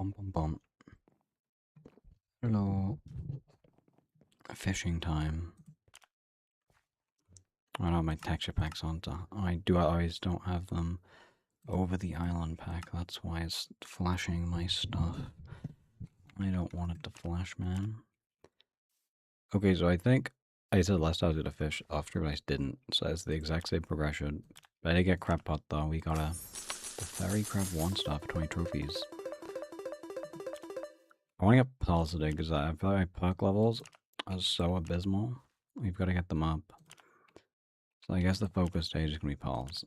Bum bum bum. Hello. Fishing time. I don't have my texture packs on. I always don't have them over the island pack. That's why it's flashing my stuff. I don't want it to flash, man. Okay, so I think I said last time I was gonna fish after, but I didn't. So it's the exact same progression. But I did get crab pot though. We got the fairy crab 1-star for 20 trophies. I want to get pearls today because I feel like my perk levels are so abysmal. We've got to get them up. So I guess the focus stage is going to be pearls.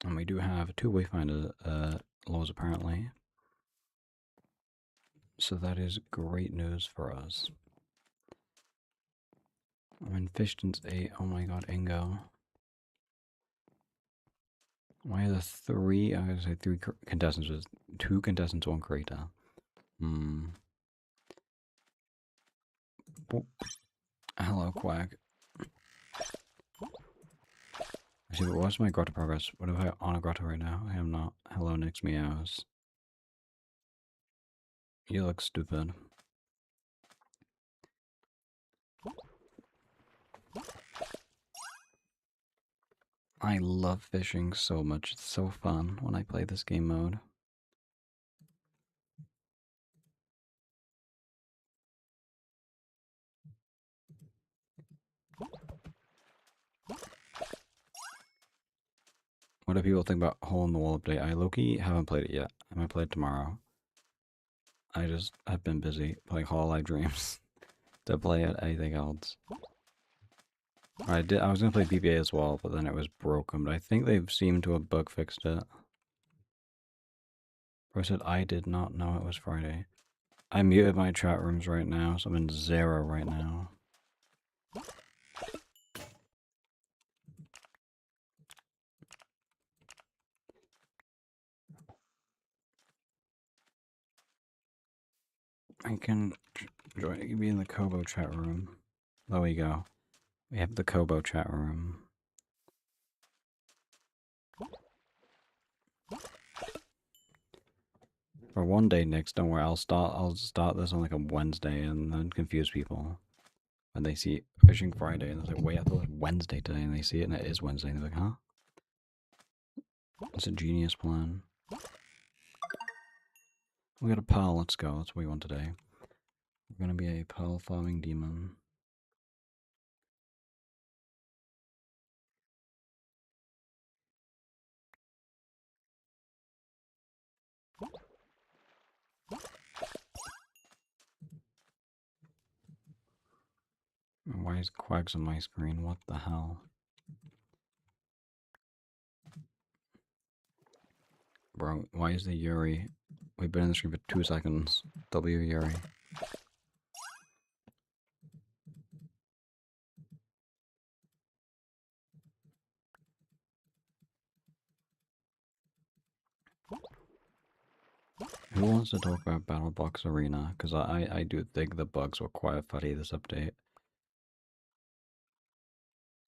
And we do have 2 wayfinder laws apparently. So that is great news for us. I'm in Fishton's 8. Oh my god, Ingo. Why are there 3? I was going to say 3 contestants with 2 contestants, 1 creator. Oh. Hello, Quack. Actually, but what's my grotto progress? What if I on a grotto right now? I am not. Hello, Nix Meows. You look stupid. I love fishing so much. It's so fun when I play this game mode. What do people think about Hole in the Wall update? I low-key haven't played it yet. I might play it tomorrow. I just have been busy playing Hololive Dreams to play at anything else. I was gonna play BBA as well, but then it was broken. But I think they've seemed to have bug fixed it. Bro said I did not know it was Friday. I muted my chat rooms right now, so I'm in 0 right now. I can be in the Kobo chat room. There we go. We have the Kobo chat room. For one day, Nix, don't worry. I'll start this on like a Wednesday and then confuse people when they see Fishing Friday and they're like, wait, I thought it was Wednesday today, and they see it and it is Wednesday and they're like, huh? It's a genius plan. We got a pearl. Let's go. That's what we want today. We're gonna be a pearl farming demon. Why is Quags on my screen? What the hell? Bro, why is the Yuri? We've been in the screen for 2 seconds. W Yuri. Who wants to talk about Battle Box Arena? Because I do think the bugs were quite funny this update.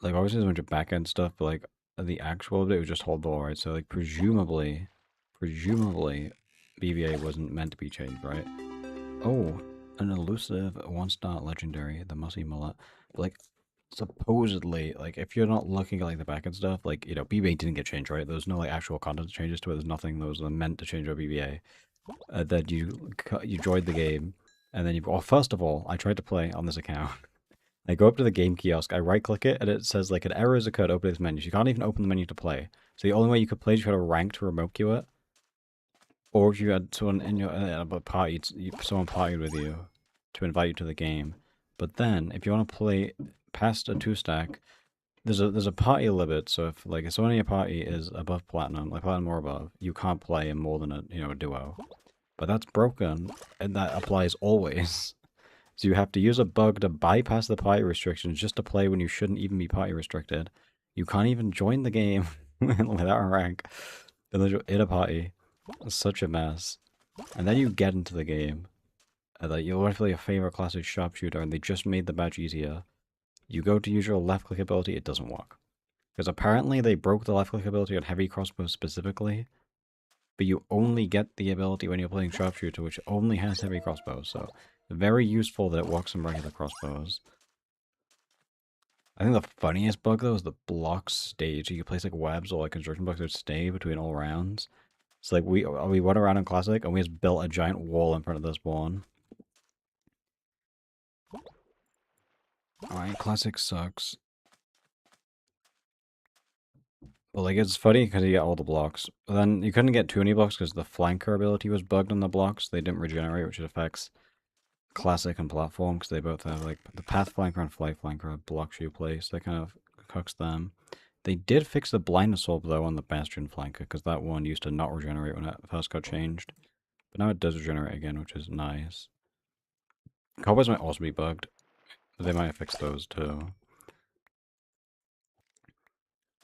Like, obviously there's a bunch of backend stuff, but like, the actual update was just hold ball, right? So like, presumably, BBA wasn't meant to be changed, right? Oh, an elusive 1-star legendary, the Mussy Mullet. But like, supposedly, like, if you're not looking at like the backend stuff, like, you know, BBA didn't get changed, right? There's no like actual content changes to it. There's nothing that was meant to change about BBA. That you joined the game, and then well, first of all, I tried to play on this account. I go up to the game kiosk, I right click it, and it says like an error has occurred, open this menu. So you can't even open the menu to play. So the only way you could play is you had a rank to remote queue it, or if you had someone in your party, someone partied with you to invite you to the game. But then, if you want to play past a 2-stack, there's a party limit. So if someone in your party is above platinum, like platinum or above, you can't play in more than a duo. But that's broken, and that applies always. So you have to use a bug to bypass the party restrictions just to play when you shouldn't even be party restricted. You can't even join the game without a rank unless you're in a party. It's such a mess. And then you get into the game, and like you're literally a favorite classic sharpshooter, and they just made the badge easier. You go to use your left click ability, it doesn't work. Because apparently they broke the left click ability on heavy crossbow specifically, but you only get the ability when you're playing sharpshooter, which only has heavy crossbows. So very useful that it works on regular crossbows. I think the funniest bug though is the block stage. You can place like webs or like construction blocks that would stay between all rounds. It's like we went around in classic and we just built a giant wall in front of this one. Alright, classic sucks. But like it's funny because you get all the blocks. But then you couldn't get too many blocks because the flanker ability was bugged on the blocks. They didn't regenerate, which affects classic and platform because they both have like the path flanker and flight flanker blocks you place. That kind of cooks them. They did fix the blindness orb though on the bastion flanker because that one used to not regenerate when it first got changed. But now it does regenerate again, which is nice. Cobwebs might also be bugged, but they might have fixed those too.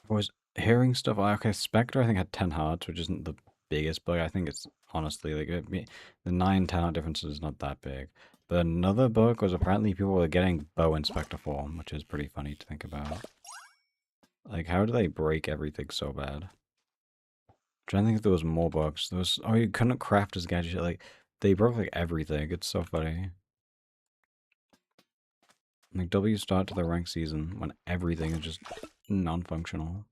I was hearing stuff. Okay, Spectre I think had 10 hearts, which isn't the biggest bug. I think it's honestly like the 9-10 heart difference is not that big. But another bug was apparently people were getting bow in Spectre form, which is pretty funny to think about. Like, how do they break everything so bad? I'm trying to think if there was more bugs. There was, oh, you couldn't craft as gadget. Like, they broke like everything. It's so funny. Like, W start to the rank season when everything is just non-functional.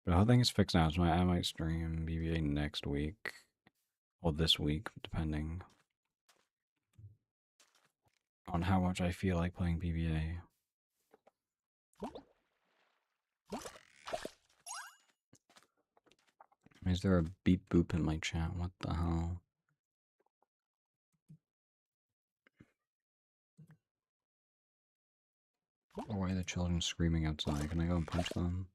But the whole thing is fixed now, so I might stream BBA next week. Or this week, depending on how much I feel like playing BBA. Is there a beep boop in my chat? What the hell? Or why are the children screaming outside? Can I go and punch them?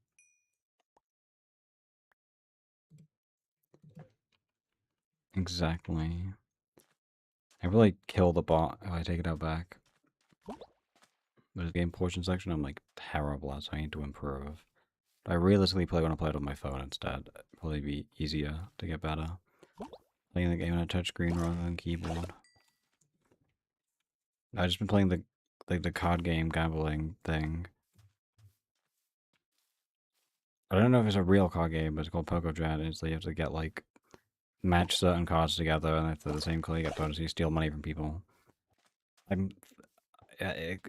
Exactly. I really kill the bot if I take it out back. But the game portion section, I'm like terrible at, so I need to improve. But I realistically play when I play it on my phone instead. It'd probably be easier to get better. Playing the game on a touchscreen rather than keyboard. I've just been playing the card game gambling thing. I don't know if it's a real card game, but it's called Poker Jet. And it's like you have to get like match certain cards together, and if they're the same color, you get bonus. You steal money from people. I'm, I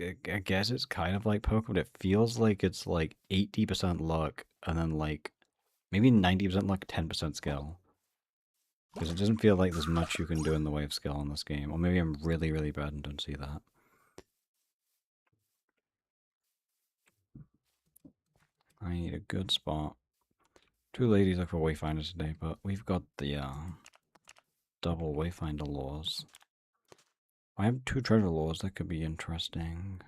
guess it's kind of like poker, but it feels like it's like 80% luck, and then like maybe 90% luck, 10% skill. Because it doesn't feel like there's much you can do in the way of skill in this game. Or maybe I'm really, really bad and don't see that. I need a good spot. Two ladies look for wayfinders today, but we've got the double wayfinder laws. I have 2 treasure laws that could be interesting.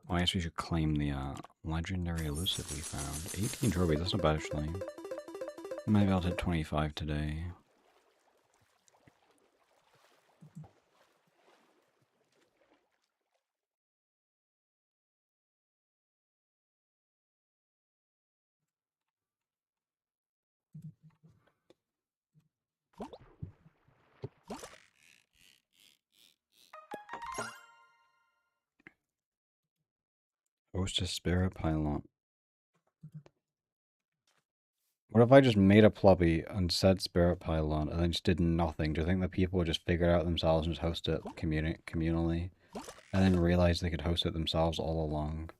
Oh, I guess we should claim the legendary elusive we found. 18 trophies, that's not bad actually. Maybe I'll hit 25 today. Host a spirit pylon. What if I just made a plobby and said spirit pylon and then just did nothing? Do you think the people would just figure it out themselves and just host it communally? And then realize they could host it themselves all along?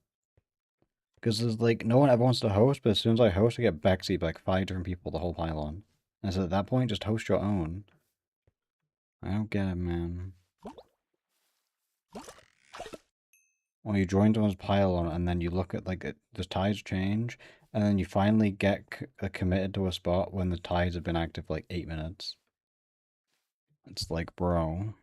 Because there's like, no one ever wants to host, but as soon as I host, I get backseat by like 5 different people the whole pylon. And so at that point, just host your own. I don't get it, man. Or you join someone's pylon and then you look at like the tides change, and then you finally get committed to a spot when the tides have been active for like 8 minutes. It's like, bro.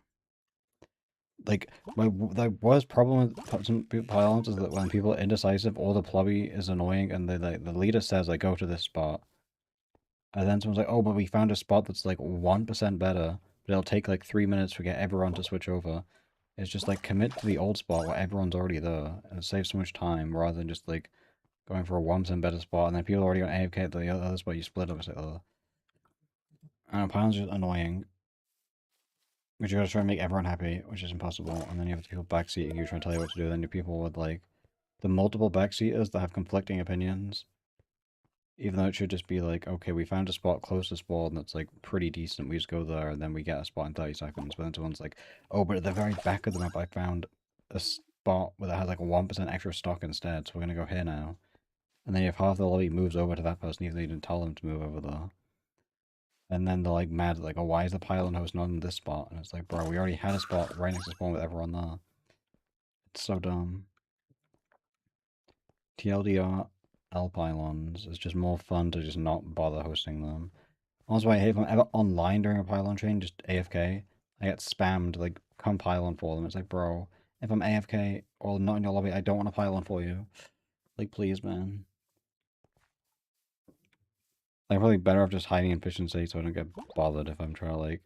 Like, the worst problem with some pylons is that when people are indecisive or the plobby is annoying and the leader says, like, go to this spot. And then someone's like, oh, but we found a spot that's like 1% better, but it'll take like 3 minutes to get everyone to switch over. It's just like commit to the old spot where everyone's already there, and it saves so much time rather than just like going for a 1% better spot, and then people already on AFK at the other spot, you split up. It's like, oh. I don't know, pylons are just annoying. But you gotta try and make everyone happy, which is impossible, and then you have the people backseating you trying to tell you what to do, then you people with like the multiple backseaters that have conflicting opinions. Even though it should just be like, okay, we found a spot close to spawn that's like pretty decent. We just go there and then we get a spot in 30 seconds. But then someone's like, oh, but at the very back of the map, I found a spot where that has like a 1% extra stock instead. So we're gonna go here now. And then if half the lobby moves over to that person, even though you didn't tell them to move over there. And then they're like mad, like, oh, why is the pylon host not in this spot? And it's like, bro, we already had a spot right next to spawn with everyone there. It's so dumb. TLDR, L pylons. It's just more fun to just not bother hosting them. Also, I hate if I'm ever online during a pylon chain, just AFK. I get spammed, like, come pylon for them. It's like, bro, if I'm AFK or not in your lobby, I don't want to pylon for you. Like, please, man. Like, probably better off just hiding in fish and safe so I don't get bothered if I'm trying to, like,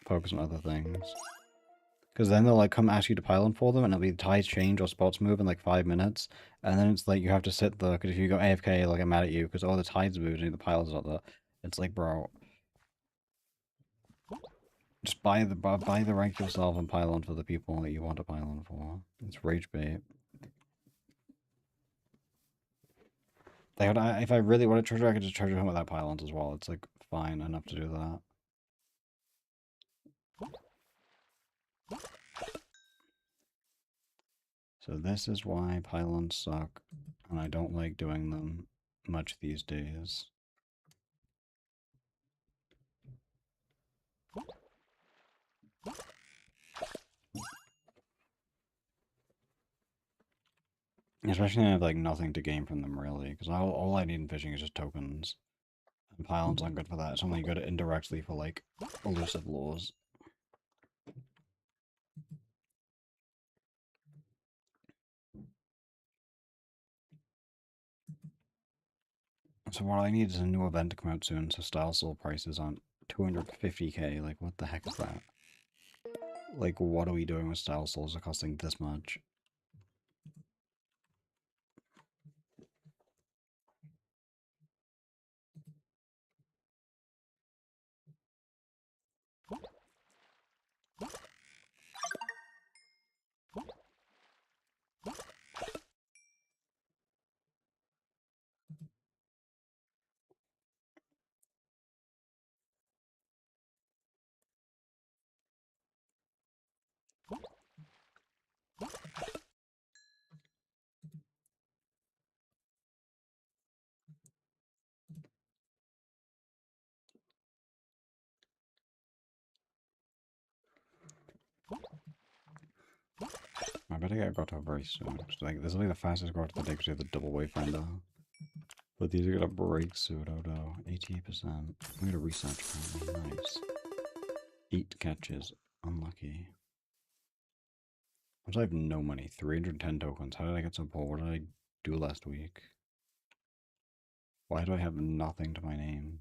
focus on other things. Because then they'll, like, come ask you to pylon for them, and it'll be tides change or spots move in, like, 5 minutes. And then it's like, you have to sit there, because if you go AFK, like, I'm mad at you, because, oh, the tides moved and the pylon's not there. It's like, bro, just buy the rank yourself and pylon for the people that you want to pylon for. It's rage bait. Like, if I really want to treasure, I could just treasure him without pylons as well. It's like fine enough to do that. So this is why pylons suck, and I don't like doing them much these days. Especially when I have like nothing to gain from them really, because all I need in fishing is just tokens. And pylons aren't good for that. It's only good indirectly for like elusive lures. So what I need is a new event to come out soon, so Style Soul prices on 250k. Like, what the heck is that? Like, what are we doing with Style Souls are costing this much? I better get Grotto very soon. Like, this will be the fastest Grotto of the day because we have the double wayfinder. But these are gonna break soon, oh no. 88%. We got a research apparently, nice. 8 catches. Unlucky. I have no money. 310 tokens. How did I get so poor? What did I do last week? Why do I have nothing to my name?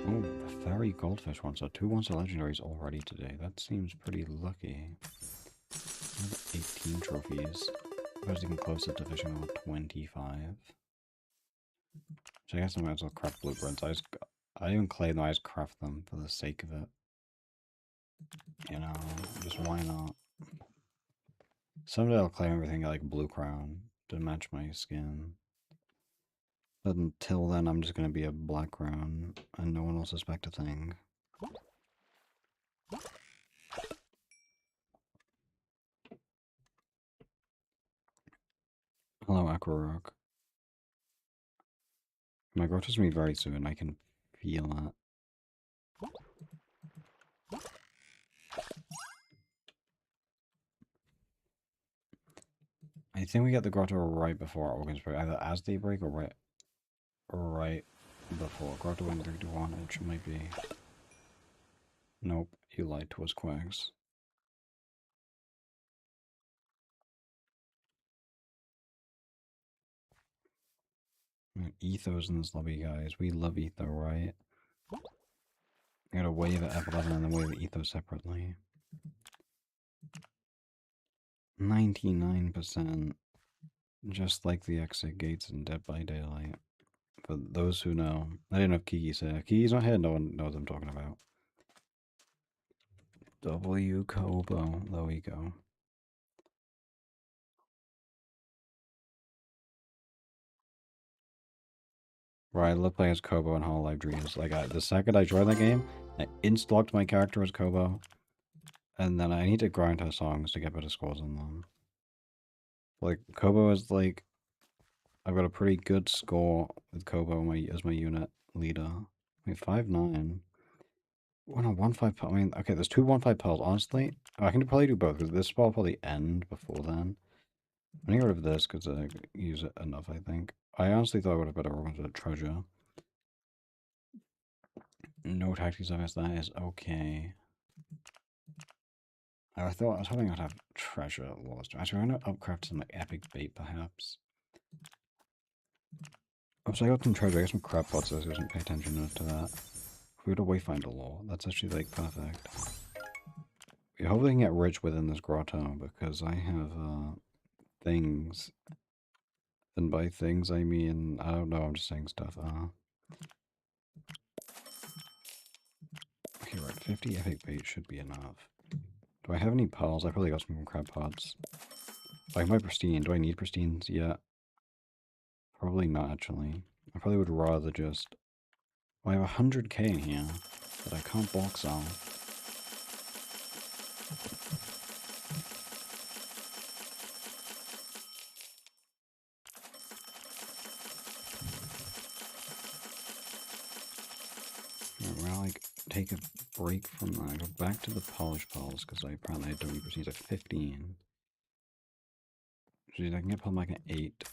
Oh, the fairy goldfish one. So 2 monster legendaries already today. That seems pretty lucky. 18 trophies. I was even closer to fishing level 25. So I guess I might as well craft blueprints. I even claim that I just craft them for the sake of it. You know, just why not? Someday I'll claim everything like blue crown to match my skin. But until then, I'm just gonna be a black crown, and no one will suspect a thing. Hello, Aqua Rock. My growth is gonna be very soon. I can feel that. I think we get the grotto right before Organs break, either as they break or right before. Grotto in 3 to 1, it might be. Nope, you lied to us, Quags. Ethos in this lobby, guys. We love Etho, right? I gotta wave at F11 and then wave at Ethos separately. 99%. Just like the exit gates in Dead by Daylight. For those who know. I didn't know if Kiki's here. Kiki's not here, no one knows what I'm talking about. W Kobo. There we go. Right, I love playing as Kobo in Hololive Dreams. Like, the second I joined the game, I insta-locked my character as Kobo. And then I need to grind her songs to get better scores on them. Like, Kobo is like... I've got a pretty good score with Kobo as my unit leader. Wait, 5'9". Well, no, 1-5 pearl. I mean, okay, there's two 1-5 pearls. Honestly, I can probably do both, because this spell will probably end before then. I'm gonna get rid of this, because I use it enough, I think. I honestly thought I would have better runs with treasure. No tactics, I guess that is okay. I was hoping I'd have treasure lost. Actually, I'm gonna upcraft some like epic bait, perhaps. Oh, so I got some treasure. I got some crab pots, so I wasn't pay attention to that. We got a wayfinder lore. That's actually like perfect. We hopefully can get rich within this grotto because I have things. And by things I mean I don't know. I'm just saying stuff. Okay, right. 50 epic bait should be enough. Do I have any pearls? I probably got some crab pots. Like my pristine. Do I need pristines yet? Probably not actually. I probably would rather just... I have 100k in here that I can't box off. We're gonna like take a break from that. Go back to the polish pearls because I apparently don't need pristines at 15. Jeez, I can get like an 8.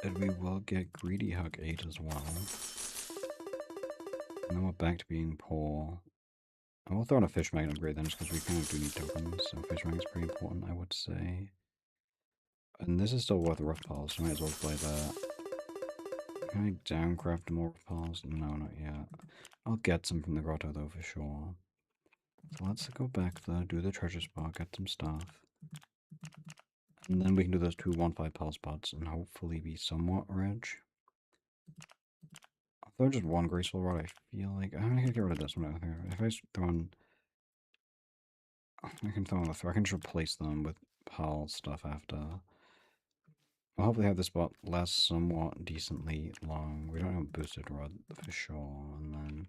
And we will get Greedy Hug 8 as well. And then we're back to being poor. I will throw in a fish magnet upgrade then, just because we kind of do need tokens, so fish magnet's pretty important, I would say. And this is still worth rough pearls, so I might as well play that. Can I downcraft more rough pearls? No, not yet. I'll get some from the grotto though, for sure. So let's go back there, do the treasure spot, get some stuff. And then we can do those two 1-5 pearl spots and hopefully be somewhat rich. I'll throw just one graceful rod, I feel like. I'm gonna get rid of this one out here. If I throw in... I can throw in the... I can just replace them with pearl stuff after. I'll hopefully have this spot last somewhat decently long. We don't have a boosted rod for sure, and then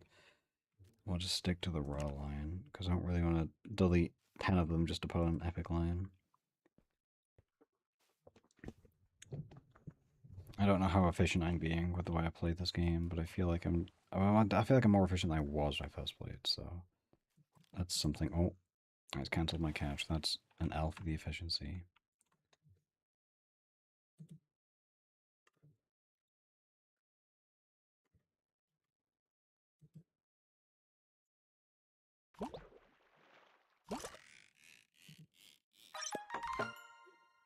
we'll just stick to the raw line, because I don't really want to delete 10 of them just to put on an epic line. I don't know how efficient I'm being with the way I played this game, but I feel like I feel like I'm more efficient than I was when I first played, so that's something. Oh, I just cancelled my catch. That's an L for the efficiency.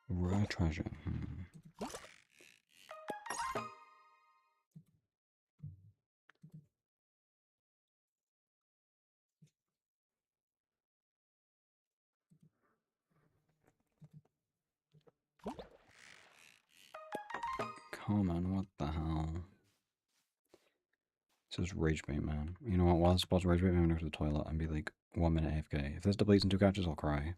Rare treasure. Come on, what the hell? This is Rage Bait, man. You know what? While this spot's Rage Bait, I'm gonna go to the toilet and be like 1 minute AFK. If this depletes in 2 catches, I'll cry.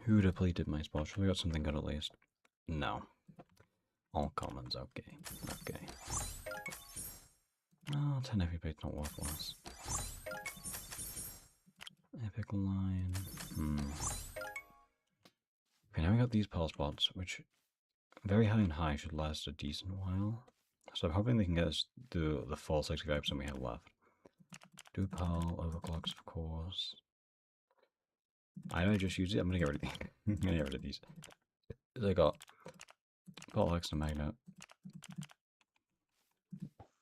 Who depleted my spot? Should we got something good at least? No. All commons, okay. Okay. Oh, 10 epic bait's not worthless. Epic line. Okay, now we got these pearl spots, which very high and high should last a decent while. So I'm hoping they can get us the full 65% we have left. Do pearl, overclocks, of course. I know I just used it. I'm gonna get rid of these. I'm gonna get rid of these. They got pearl X and magnet.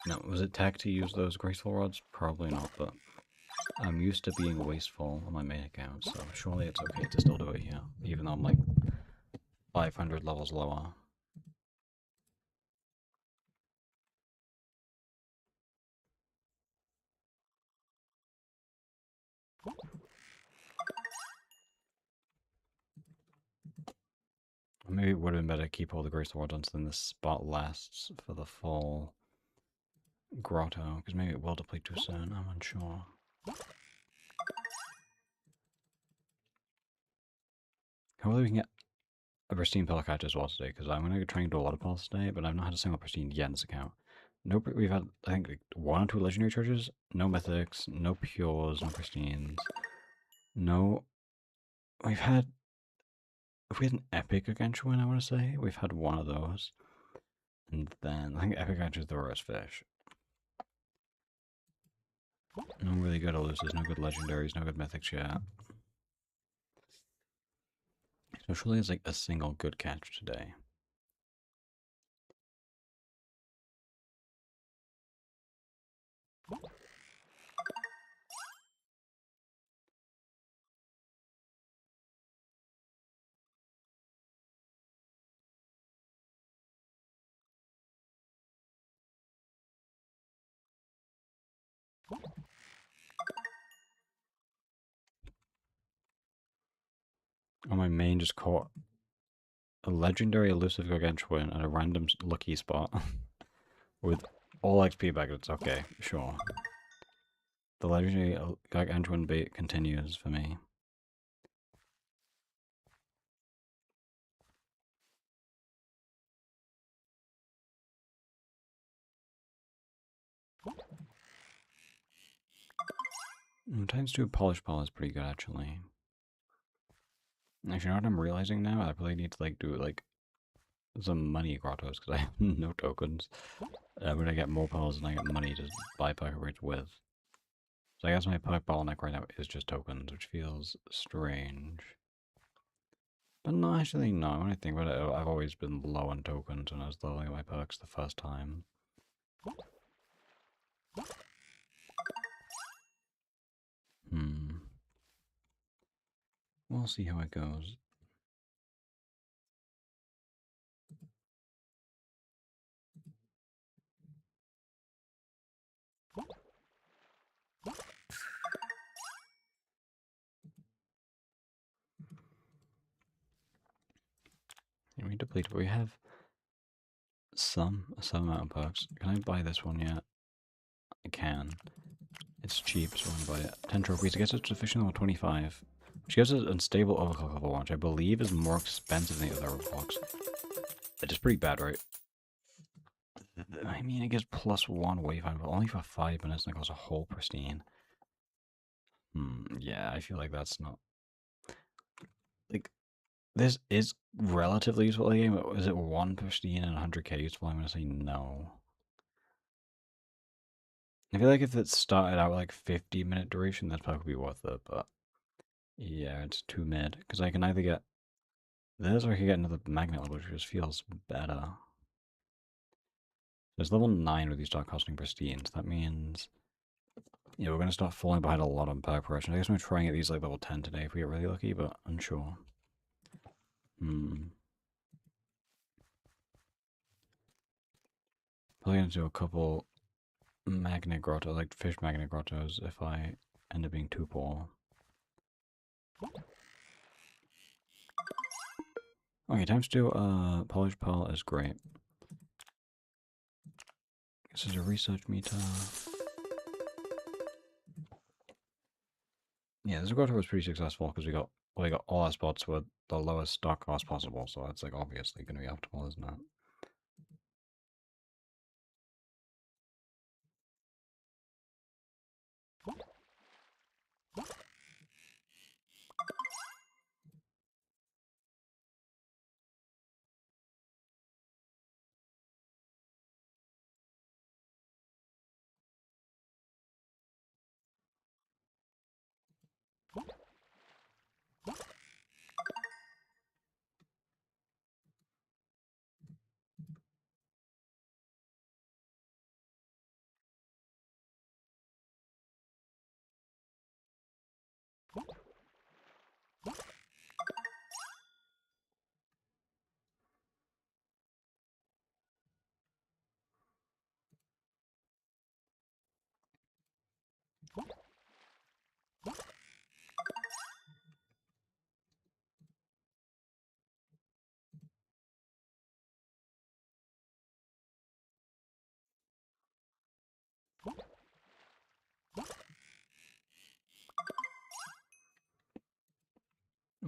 Now, was it tech to use those graceful rods? Probably not, but I'm used to being wasteful on my main account, so surely it's okay to still do it here, even though I'm like 500 levels lower. Maybe it would have been better to keep all the graceful rods until this spot lasts for the full grotto, because maybe it will deplete too soon, I'm unsure. Hopefully we can get a pristine pearl catch as well today, because I'm going to try and do a lot of pearls today, but I've not had a single pristine yet in this account. Nope, we've had, I think, like 1 or 2 legendary treasures, no mythics, no pures, no pristines, no... We've had... If we had an epic Gargantuan, I want to say, we've had 1 of those. And then, I think epic Gargantuan is the rarest fish. No really good elusives, no good legendaries, no good mythics yet. So surely it's like a single good catch today. Oh, my main just caught a legendary elusive Gargantuan at a random lucky spot with all XP back. It's okay, sure. The legendary Gargantuan bait continues for me. Times 2 polish pearl is pretty good actually. Actually, you know what I'm realizing now? I probably need to like do like some money grottos because I have no tokens. When I get more pearls and I get money to buy perk upgrades with. So I guess my perk bottleneck right now is just tokens, which feels strange. But no, actually no, when I think about it, I've always been low on tokens when I was leveling my perks the first time. We'll see how it goes. We deplete, but we have some amount of perks. Can I buy this one yet? I can. It's cheap, so I'm gonna buy it. 10 trophies. It gets us to fishing level 25. Which gives us unstable overclock level 1, which I believe is more expensive than the other overclocks. It is pretty bad, right? I mean, it gets +1 wayfind, but only for 5 minutes, and it goes a whole pristine. Yeah, I feel like that's not... Like, this is relatively useful game, but is it 1 pristine and 100k useful? I'm gonna say no. I feel like if it started out like 50-minute duration, that'd probably be worth it, but... Yeah, it's too mid, because I can either get this or I can get another magnet level, which just feels better. There's level 9 with you start costing pristines. That means, yeah, we're going to start falling behind a lot on perk progression. I guess I'm trying at these like level 10 today if we get really lucky, but unsure. Probably going to do a couple magnet grottos, like fish magnet grottos, if I end up being too poor. Okay, times 2 polish pearl is great. This is a research meter. Yeah, this grotto was pretty successful because we got like all our spots with the lowest stock cost possible, so that's like obviously going to be optimal, isn't it?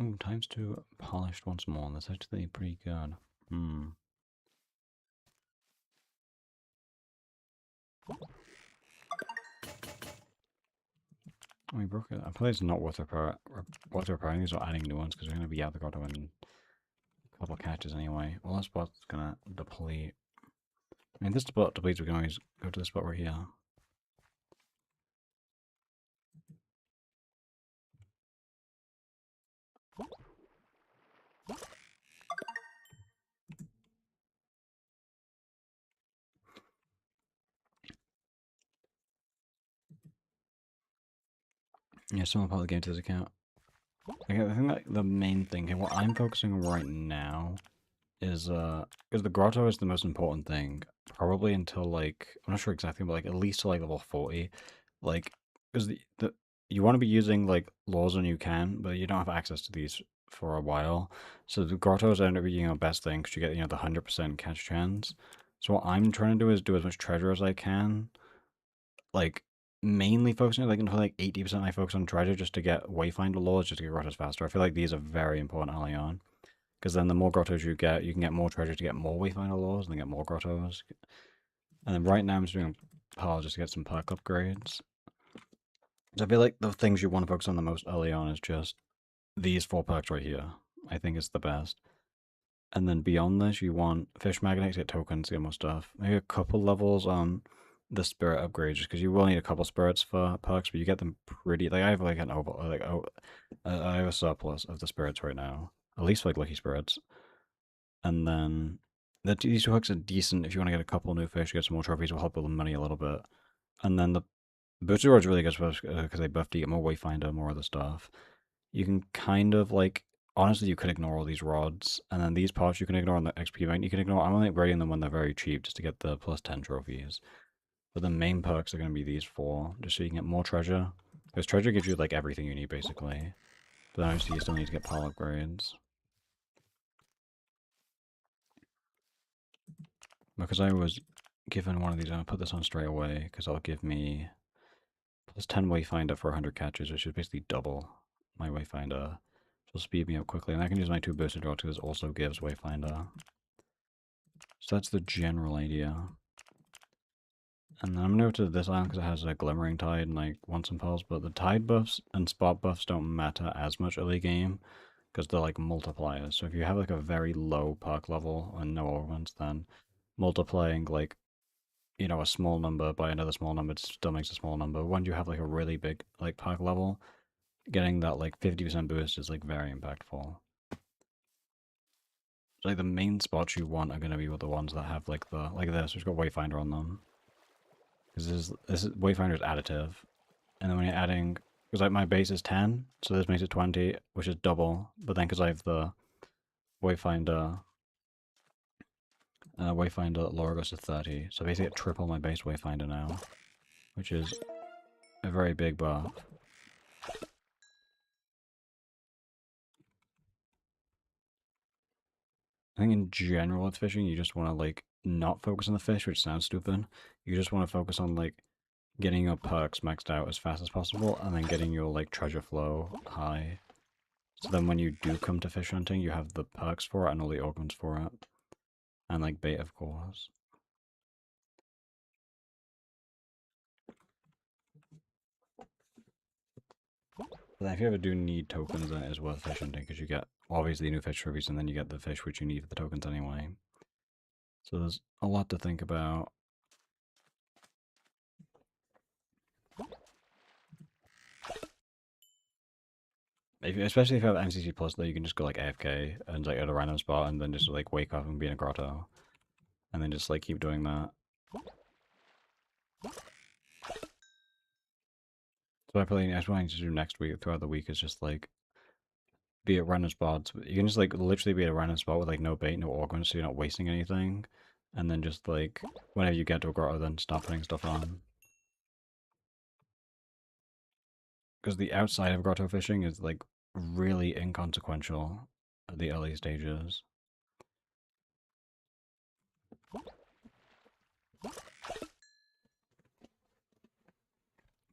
Ooh, times 2 polished once more. That's actually pretty good. Hmm. We broke it. I feel like it's not worth repairing these or adding new ones because we're going to be out the grotto in a couple catches anyway. Well, that spot's going to deplete. I mean, this spot depletes, we can always go to the spot right here. Yeah, someone probably gave to this account. Okay, I think like the main thing here, what I'm focusing on right now is because the grotto is the most important thing. Probably until like I'm not sure exactly, but like at least to like level 40. Like because the you want to be using like laws when you can, but you don't have access to these for a while. So the grottos end up being your best thing because you get, you know, the 100% catch chance. So what I'm trying to do is do as much treasure as I can. Like mainly focusing like until like 80% I focus on treasure just to get wayfinder laws, just to get grottos faster. I feel like these are very important early on. Because then the more grottos you can get more treasure to get more wayfinder laws and then get more grottos. And then right now I'm just doing a pile just to get some perk upgrades. So I feel like the things you want to focus on the most early on is just these 4 perks right here. I think it's the best. And then beyond this, you want fish magnets, get tokens, get more stuff. Maybe a couple levels on the spirit upgrades, just because you will need a couple spirits for perks, but you get them pretty. Like I have like an over, like I have a surplus of the spirits right now, at least for, like lucky spirits. And then these hooks are decent if you want to get a couple new fish, get some more trophies, will help with the money a little bit. And then the booster rewards really good because they buff you, get more wayfinder, more other stuff. You can kind of like honestly, you could ignore all these rods, and then these parts you can ignore on the XP event. You can ignore. I'm only rating them when they're very cheap, just to get the plus 10 trophies. But the main perks are going to be these 4, just so you can get more treasure. Because treasure gives you like everything you need basically. But obviously you still need to get pile upgrades. Because I was given one of these, I'm going to put this on straight away, because it'll give me plus 10 wayfinder for 100 catches, which is basically double my wayfinder. Which will speed me up quickly, and I can use my 2 boosted rods because this also gives wayfinder. So that's the general idea. And then I'm going to go to this island because it has a glimmering tide and like want some pearls, but the tide buffs and spot buffs don't matter as much early game because they're like multipliers. So if you have like a very low perk level and no overruns, then multiplying like, you know, a small number by another small number still makes a small number. When you have like a really big like perk level, getting that like 50% boost is like very impactful. So, like the main spots you want are going to be the ones that have like the like this, which got Wayfinder on them. Because this is Wayfinder is additive, and then when you're adding, because like my base is 10, so this makes it 20, which is double. But then because I have the Wayfinder, Wayfinder lower goes to 30, so basically get triple my base Wayfinder now, which is a very big buff. I think in general with fishing, you just want to like not focus on the fish, which sounds stupid. You just want to focus on like getting your perks maxed out as fast as possible, and then getting your like treasure flow high. So then when you do come to fish hunting, you have the perks for it and all the organs for it. And like bait, of course. But then if you ever do need tokens, then it is worth fish hunting because you get obviously new fish trophies and then you get the fish which you need for the tokens anyway. So there's a lot to think about. Especially if you have NCC Plus, though, you can just go like AFK and like at a random spot and then just like wake up and be in a grotto. And then just like keep doing that. So I probably that's what I need to do next week throughout the week is just like be at random spots. You can just like literally be at a random spot with like no bait, no organs, so you're not wasting anything. And then just like whenever you get to a grotto, then start putting stuff on. Because the outside of grotto fishing is like really inconsequential at the early stages.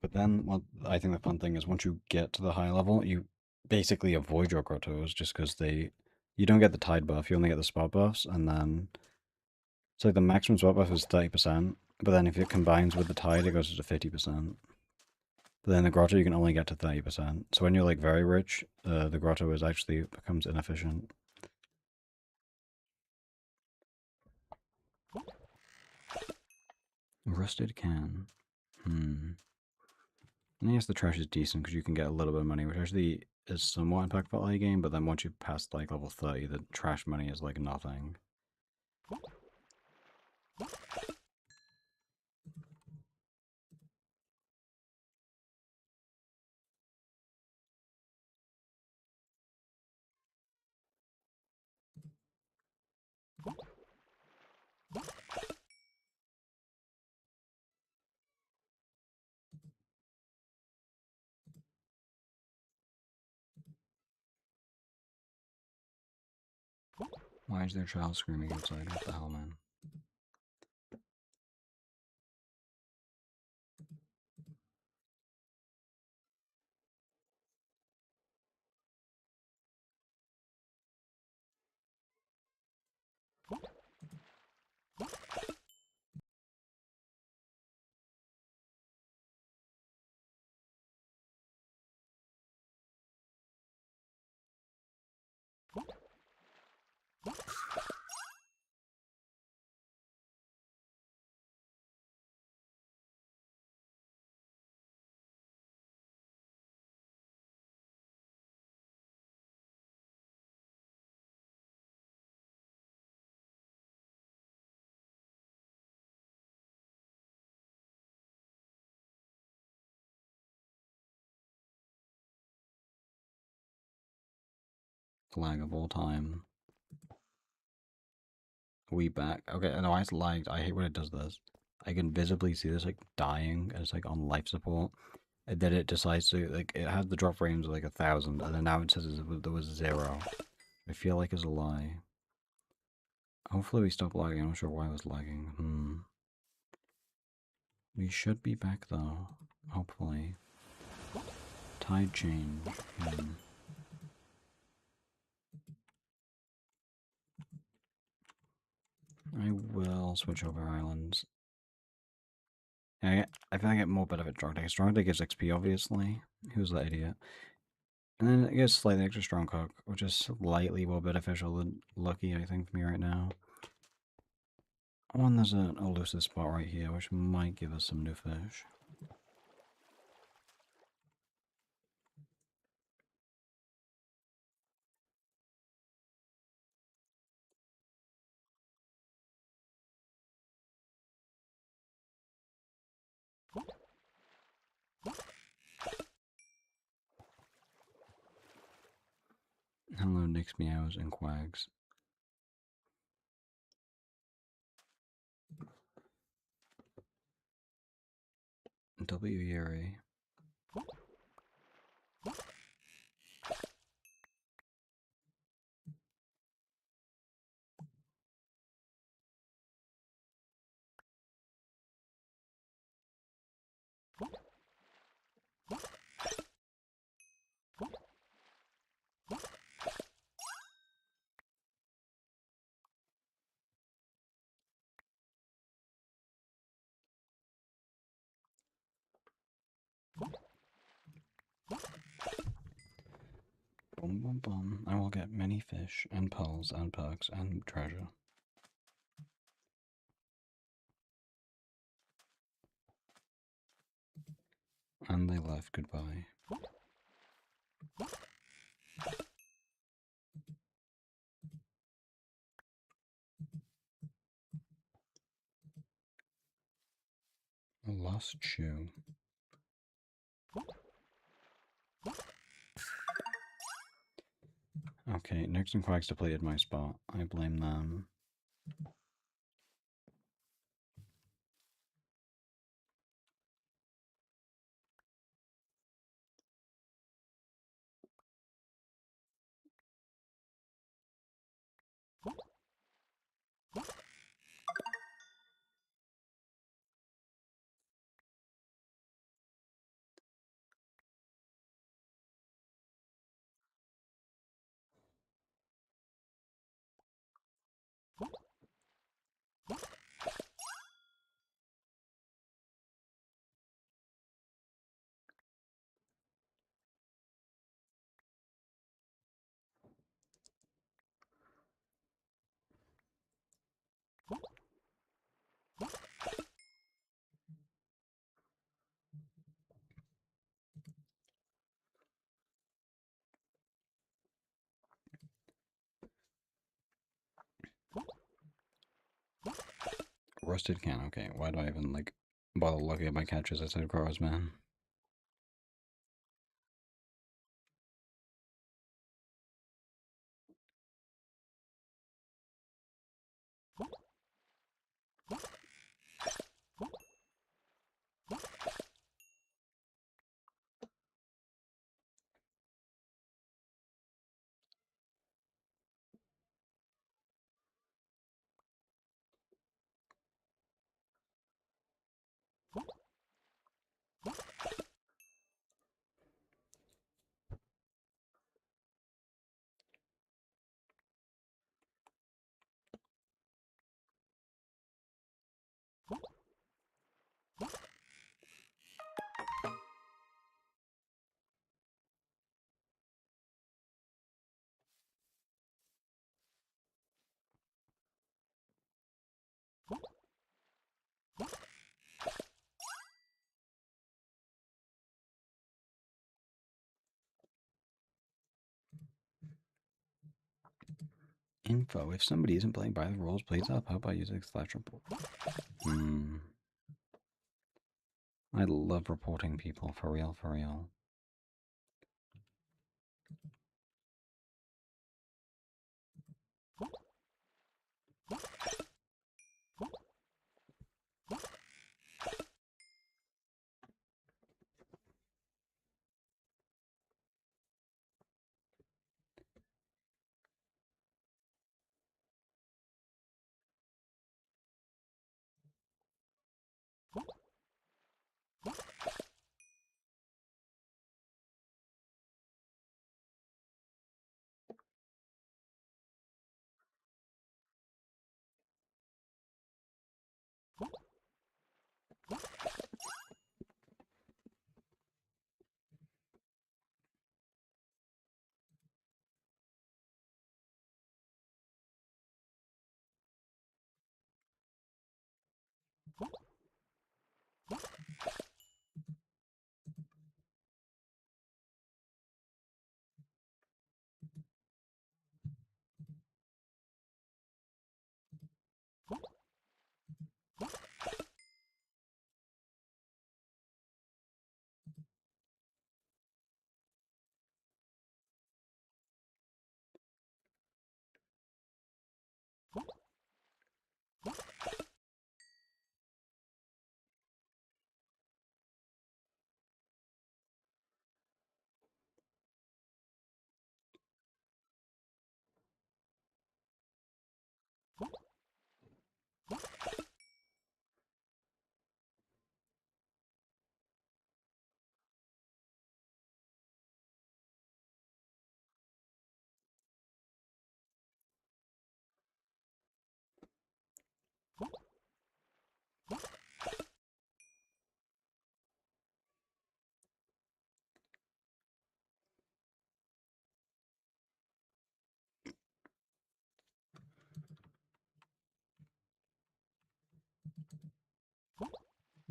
But then what I think the fun thing is once you get to the high level, you basically avoid your grottos just because you don't get the tide buff, you only get the spot buffs, and then so the maximum spot buff is 30%, but then if it combines with the tide, it goes to 50%. But then the grotto you can only get to 30%. So when you're like very rich, the grotto is actually becomes inefficient. Rusted can. And I guess the trash is decent because you can get a little bit of money, which actually is somewhat impactful early game, but then once you pass like level 30, the trash money is like nothing. Why is there a child screaming outside? What the hell, man? Flag of all time. We back. Okay, no, I lagged. I hate when it does this. I can visibly see this like dying as like on life support. And then it decides to like it had the drop frames of like 1,000, and then now it says there was 0. I feel like it's a lie. Hopefully we stop lagging. I'm not sure why I was lagging. We should be back though. Hopefully. Tide change. I will switch over islands. I feel I get more benefit Strong Deck. Strong Deck gives XP, obviously. Who's that idiot? And then it gives slightly extra Strong Cook, which is slightly more beneficial than Lucky, I think, for me right now. Oh, and there's an elusive spot right here, which might give us some new fish. Hello, Nix Meows and Quags. W Yuri. Boom, boom, boom. I will get many fish and pearls and perks and treasure. And they left goodbye. A lost shoe. Okay, Nix and Quacks depleted my spot. I blame them. Rusted can, okay. Why do I even, like, bother looking at my catches? I said crows, man. Info. If somebody isn't playing by the rules, please help by using slash report. I love reporting people, for real, for real.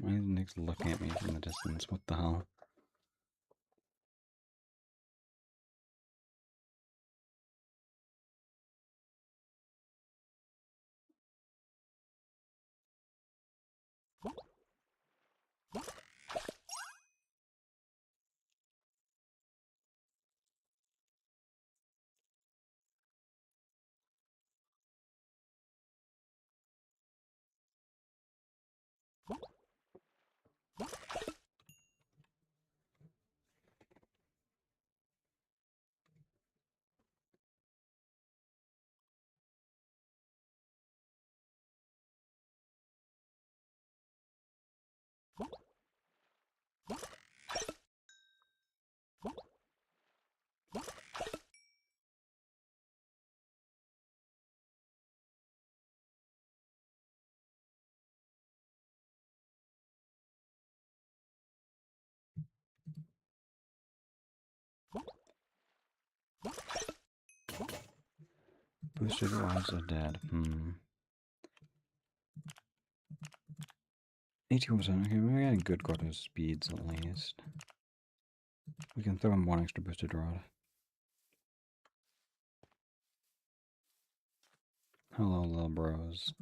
Why is Nick's looking at me from the distance? What the hell? Boosted rods are dead. 81%. Okay, we're getting good quarter speeds at least. We can throw in one extra boosted rod. Hello, little bros.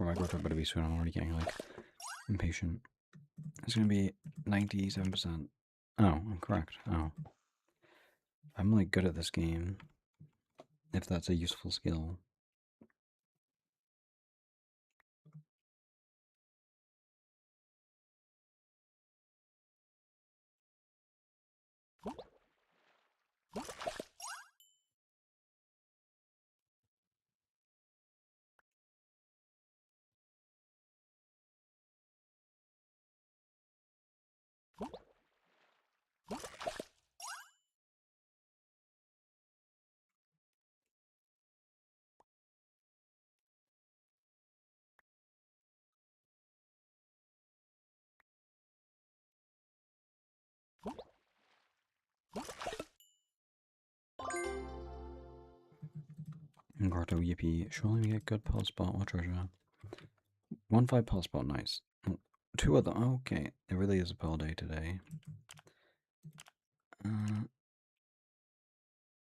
Oh, I got to a bit of a soon. I'm already getting like impatient. It's gonna be 97%. Oh, I'm correct. Oh. I'm like good at this game. If that's a useful skill. Grotto, yippee. Surely we get good pearl spot or treasure. 1-5 pearl spot, nice. Oh, 2 other. Okay, it really is a pearl day today.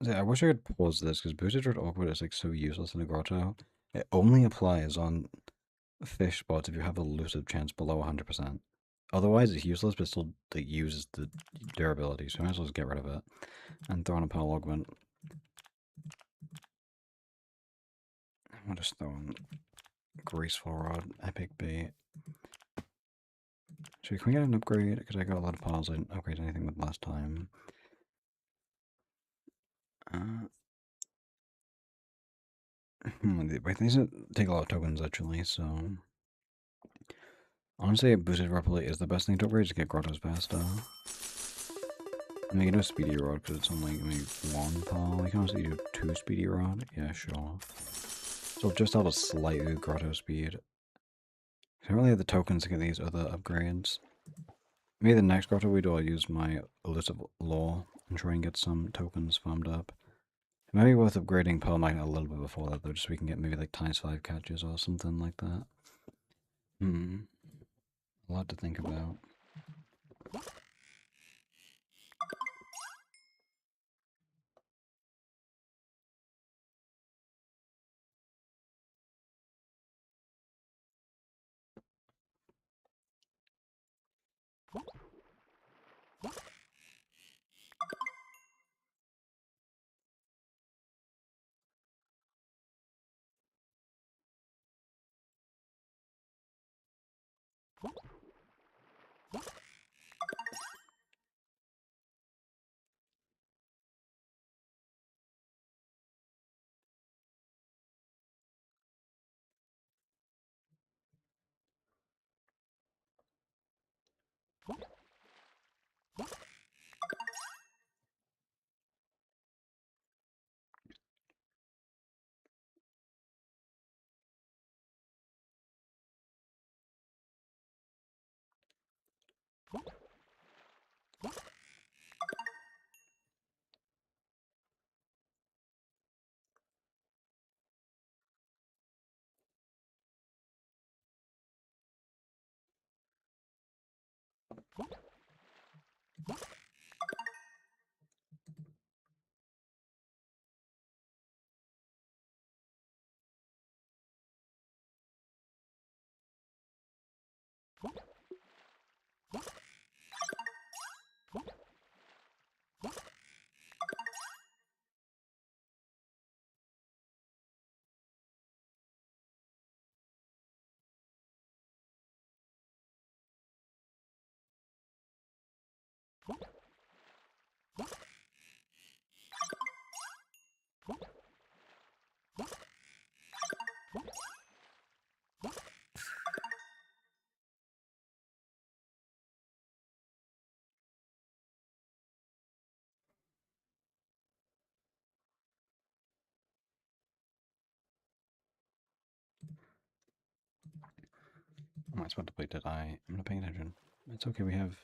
Yeah, I wish I could pause this because Boosted Red Awkward is like so useless in a grotto. It only applies on fish spots if you have a elusive chance below 100%. Otherwise, it's useless, but still like, uses the durability, so I might as well just get rid of it and throw on a pearl augment. I'll just throw on graceful rod, epic bait. So can we get an upgrade? Because I got a lot of piles I didn't upgrade anything with last time. Wait, these take a lot of tokens actually, so honestly, a boosted replicate is the best thing to upgrade to get grottos faster. I mean, you can do a speedy rod because it's only maybe 1 pile. You can also do 2 speedy rod. Yeah, sure. So just have a slightly grotto speed. I don't really have the tokens to get these other upgrades. Maybe the next grotto we do, I'll use my elusive lore and try and get some tokens farmed up. It might be worth upgrading Pearl Magnet a little bit before that though, just so we can get maybe like ×5 catches or something like that. A lot to think about. Am I supposed to play Did I? I'm not paying attention. It's okay, we have...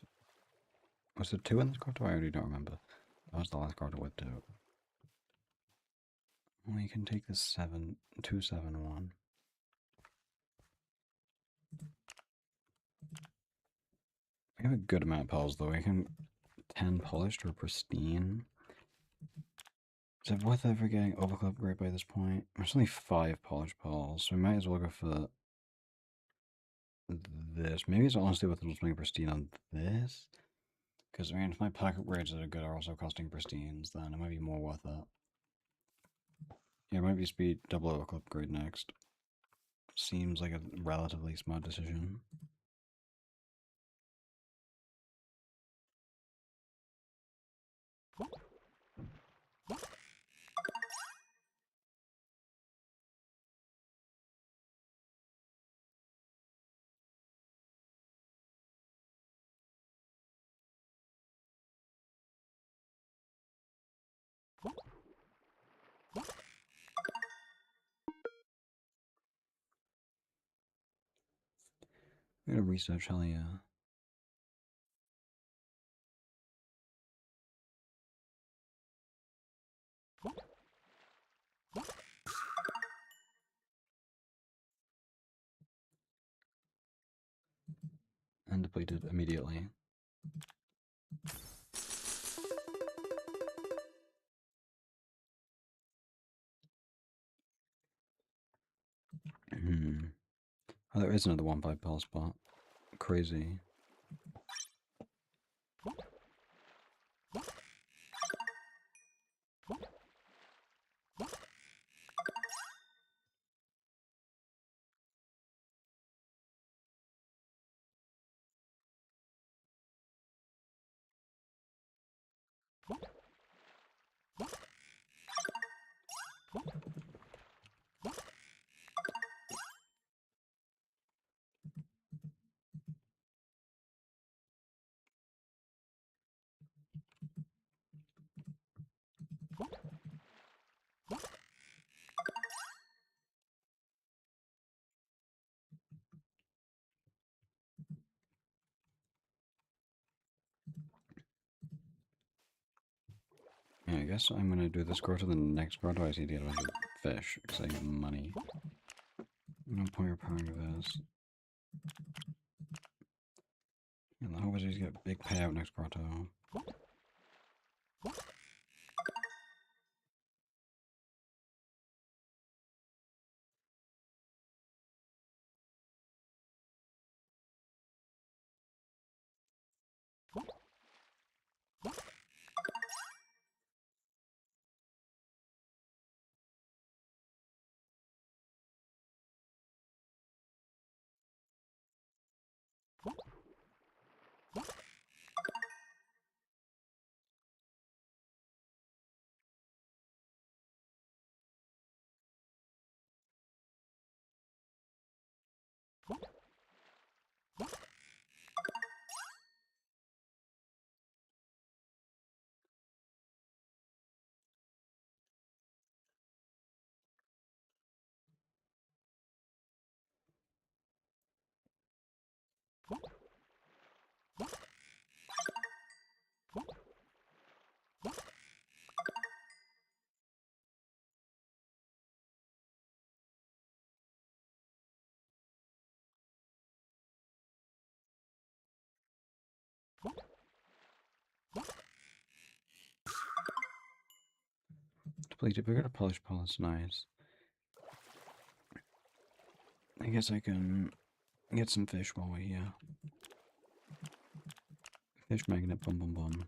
Was there 2 in this grotto? I already don't remember. That was the last grotto with 2. Well, you can take this 2-7-1. We have a good amount of pearls though. We can 10 polished or pristine. Is it worth ever getting overclock upgrade by this point? There's only 5 polished pearls, so we might as well go for this. Maybe it's honestly worth just making pristine on this. Because, I mean, if my perk upgrades that are good are also costing pristines, then it might be more worth it. Yeah, it might be speed double overclock upgrade next. Seems like a relatively smart decision. I'm gonna research, hell yeah. And depleted immediately. Oh, there is another 1-5 pearl spot. Crazy. Yeah, I guess I'm gonna do this grow to the next grotto. I see to get a bunch of fish, because I get money. No point repairing this. And the hope is he's get a big payout next grotto. Depleted, we got a polished pearl, that's nice. I guess I can get some fish while we're here. Fish magnet, bum bum bum.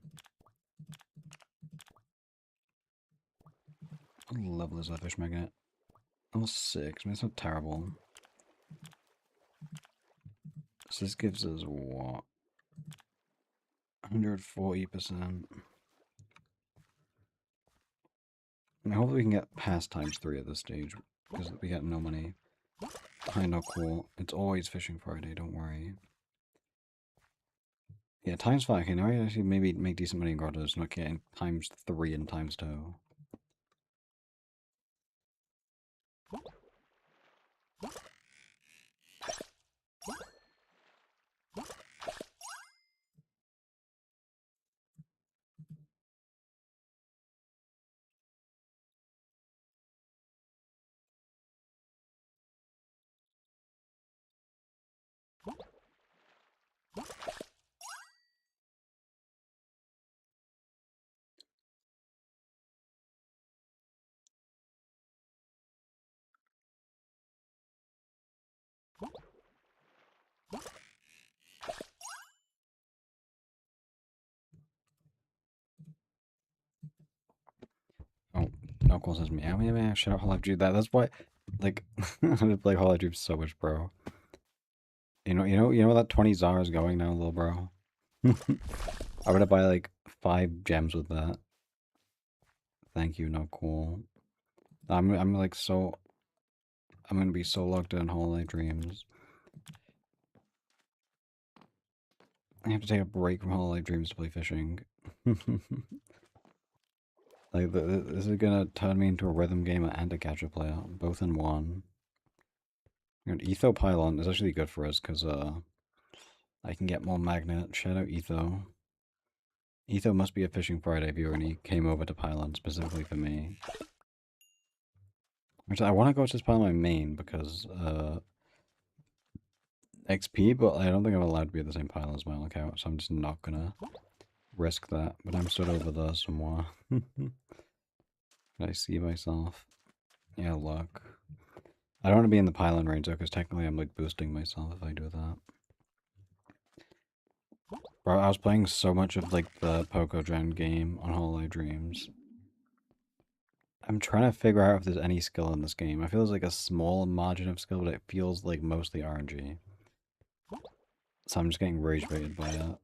What level is that fish magnet? Level 6, I mean, it's not terrible. So this gives us what? 140%. I mean, hopefully we can get past ×3 at this stage, because we got no money. Kinda not cool. It's always Fishing Friday, don't worry. Yeah, ×5. Okay, now I actually maybe make decent money in grottos, not getting ×3 and ×2. Oh, no cool says me. I mean, shut up, Hololive Dream. That's why, like, I play Hololive Dream so much, bro. You know where that 20 Zara is going now, little bro? I'm gonna buy like 5 gems with that. Thank you, no cool. I'm like so. I'm gonna be so locked in Hololive Dreams. I have to take a break from Hololive Dreams to play fishing. Like, this is gonna turn me into a rhythm gamer and a catcher player, both in one. And Etho Pylon is actually good for us, because, I can get more magnet. Shout out Etho. Etho must be a Fishing Friday viewer, and he came over to Pylon specifically for me. Which I want to go to this Pylon main, because, XP, but I don't think I'm allowed to be at the same pile as my own account, so I'm just not gonna risk that. But I'm stood over there somewhere. Can I see myself? Yeah, look. I don't want to be in the pylon range though, because technically I'm like boosting myself if I do that. Bro, I was playing so much of like the Poco Gen game on Hololive Dreams. I'm trying to figure out if there's any skill in this game. I feel there's like a small margin of skill, but it feels like mostly RNG. So I'm just getting rage baited by it.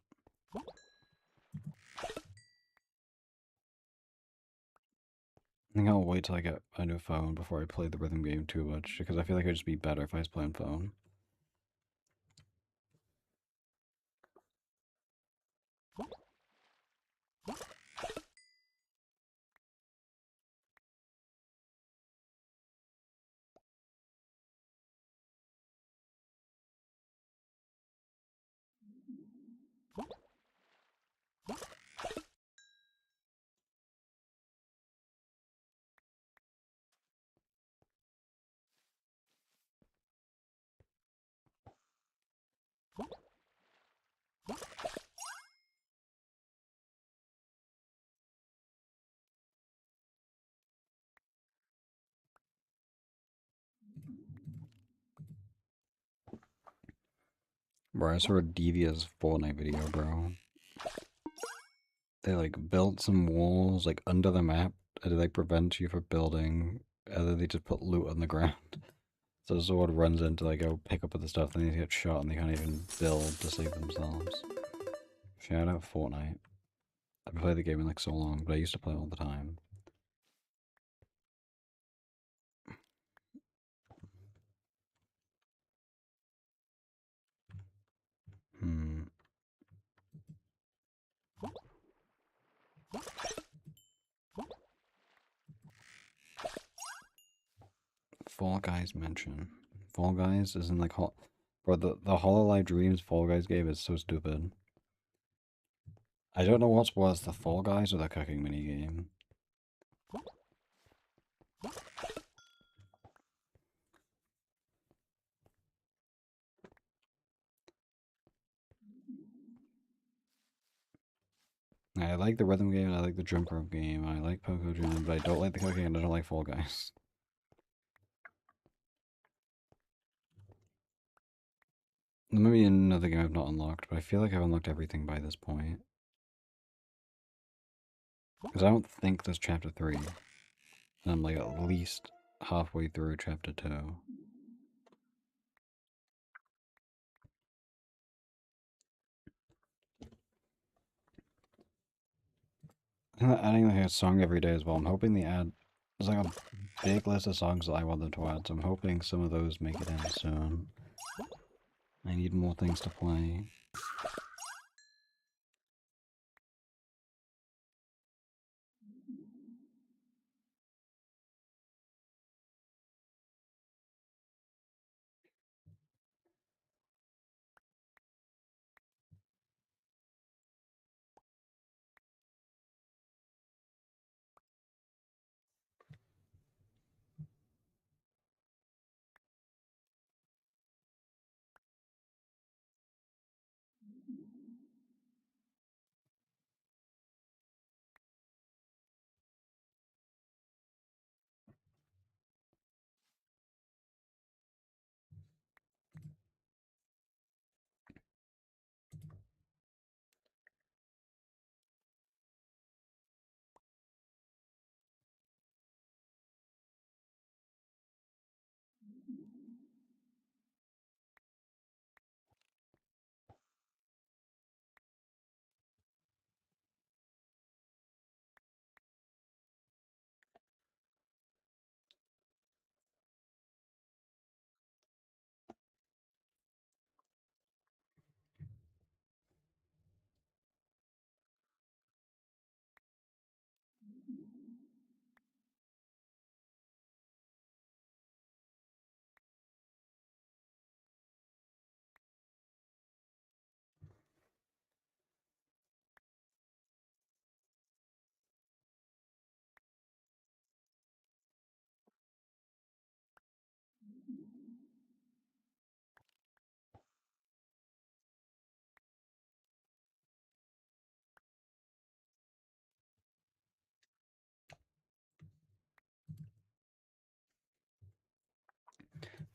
I think I'll wait till I get a new phone before I play the rhythm game too much, because I feel like it'd just be better if I was playing phone. Bro, I saw a devious Fortnite video, bro. They like built some walls like under the map to like prevent you from building, and then they just put loot on the ground. So Zord runs in to like go pick up the stuff, then they get shot and they can't even build to save themselves. Shout out Fortnite. I haven't played the game in like so long, but I used to play it all the time. Hmm. Fall Guys mention. Fall Guys isn't like bro, the Hololive Dreams Fall Guys game is so stupid. I don't know what's worse, the Fall Guys or the cooking mini game. I like the rhythm game, I like the jump rope game, I like Poco Jam, but I don't like the cooking and I don't like Fall Guys. There may be another game I've not unlocked, but I feel like I've unlocked everything by this point. Because I don't think there's chapter 3. And I'm like at least halfway through chapter 2. And they're adding like a song every day as well. I'm hoping they add. There's like a big list of songs that I want them to add, so I'm hoping some of those make it in soon. I need more things to play.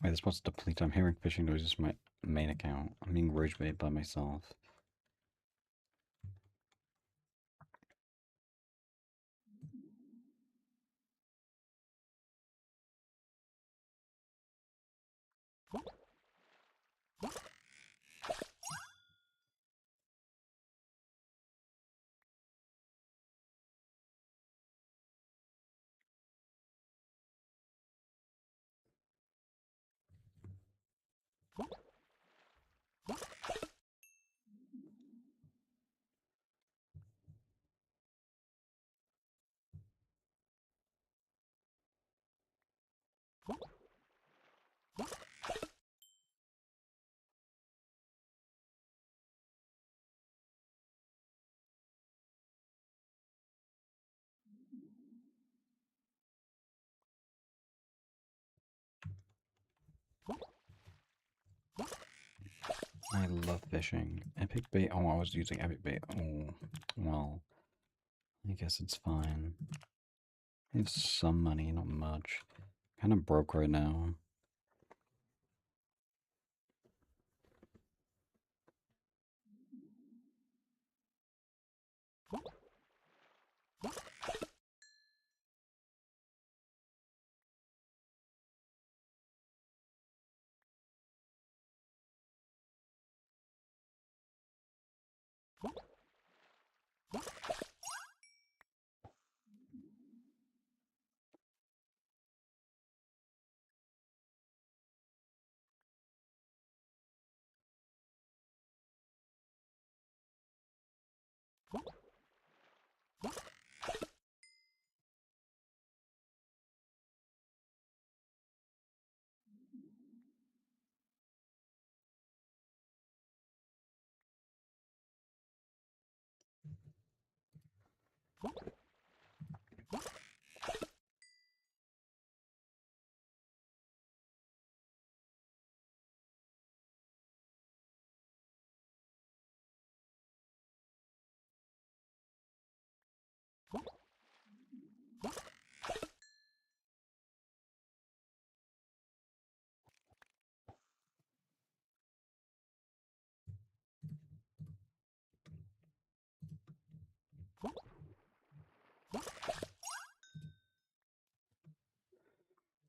Wait, this what's deplete. I'm hearing fishing noises from my main account. I'm being rage bait by myself. I love fishing. Epic bait. Oh, I was using epic bait. Oh, well, I guess it's fine. It's some money, not much. Kind of broke right now.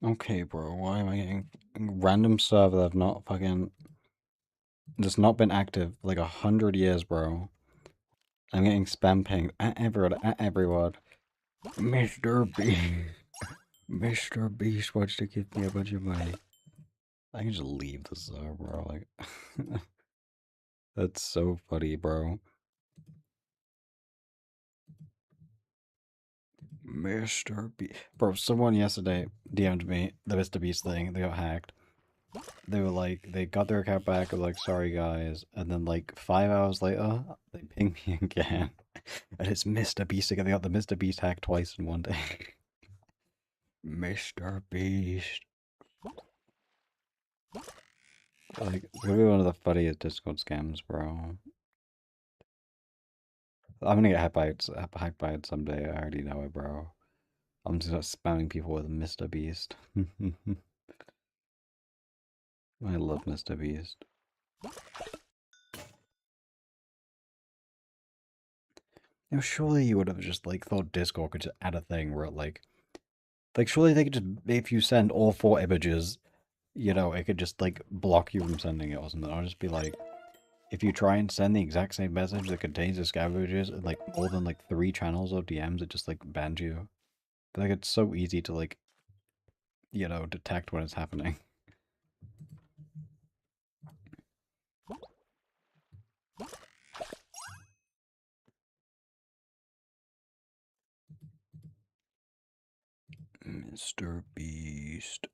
Okay, bro, why am I getting random server that I've not fucking that's not been active for like 100 years, bro? I'm getting spam pinged at everyone. Mr. Beast, Mr. Beast wants to give me a bunch of money. I can just leave the server, bro. Like, that's so funny, bro. Mr. Beast, bro. Someone yesterday DM'd me the Mr. Beast thing. They got hacked. They were like, they got their account back. Like, sorry guys, and then like 5 hours later, they ping me again, and it's Mr. Beast again. They got the Mr. Beast hack twice in one day. Mr. Beast. Like, it's gonna be one of the funniest Discord scams, bro. I'm gonna get hacked by it someday. I already know it, bro. I'm just spamming people with Mr. Beast. I love Mr. Beast. You know, surely you would have just like thought Discord could just add a thing where like surely they could just if you send all 4 images, you know, it could just like block you from sending it or something. I'll just be like, if you try and send the exact same message that contains the scavengers in like more than like 3 channels or DMs, it just like bans you. But like it's so easy to like, you know, detect when it's happening. Mr. Beast.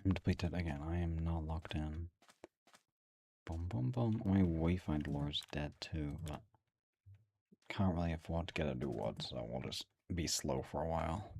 Depleted again. I am not locked in. Boom, boom, boom. My Wayfind Lore's dead too, but can't really afford to get a new one, so we'll just be slow for a while.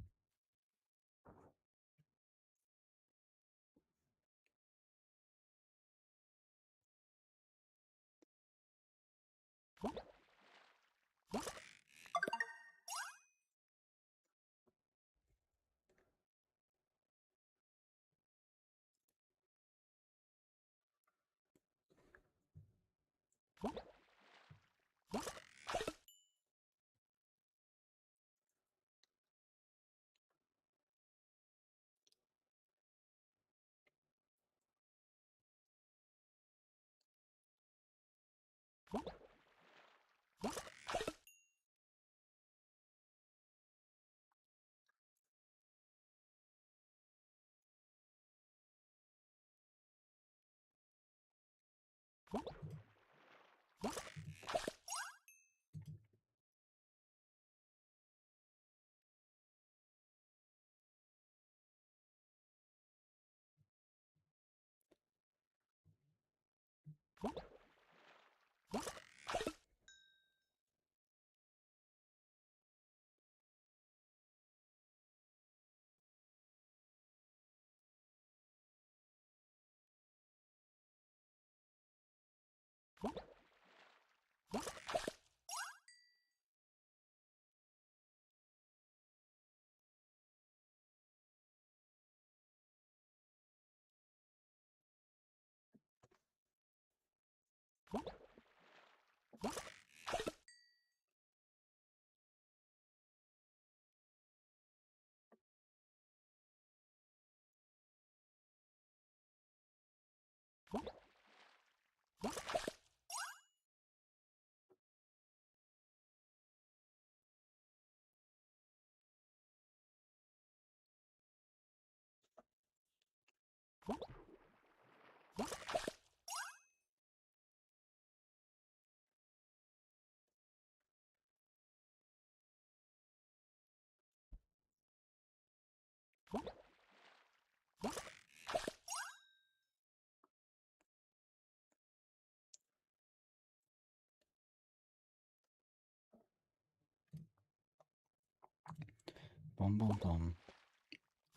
Boom, boom, boom.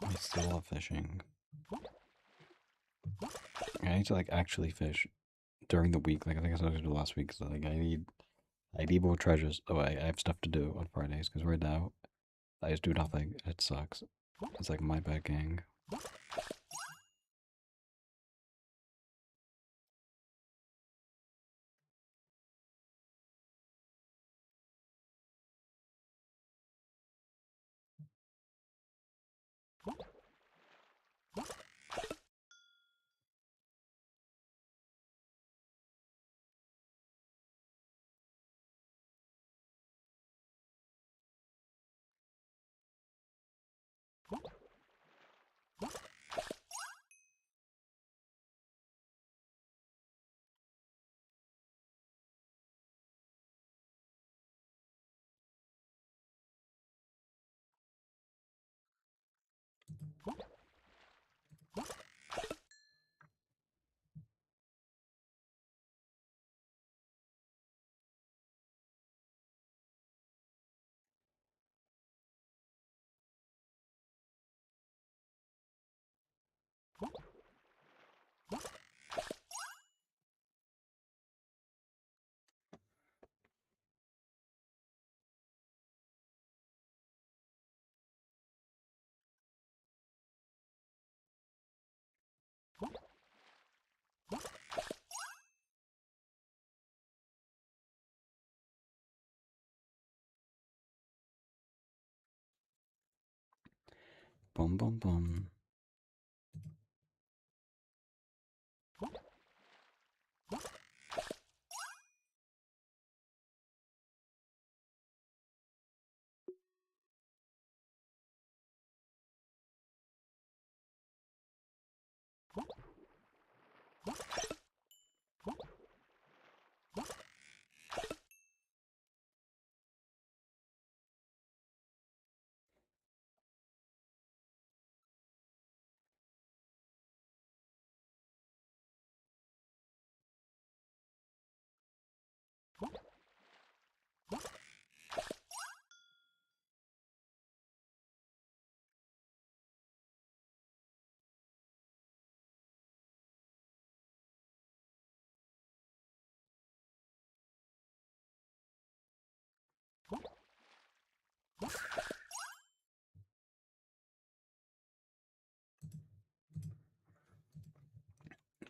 I still love fishing. I need to like actually fish during the week. Like I think I started to do last week. So like I need more treasures. Oh, I have stuff to do on Fridays because right now I just do nothing. It sucks. It's like my bad gang. Boom, boom, boom.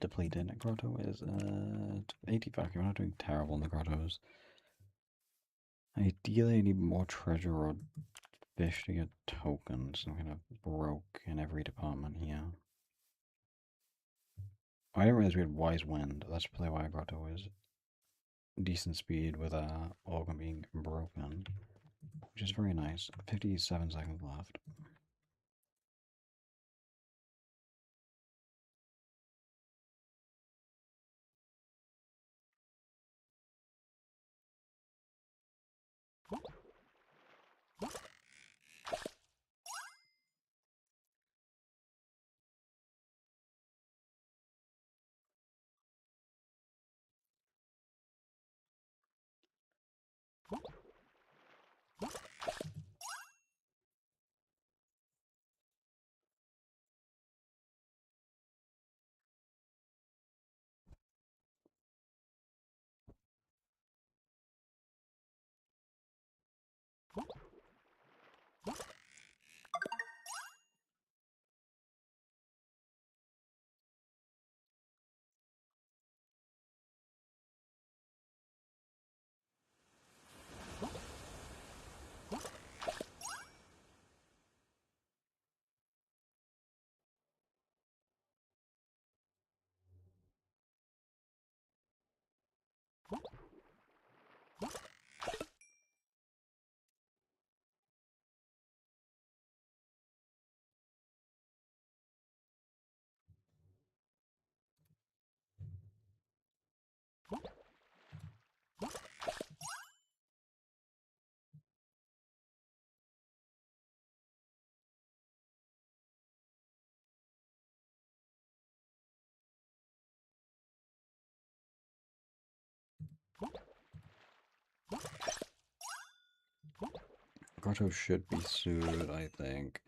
Depleted. Grotto is 85. We're not doing terrible in the grottos. Ideally, I need more treasure or fish to get tokens. I'm kind of broke in every department here. I didn't realize we had Wise Wind. That's probably why Grotto is decent speed with organ being broken, which is very nice. 57 seconds left. Grotto should be sued, I think.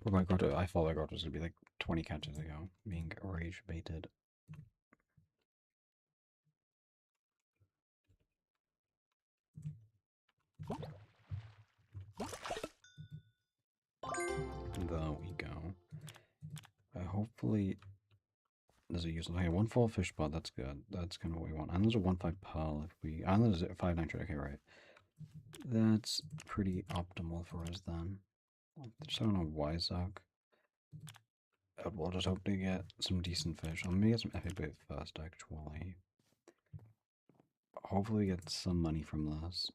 Oh my god, I thought that god was gonna be like 20 catches ago, being rage baited. There we go. Hopefully, there's a useless. Okay, one full fish spot. That's good. That's kind of what we want. And there's a 1-5 pearl if we. And there's a 5 nitrate. Okay, right. That's pretty optimal for us then. Just on a Wysock. We'll just hope to get some decent fish. I'm gonna get some epic bait first, actually. Hopefully, get some money from this.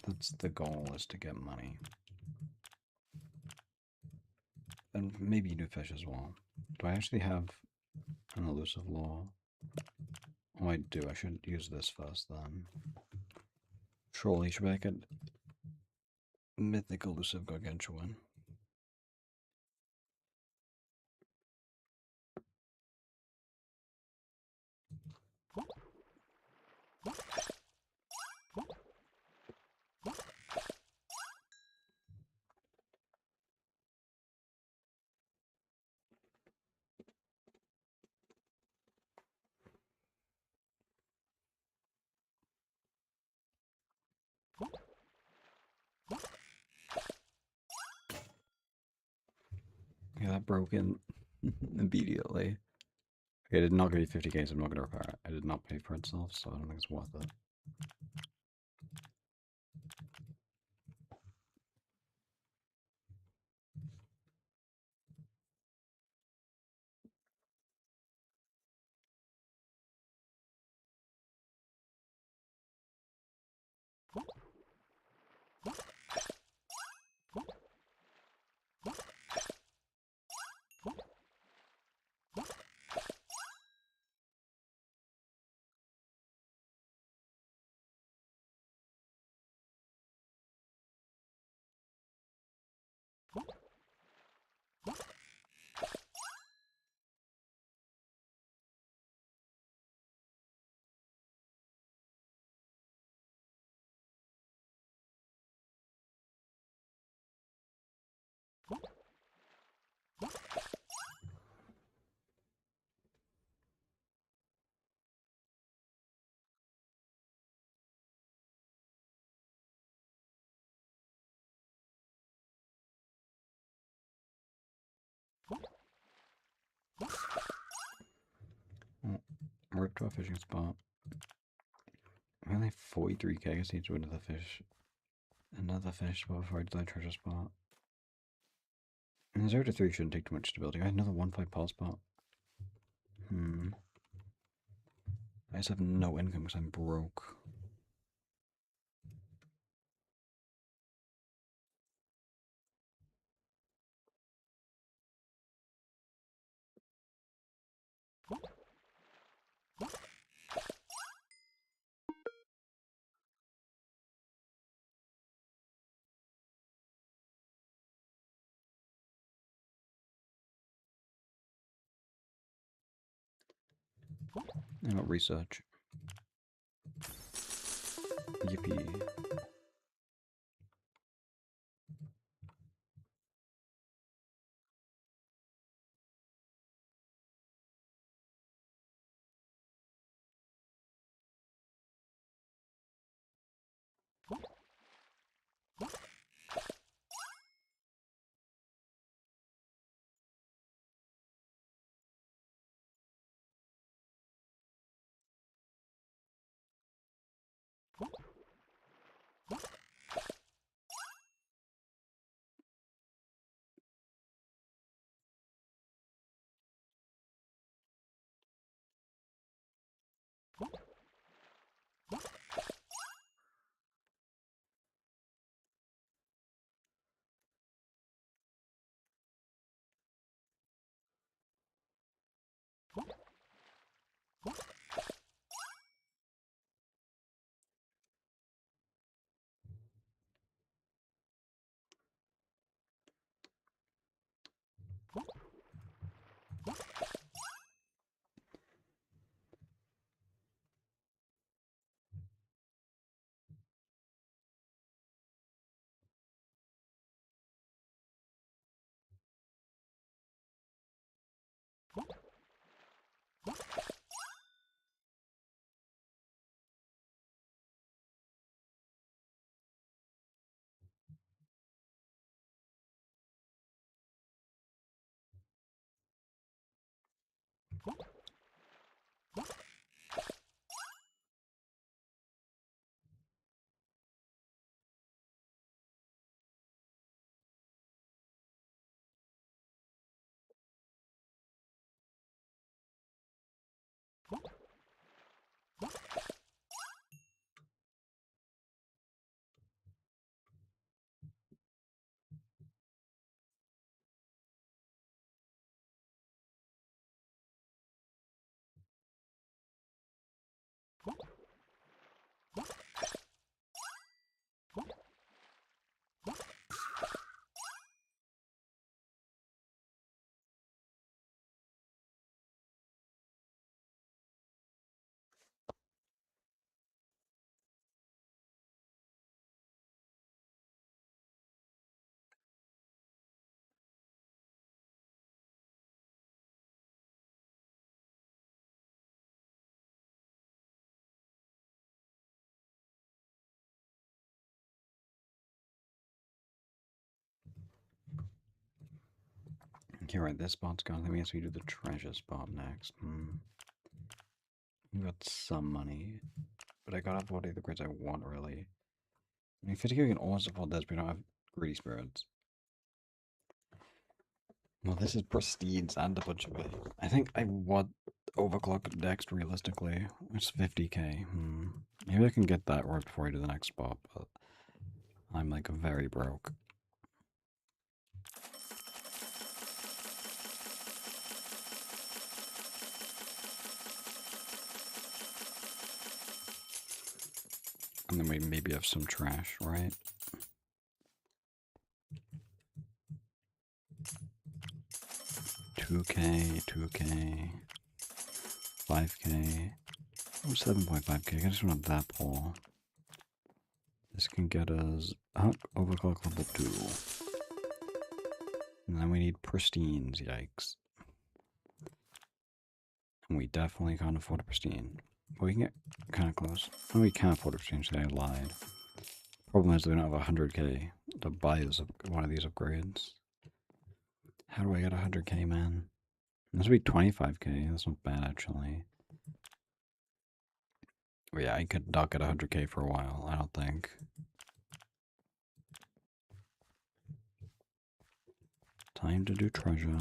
That's the goal, is to get money. And maybe new fish as well. Do I actually have an elusive lure? Oh, I do. I should use this first then. Surely should I get mythic elusive gargantuan. Yeah, that broke in immediately. Okay, it did not give you 50k, so I'm not going to repair it. I did not pay for itself, so I don't think it's worth it. Oh, we're up to a fishing spot. I only have 43k. I guess I need to another fish. Another fish spot before I do that treasure spot. And 0 to 3 shouldn't take too much stability. I have another 1-5 pal spot. I just have no income because I'm broke. I got research. Yippee. Okay, right, this spot's gone. Let me guess we do the treasure spot next. We got some money, but I got all the grades I want, really. I mean, 50k we can almost afford this, but we don't have greedy spirits. Well, this is pristines and a bunch of it. I think I want overclock next, realistically. It's 50k. Maybe I can get that right before I do the next spot, but I'm like very broke. And then we maybe have some trash, right? 2k, 2k, 5k. Oh, 7.5k. I just want that pull. This can get us overclock level 2. And then we need pristines, yikes. And we definitely can't afford a pristine. But we can get kind of close. Oh, we can afford a pristine, so I lied. Problem is, we don't have 100k to buy this, one of these upgrades. How do I get 100k, man? This would be 25k. That's not bad, actually. But yeah, I could not get 100k for a while, I don't think. Time to do treasure.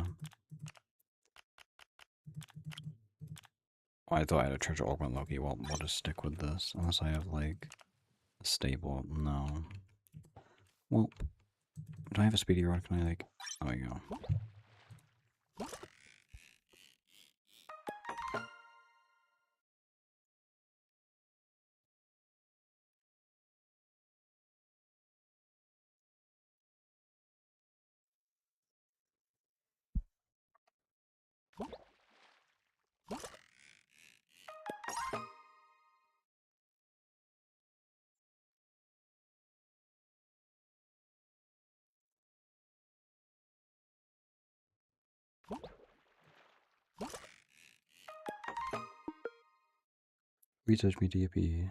Oh, I thought I had a treasure augment Loki. Well, we'll just stick with this. Unless I have, like, a stable. No. Well, do I have a speedy rod? Can I, like... There we go. Research me DP.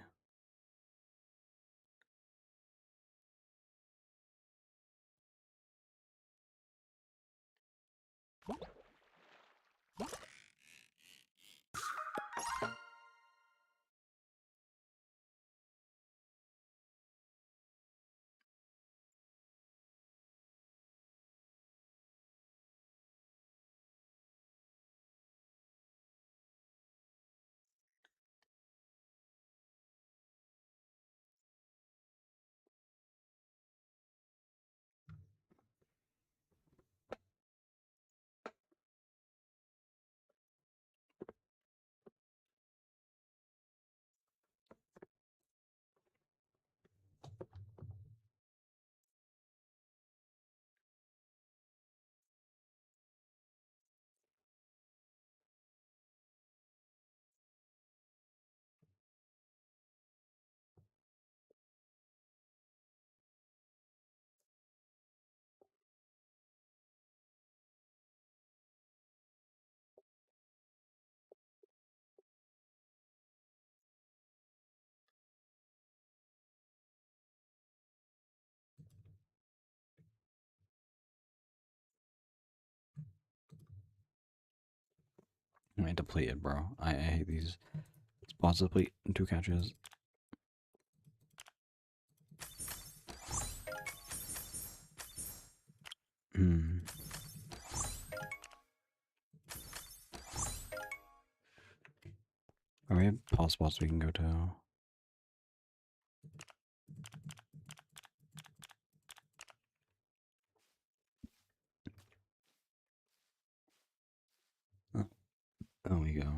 I depleted, bro. I hate these spots deplete in 2 catches. Hmm. Are we have pulse spots we can go to? Oh, there we go.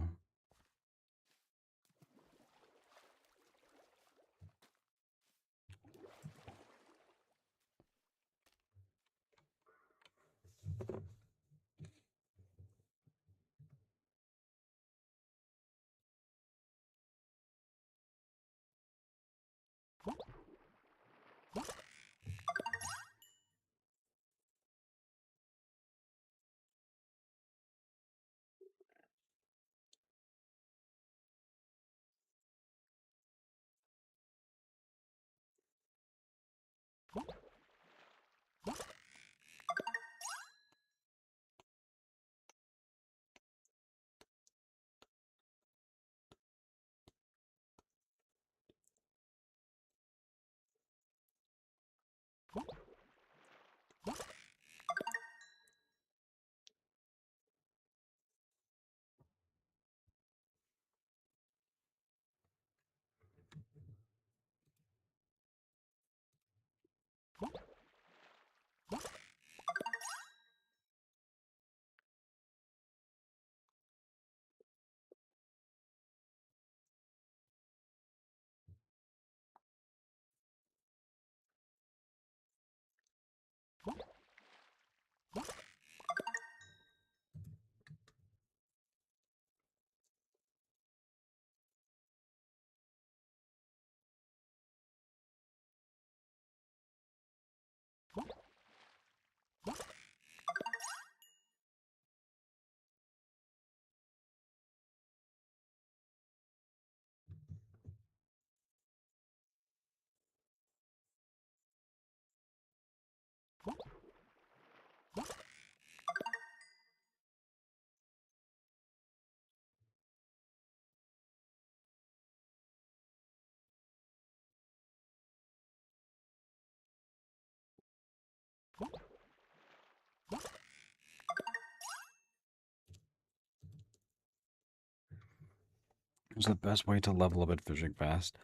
It's the best way to level up at fishing fast.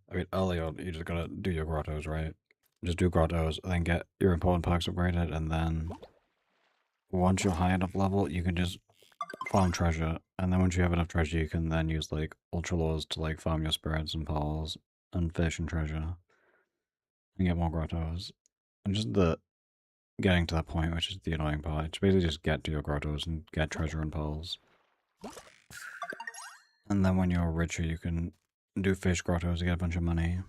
I mean, early on, you just gotta do your grottos, right? Just do grottos, then get your important perks upgraded, and then once you're high enough level, you can just farm treasure. And then once you have enough treasure, you can then use like ultra laws to like farm your spirits and pearls and fish and treasure and get more grottos. And just the getting to that point, which is the annoying part. It's basically just get to your grottos and get treasure and pearls. And then when you're richer, you can do fish grottos to get a bunch of money.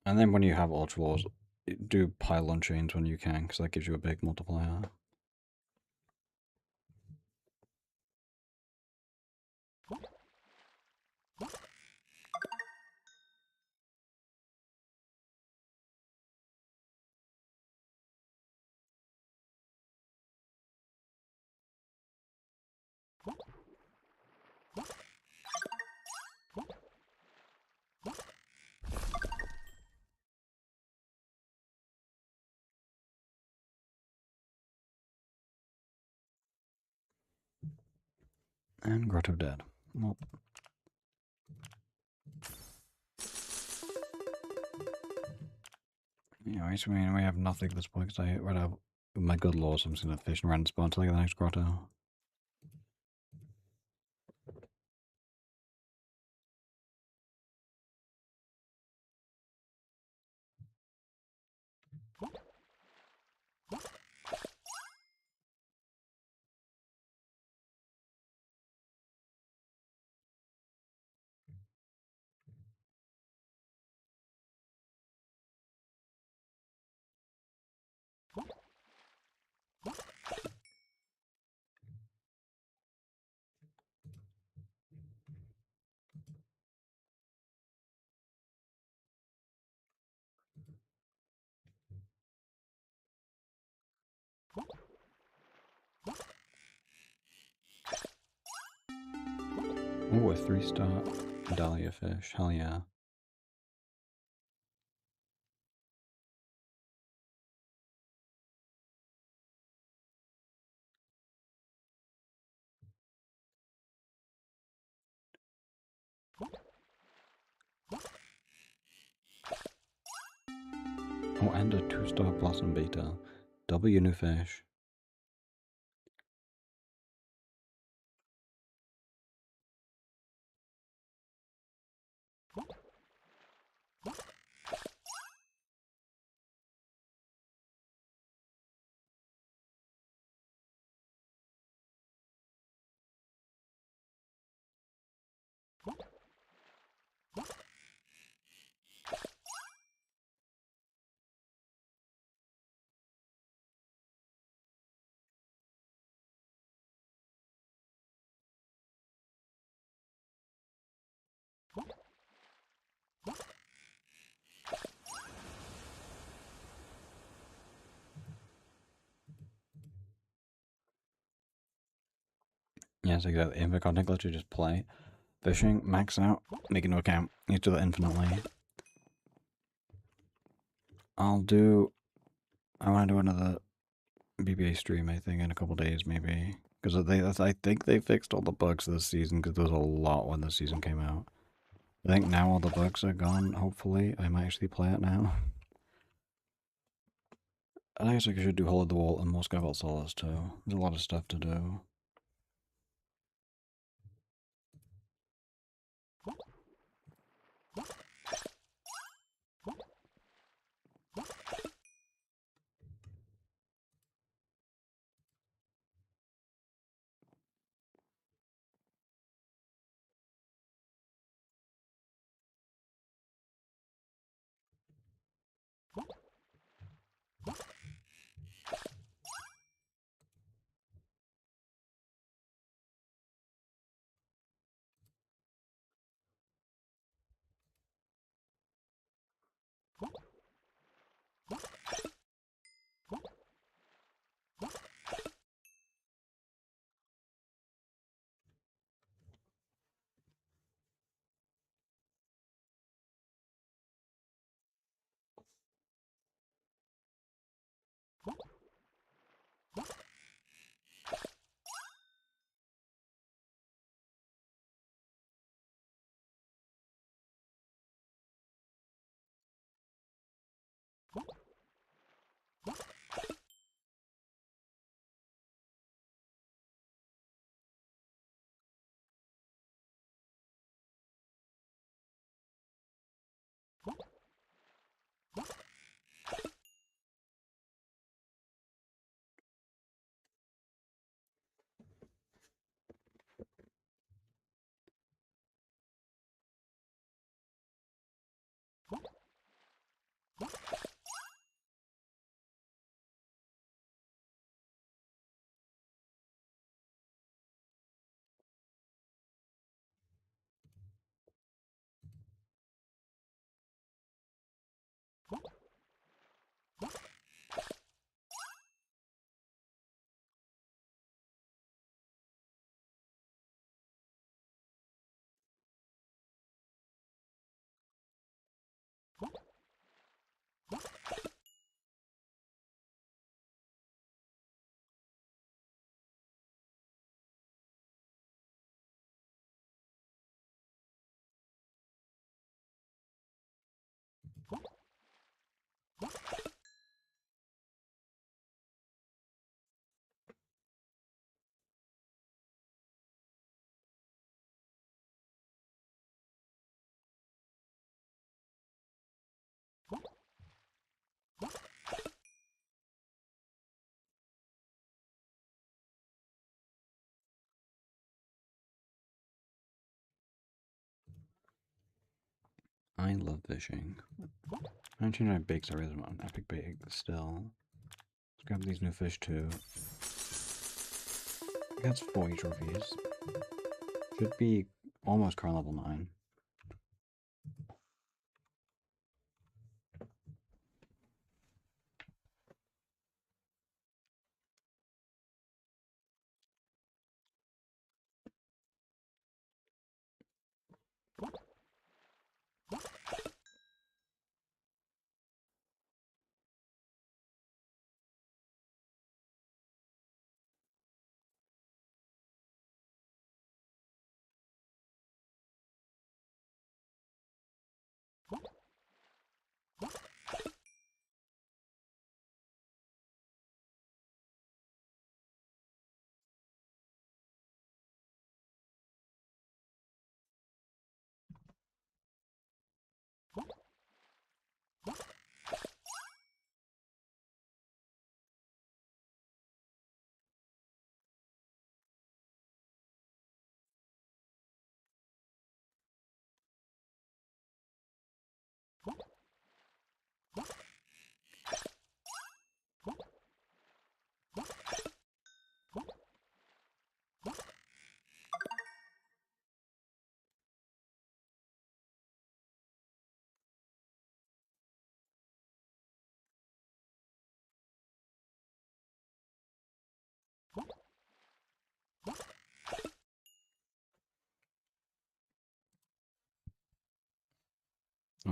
And then when you have ultra laws, do pylon chains when you can, because that gives you a big multiplier. And grotto dead. Well, anyways, I mean, we have nothing at this point because I read out my good laws. I'm just gonna fish and random spawn until I get the next grotto. Oh, a 3-star Dahlia fish. Hell yeah. Oh, and a 2-star Blossom Beta. W new fish. Yes, exactly. Infinite content glitch, you just play. Fishing, max out, make a new account. You do that infinitely. I want to do another BBA stream, I think, in a couple days, maybe. Because I think they fixed all the bugs this season, because there was a lot when the season came out. I think now all the bugs are gone, hopefully. I might actually play it now. I guess I should do Hole in the Wall and Moscow Vault Solos too. There's a lot of stuff to do. I love fishing. I changed my bait because I really want an epic bait still. Let's grab these new fish too. That's 40 trophies. Should be almost current level 9. Oh,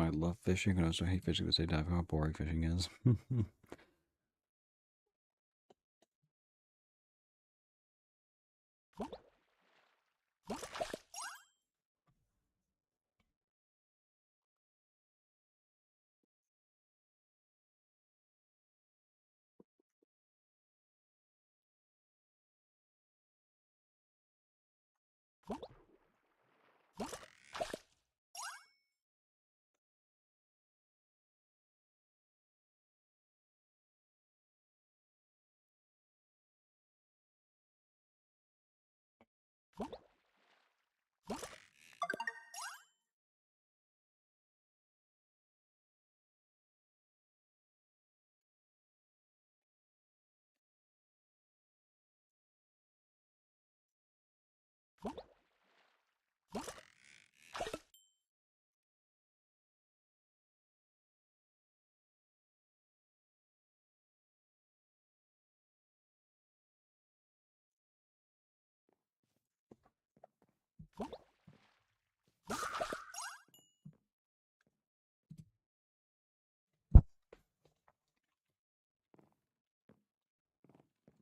I love fishing, and I also hate fishing at the same time. How boring fishing is.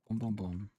Boom, boom, boom.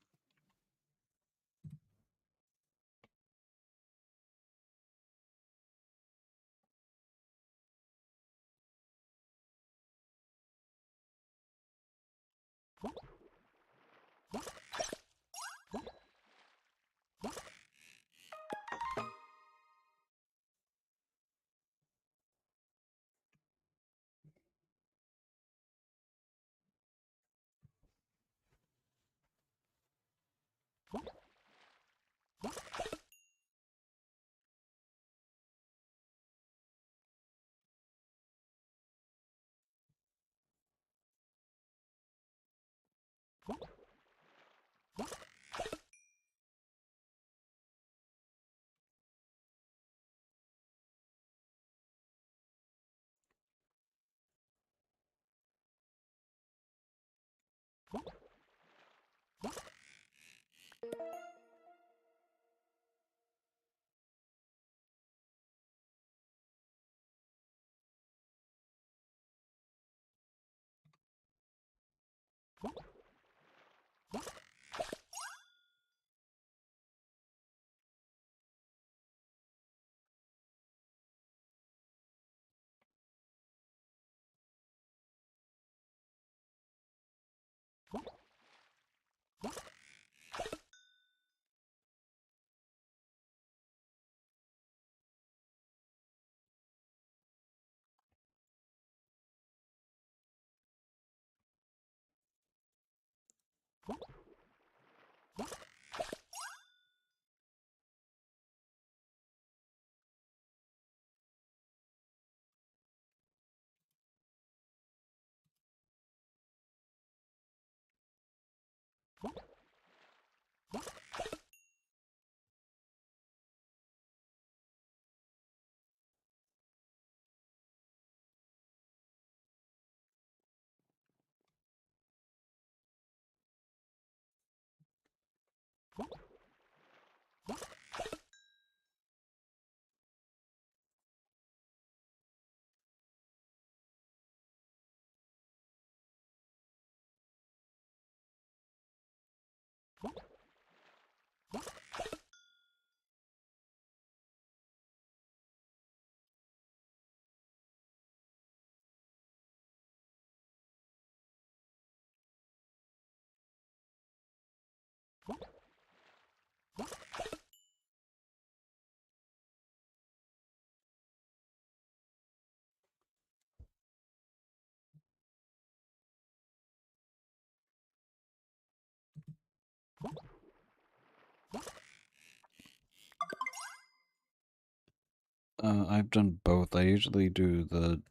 I've done both. I usually do the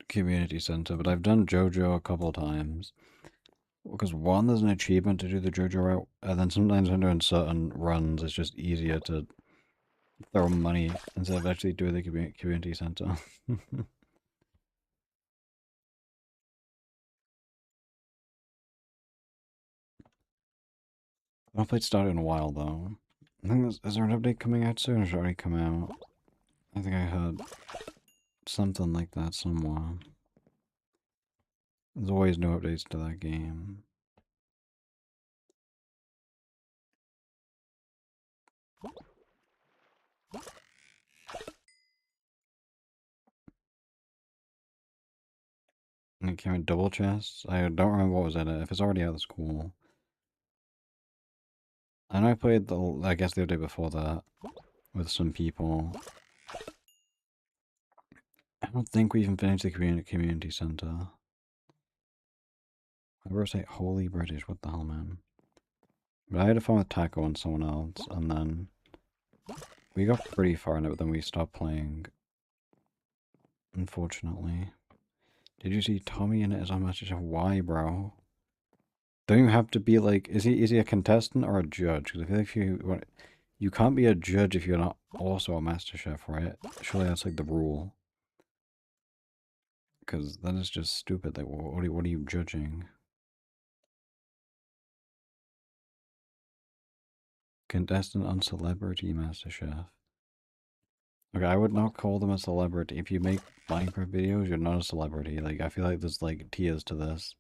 community center, but I've done JoJo a couple times. Because one, there's an achievement to do the JoJo route, and then sometimes when doing certain runs, it's just easier to throw money instead of actually doing the community center. I haven't played Stardew in a while though. I think is there an update coming out soon, or should it already come out? I think I heard something like that somewhere. There's always no updates to that game. And it came with double chests. I don't remember what was in it. If it's already out, that's cool. I know I played I guess the day before that with some people. I don't think we even finished the community center. I wrote say holy British. What the hell, man? But I had a fun with Taco and someone else, and then we got pretty far in it, but then we stopped playing. Unfortunately. Did you see Tommy in it as a message of why, bro? Don't you have to be like, is he a contestant or a judge? Because I feel like if you can't be a judge if you're not also a master chef, right? Surely that's like the rule. Because that is just stupid. Like, what are you judging? Contestant on Celebrity Master Chef. Okay, I would not call them a celebrity. If you make Minecraft videos, you're not a celebrity. Like, I feel like there's like tiers to this.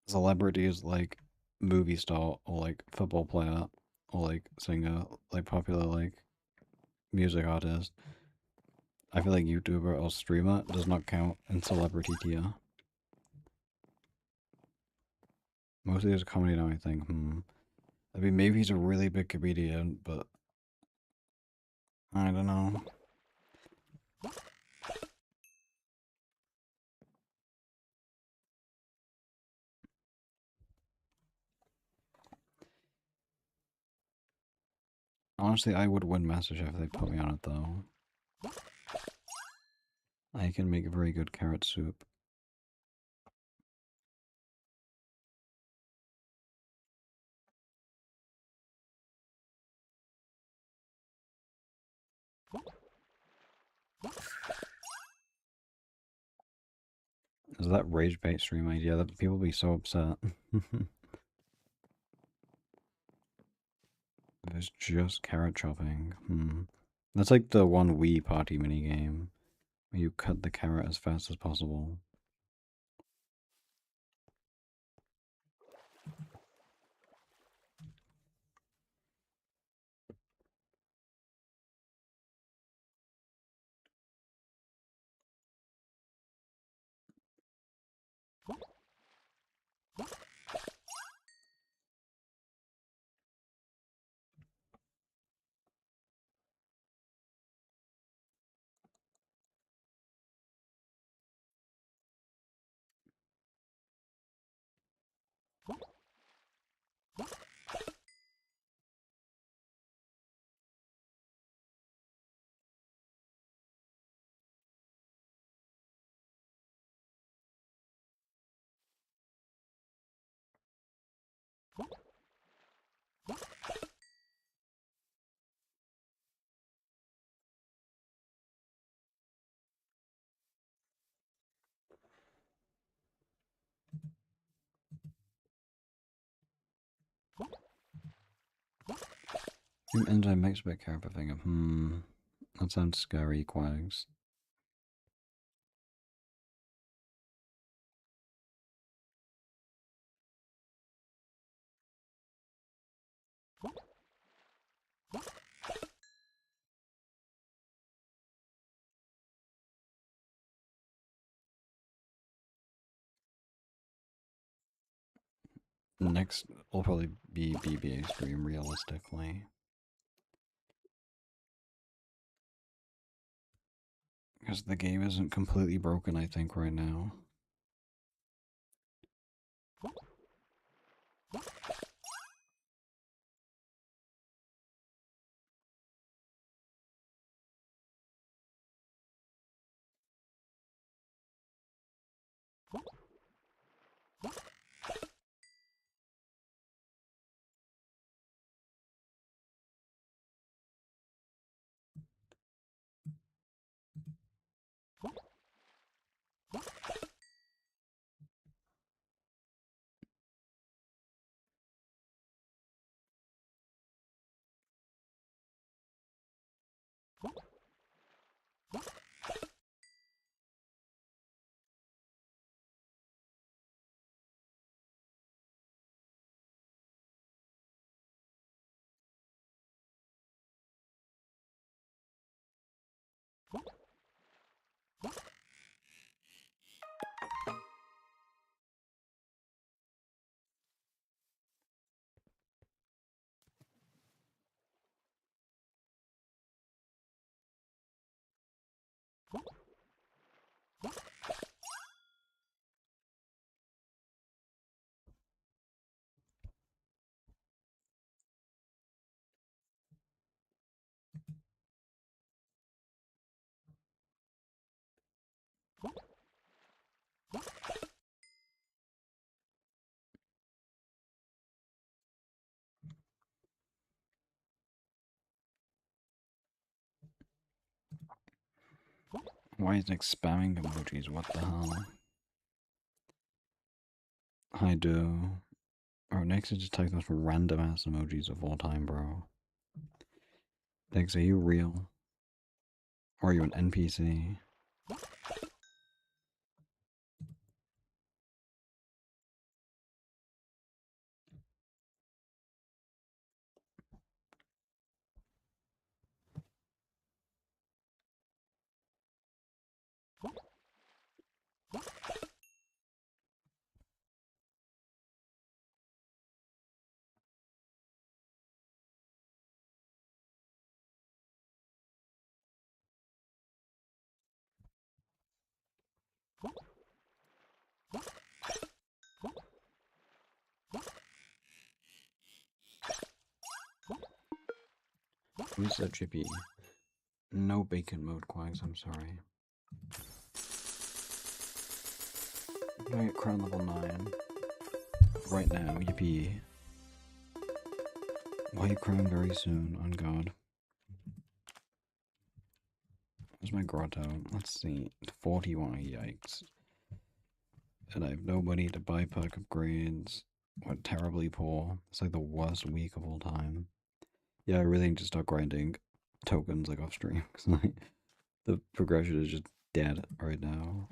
Celebrity is like movie star or like football player or like singer, like popular like music artist. I feel like YouTuber or streamer does not count in celebrity tier. Mostly as a comedy now, I think. I mean, maybe he's a really big comedian, but I don't know. Honestly, I would win MasterChef if they put me on it, though. I can make a very good carrot soup. Is that rage bait stream idea? That people will be so upset. If it's just carrot chopping. That's like the one Wii party minigame. Where you cut the carrot as fast as possible. Enzyme makes a bit carrot finger. That sounds scary, Quags. Next will probably be BBA stream, realistically. Because the game isn't completely broken, I think, right now. Why is Nick spamming emojis? What the hell? I do. Bro, Nick's just typing those random ass emojis of all time, bro. Nick, are you real? Or are you an NPC? Who's so chippy? No bacon mode, Quags, I'm sorry. I get crown level 9. Right now, yippee. White crown very soon, on God. Where's my grotto? Let's see. 41, yikes. And I have nobody to buy perk upgrades. What terribly poor. It's like the worst week of all time. Yeah, I really need to start grinding tokens like off stream. Cause like, the progression is just dead right now.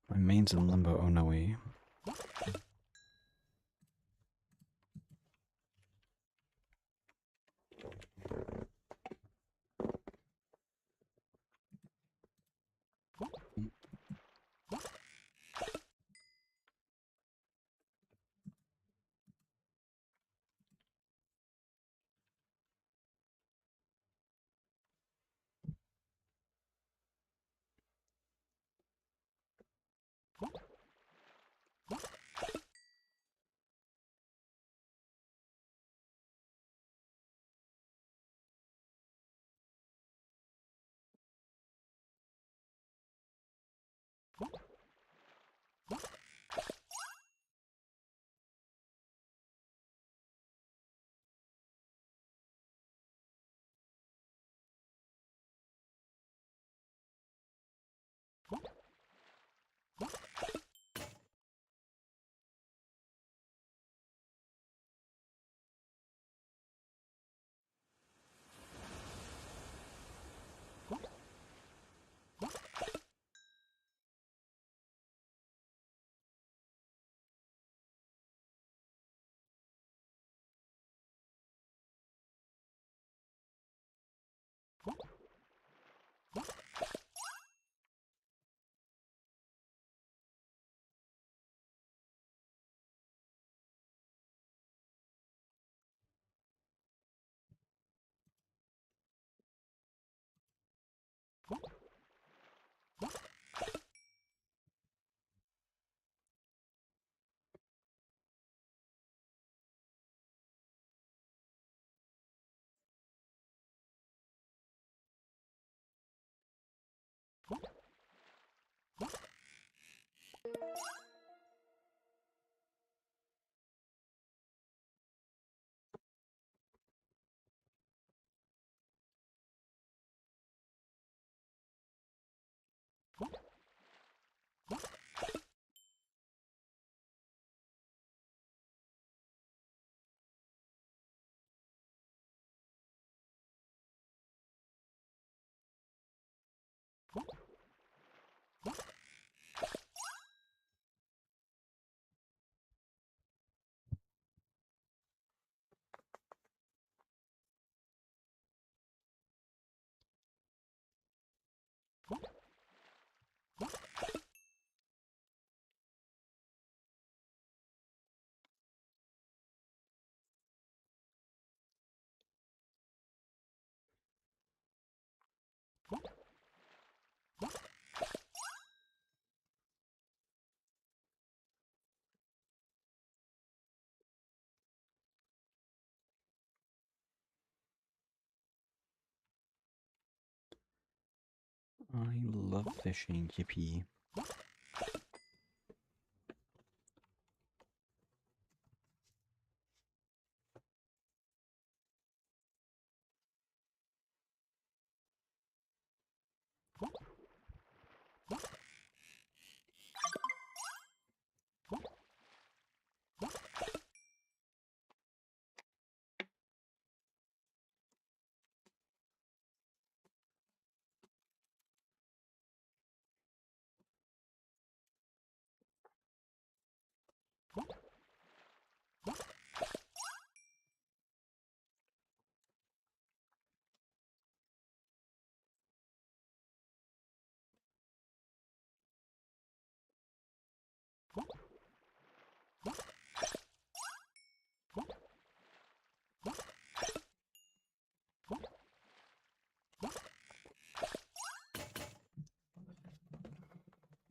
My main's in limbo, oh no. I love fishing, yippee.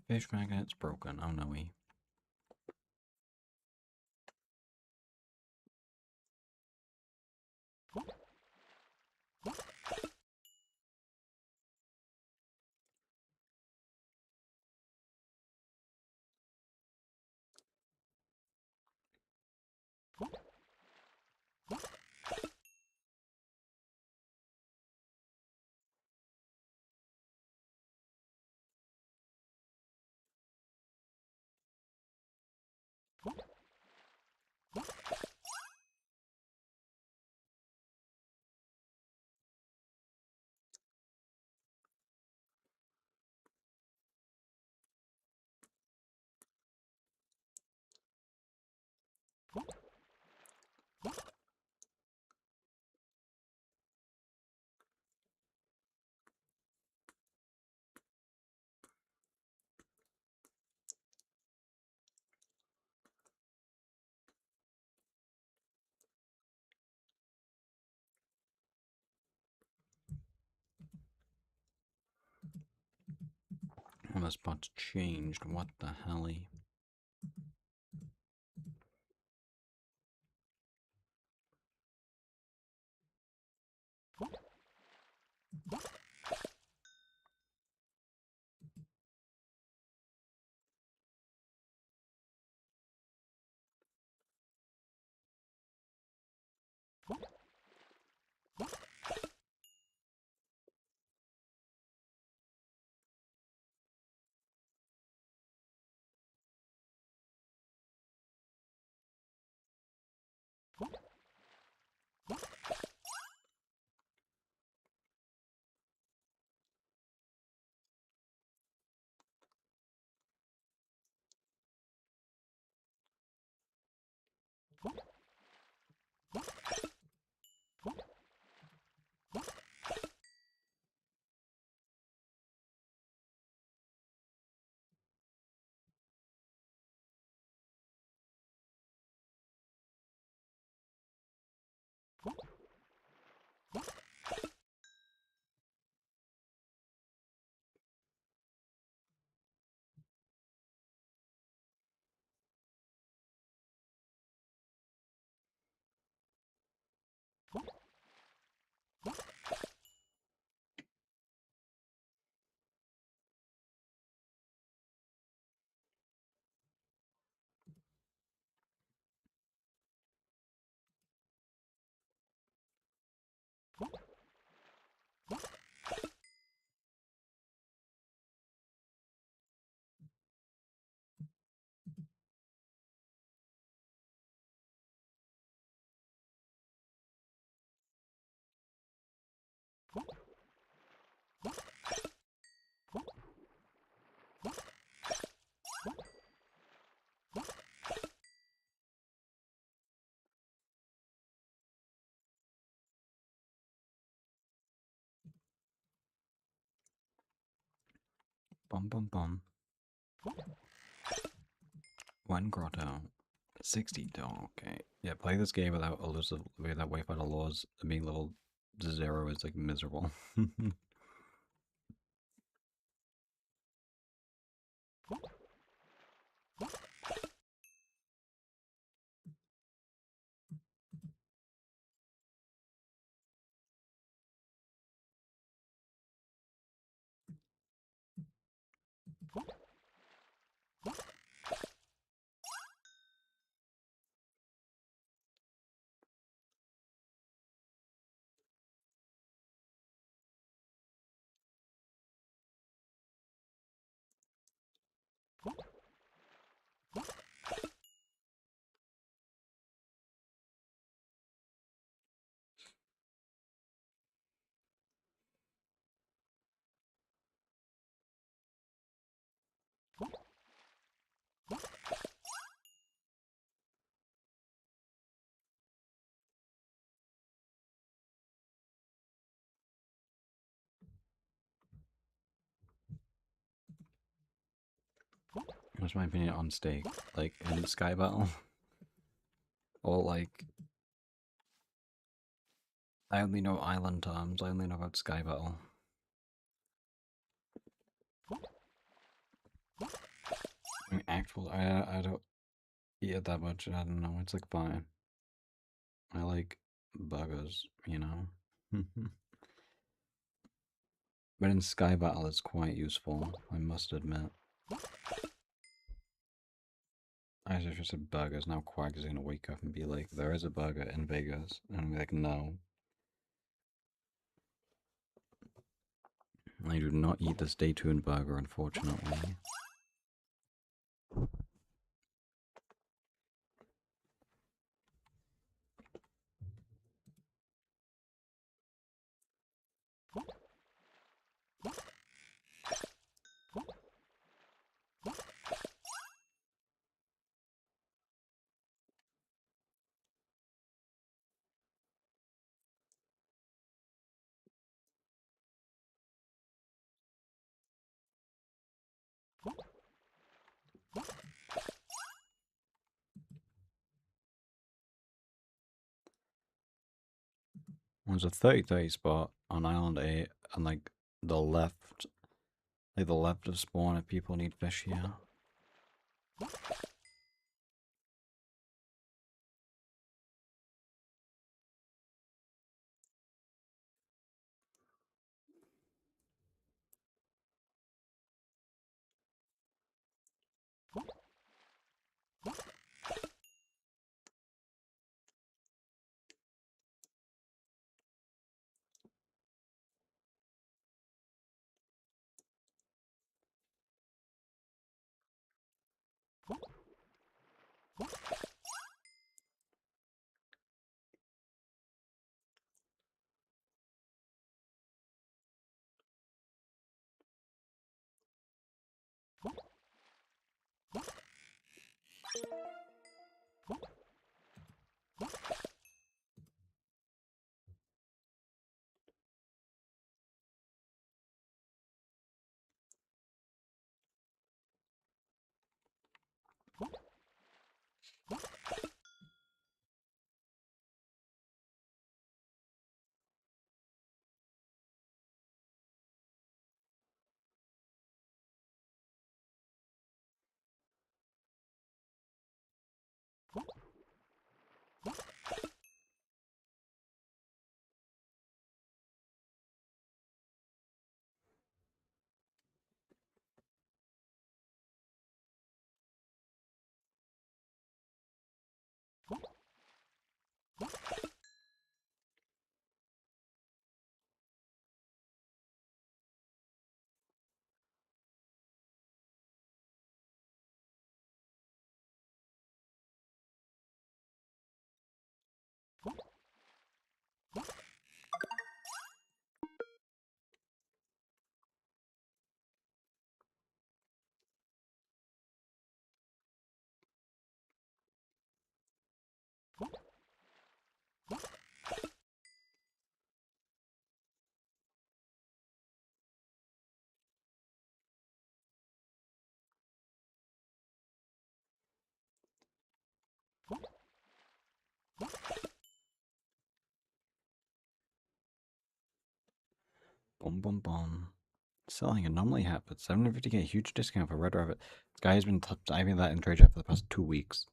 Fish magnet's broken, oh no. Well, the spot's changed, what the helly? Bum bum bum. One grotto. 60. Oh, okay. Yeah, play this game without elusive, without way final laws. Being level 0 is like miserable. What's my opinion on stake? Like in Sky Battle? Or like, I only know island terms, I only know about Sky Battle. I mean, actual, I don't eat it that much, I don't know, it's like fine. I like burgers, you know? But in Sky Battle it's quite useful, I must admit. I just said burgers, now Quack is gonna wake up and be like, there is a burger in Vegas. And I'm like, no. I do not eat this day tuned burger, unfortunately. There's a 30-30 spot on Island 8, and like the left of spawn if people need fish here. Boom, boom, boom. Selling anomaly hat, but 750k, huge discount for Red Rabbit. This guy has been diving that in trade chat for the past 2 weeks.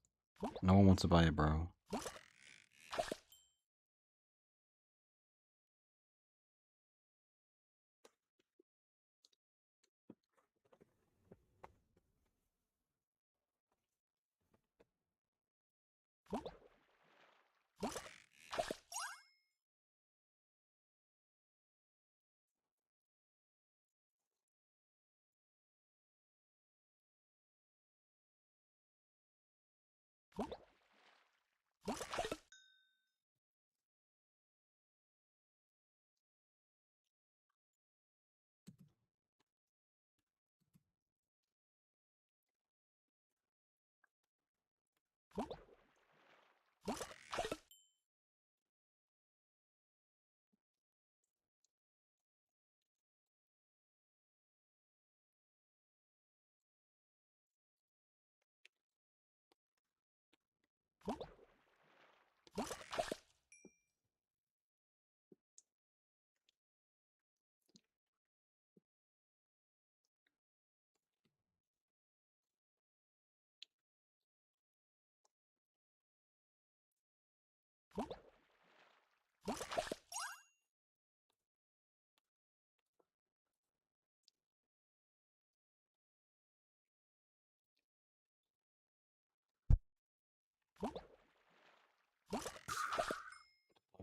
No one wants to buy it, bro.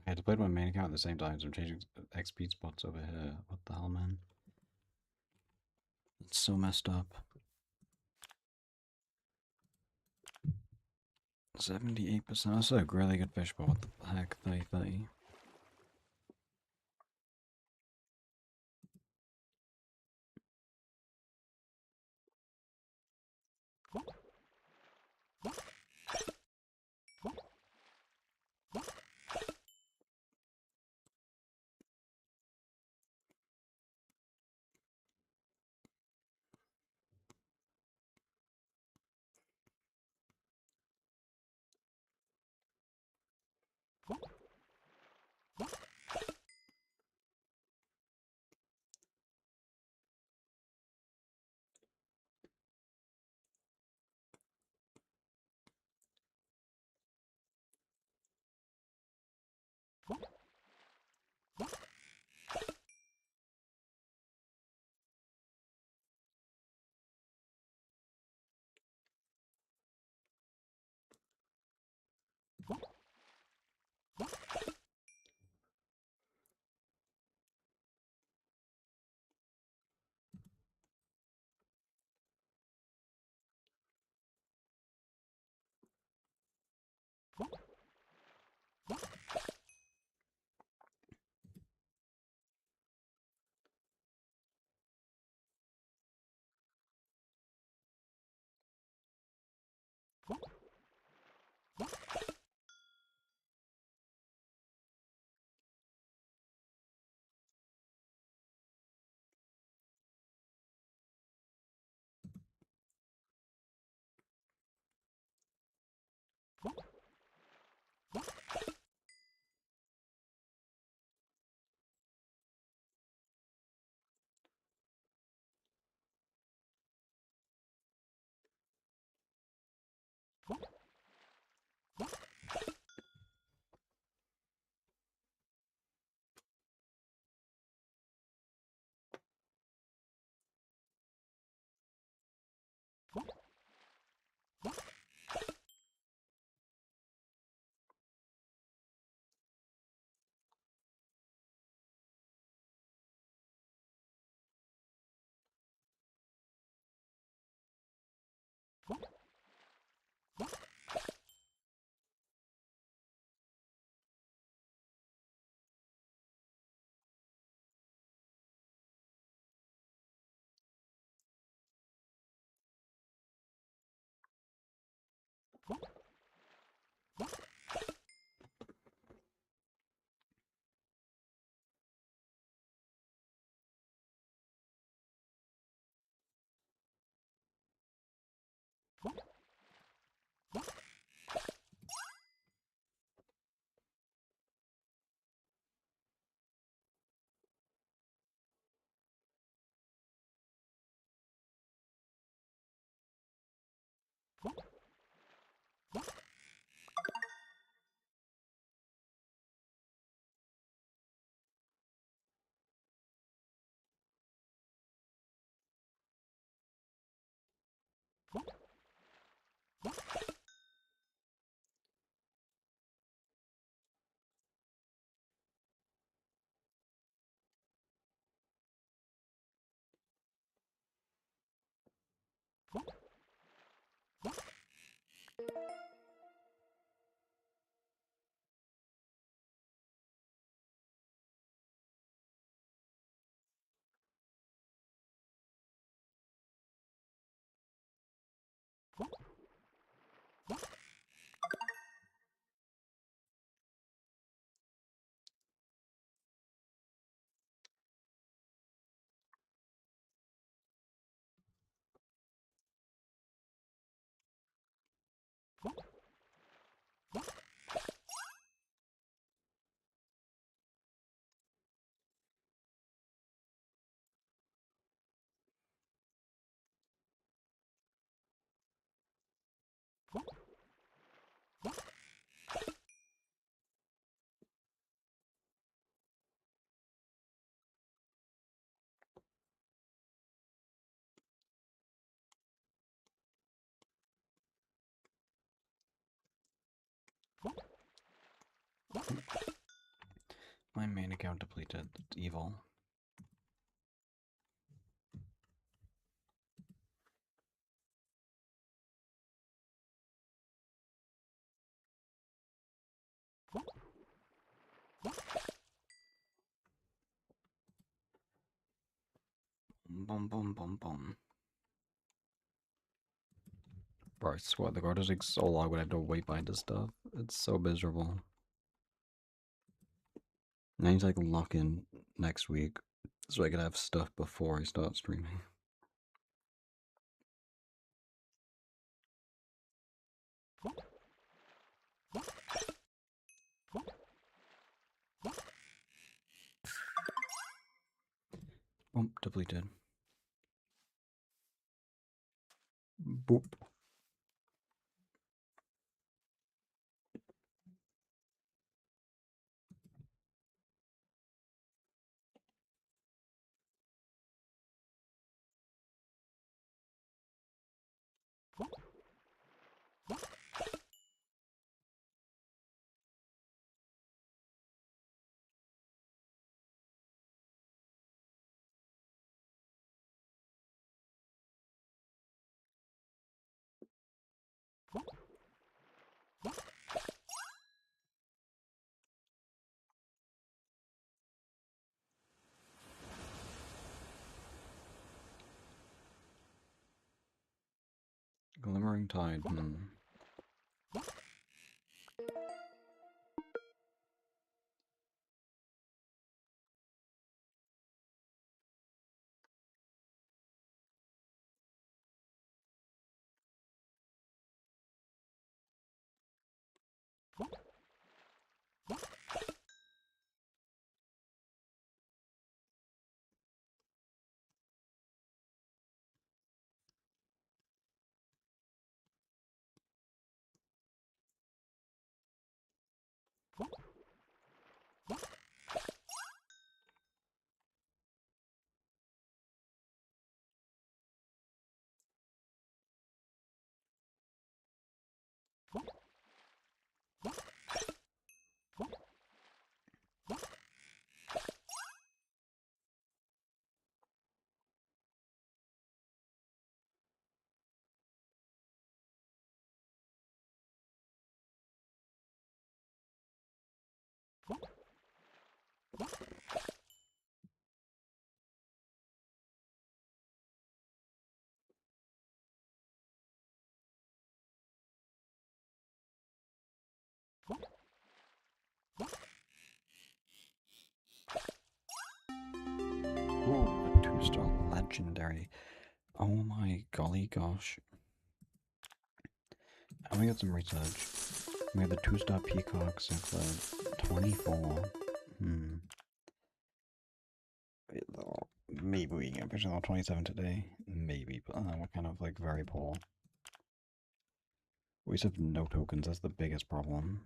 I had to play my main account at the same time, so I'm changing XP spots over here. What the hell, man? It's so messed up. 78%. That's a really good fish, but what the heck? 30-30. My main account depleted. It's evil. Bum bum bum bum. Bro, I swear the card is like so long when I have to wait behind this stuff. It's so miserable. I need to like lock in next week so I can have stuff before I start streaming. Boom, depleted. Boop. Glimmering Tide. Ooh, a 2-star legendary. Oh my golly gosh. And we got some research. We have the 2-star peacock circlet 24. Hmm. Maybe we can get picture 27 today. Maybe, but we're kind of like very poor. We just have no tokens, that's the biggest problem.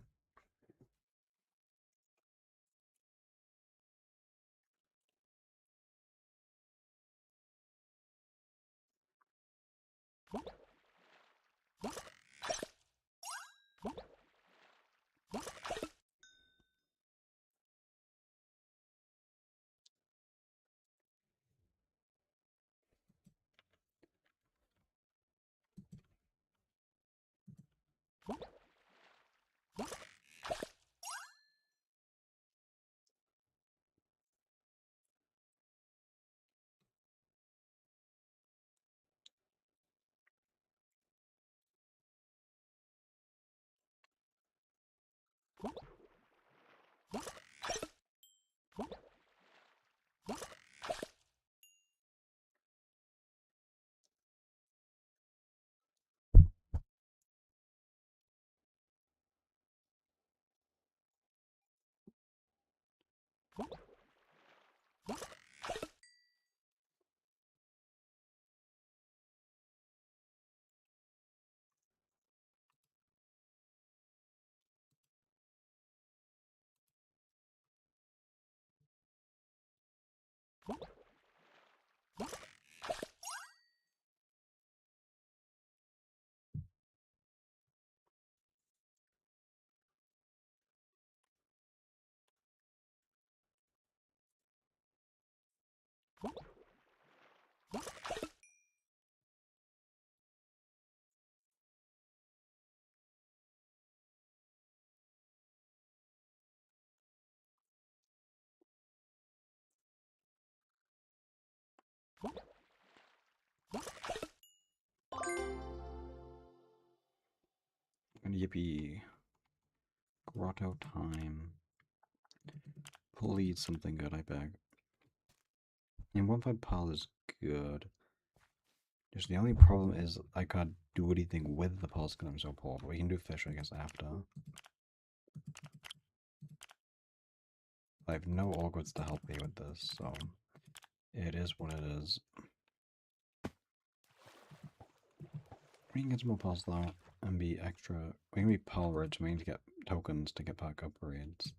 And yippee. Grotto time. Please something good, I beg. And 1-5 pal is good. Just the only problem is I can't do anything with the pulse because I'm so poor, but we can do fish, I guess, after. I have no organs to help me with this, so it is what it is. We can get some more pulse though, and be extra. We can be pal rich, we need to get tokens to get back upgrades.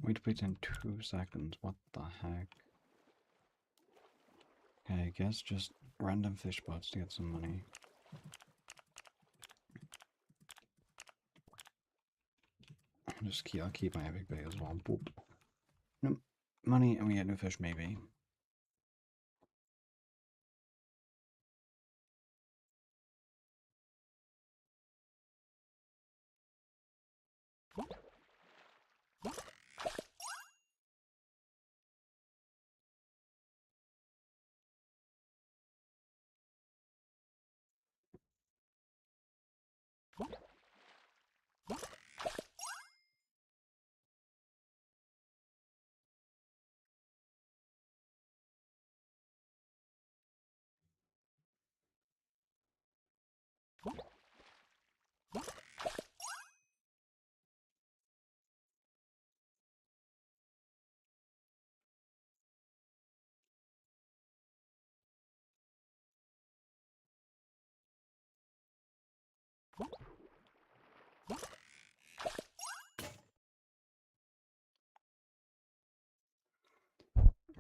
Wait to put in 2 seconds. What the heck? Okay, I guess just random fish spots to get some money. I'll keep my epic bait as well. Boop. Nope. Money and we get new fish maybe.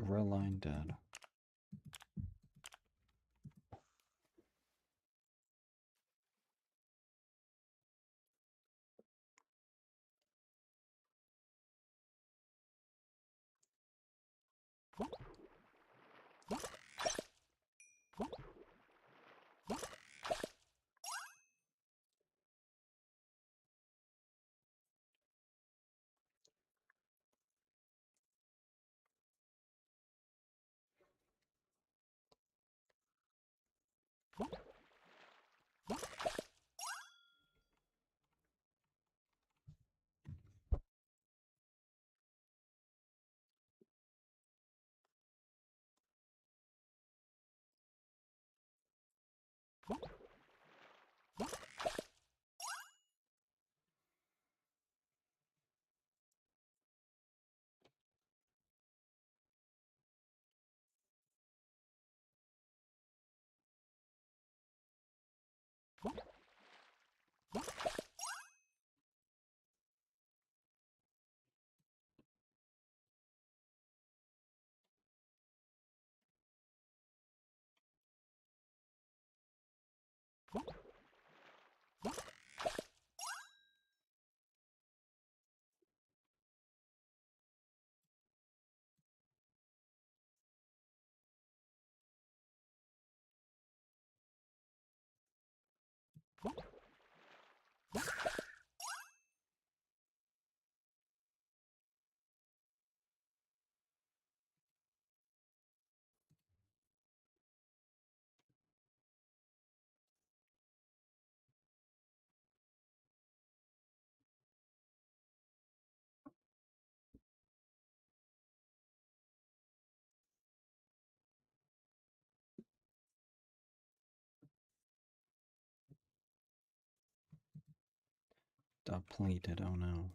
Red line dead. Depleted, oh no.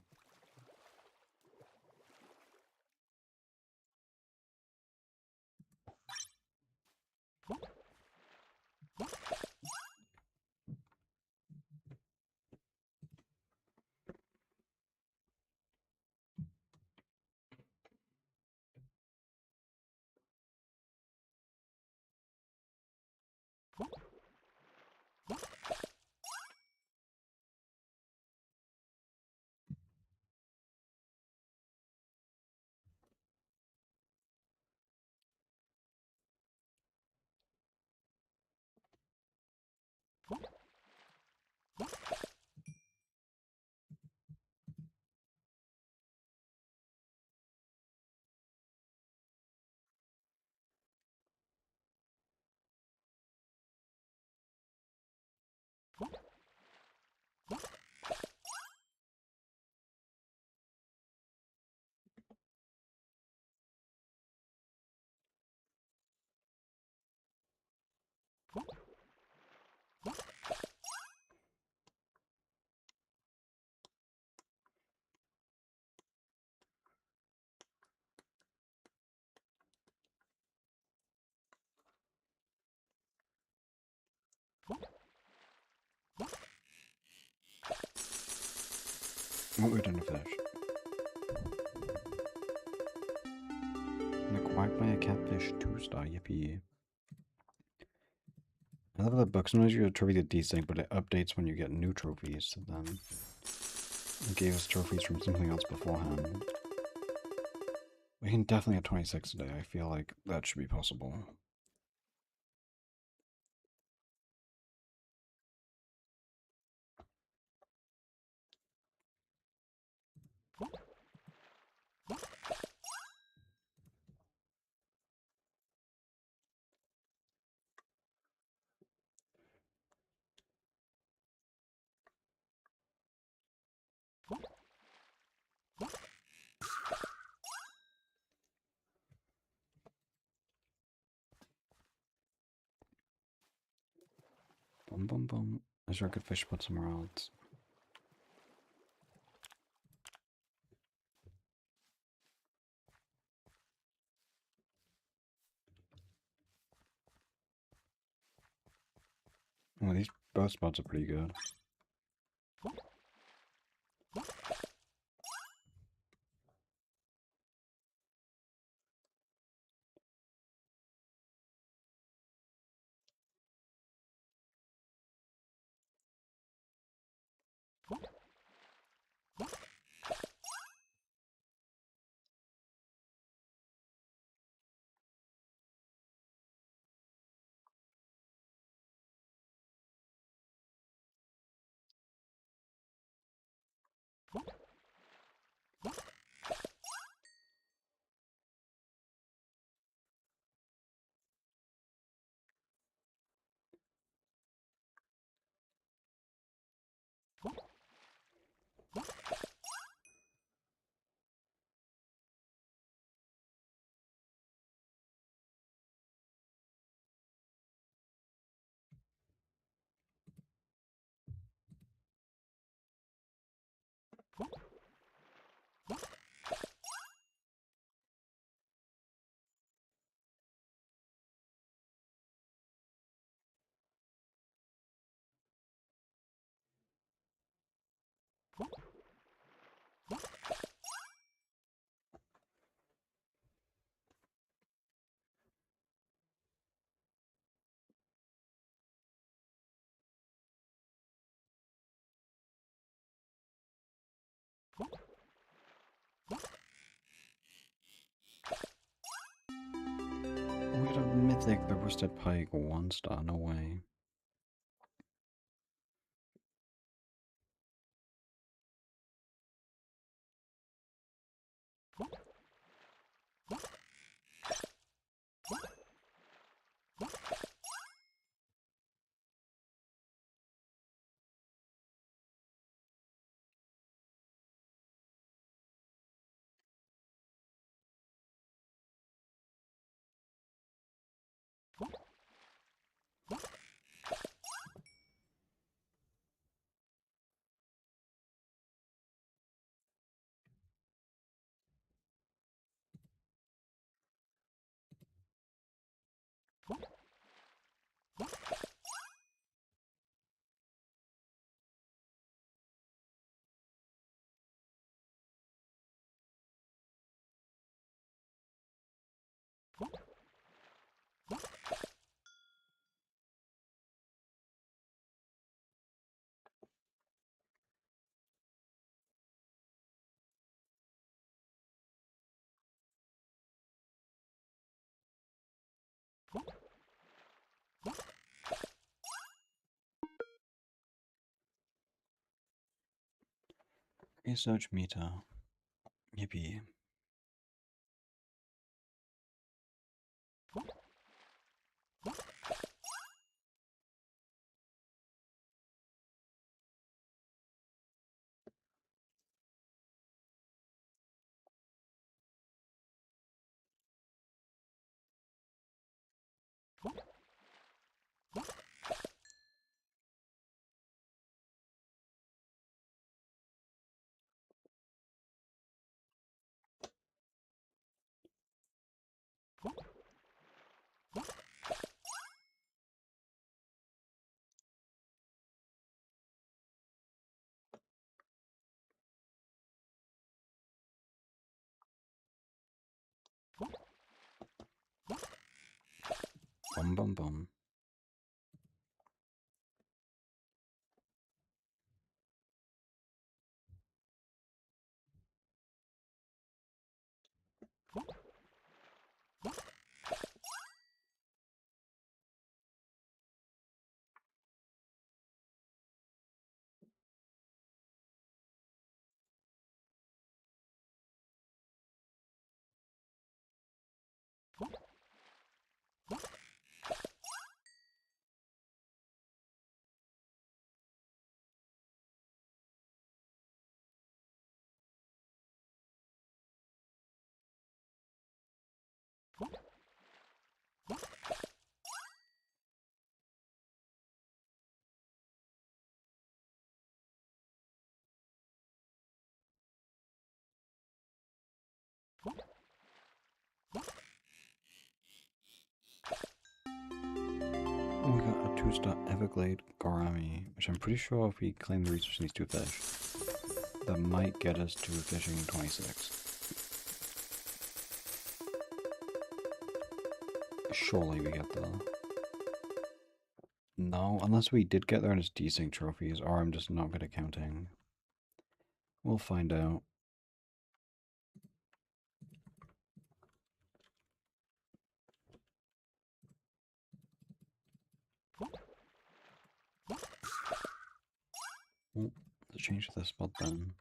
Oh, we didn't finish. Fish 2-star, yippee. I love that book. Sometimes you get a trophy get desync, but it updates when you get new trophies. So then it gave us trophies from something else beforehand. We can definitely get 26 today. I feel like that should be possible. Bum bum bum. Is there a good fish spot somewhere else? Well, these both spots are pretty good. We got a mythic the roasted pike 1-star. No way. Research meter. Yippee. Bum bum bum. Oh, we got a 2-star Everglade Gourami, which I'm pretty sure if we claim the research in these 2 fish, that might get us to fishing 26. Surely we get there. No, unless we did get there and it's desync trophies, or I'm just not good at counting. We'll find out. Oh, let's change this spot then.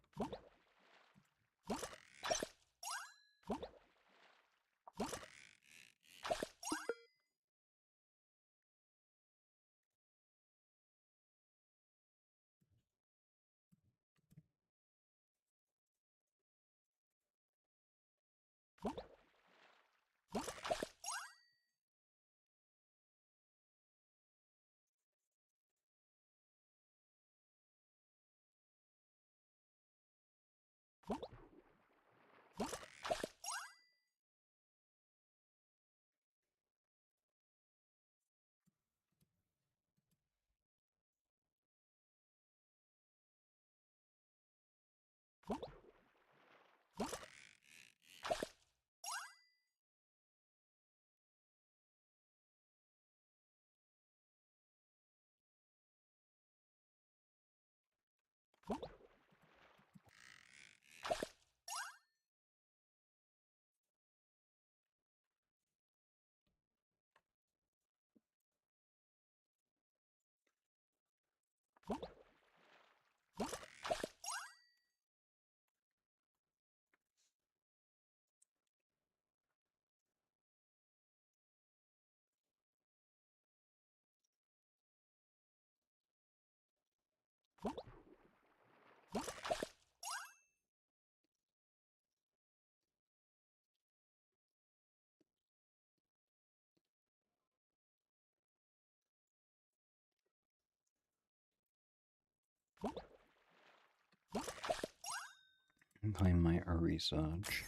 Claim my research.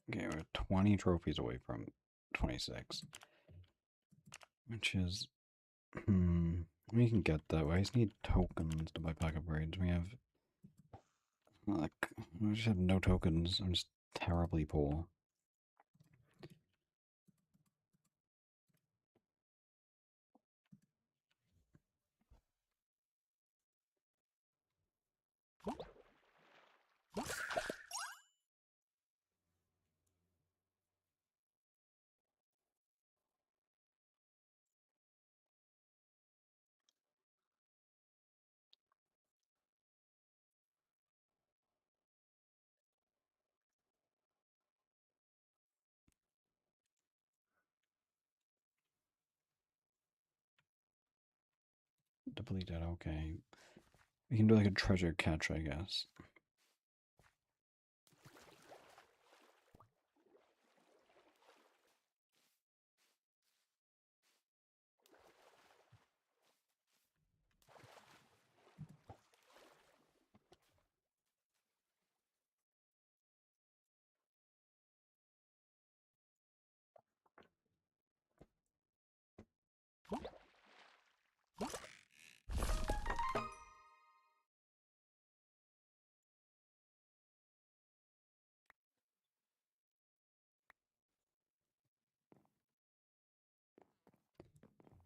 Okay, we're 20 trophies away from 26. Which is... we can get that. I just need tokens to buy pack upgrades. We have... like... we just have no tokens. I'm just terribly poor. Deplete that, okay. We can do like a treasure catch, I guess.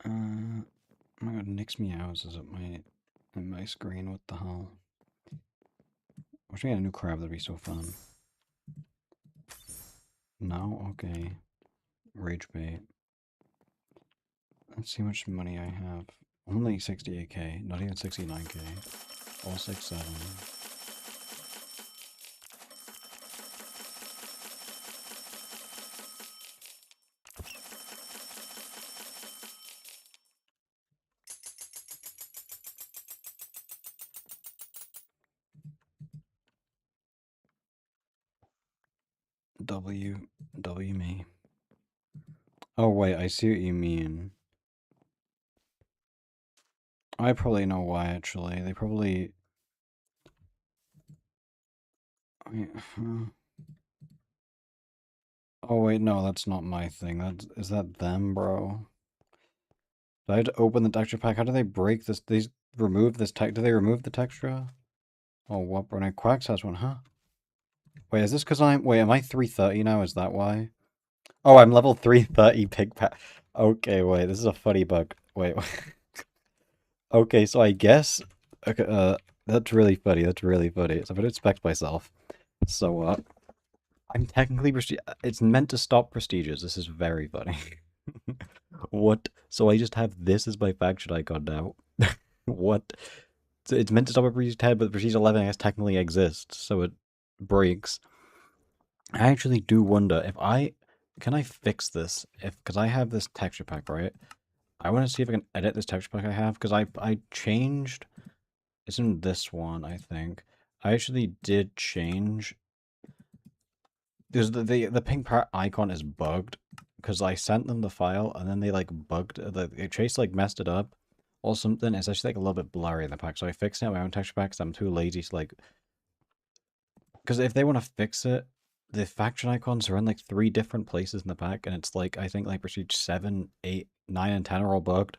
Oh my god, Nick's Meows is at my screen. What the hell? Wish we had a new crab. That'd be so fun. No, okay. Rage bait. Let's see how much money I have. Only 68k. Not even 69k. All 6-7. W me. Oh wait, I see what you mean. I probably know why actually. They probably. Oh wait, no, that's not my thing. Is that them, bro? Do I have to open the texture pack? How do they break this? These remove this tech? Do they remove the texture? Oh, what? When Quacks has one, huh? Wait, is this because I'm? Wait, am I 330 now? Is that why? Oh, I'm level 330 pig pack. Okay, wait, this is a funny bug. Wait. Okay, so I guess. Okay, that's really funny. That's really funny. So I'm gonna inspect myself. So, I'm technically it's meant to stop prestigious. This is very funny. What? So I just have this as my faction icon now. What? So it's meant to stop at Prestige 10, but Prestige 11 I guess technically exists, so it breaks. I actually do wonder if I can I fix this if because I have this texture pack, right? I want to see if I can edit this texture pack I have because I changed. It's in this one, I think. I actually did change because the pink part icon is bugged because I sent them the file and then they like bugged the Chase like messed it up or something. It's actually like a little bit blurry in the pack, so I fixed it on my own texture pack because I'm too lazy to like. Because if they want to fix it, the faction icons are in like 3 different places in the pack, and it's like I think like Prestige 7, 8, 9, and 10 are all bugged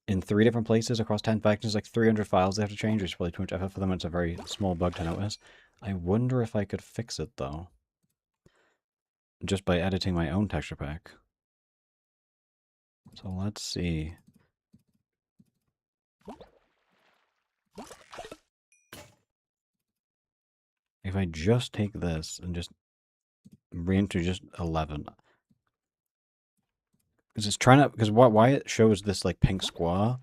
in 3 different places across 10 factions. Like 300 files they have to change, which is probably too much effort for them. It's a very small bug to notice. I wonder if I could fix it though, just by editing my own texture pack. So let's see. If I just take this and just bring it to just 11. Because it's trying to, because why it shows this like pink square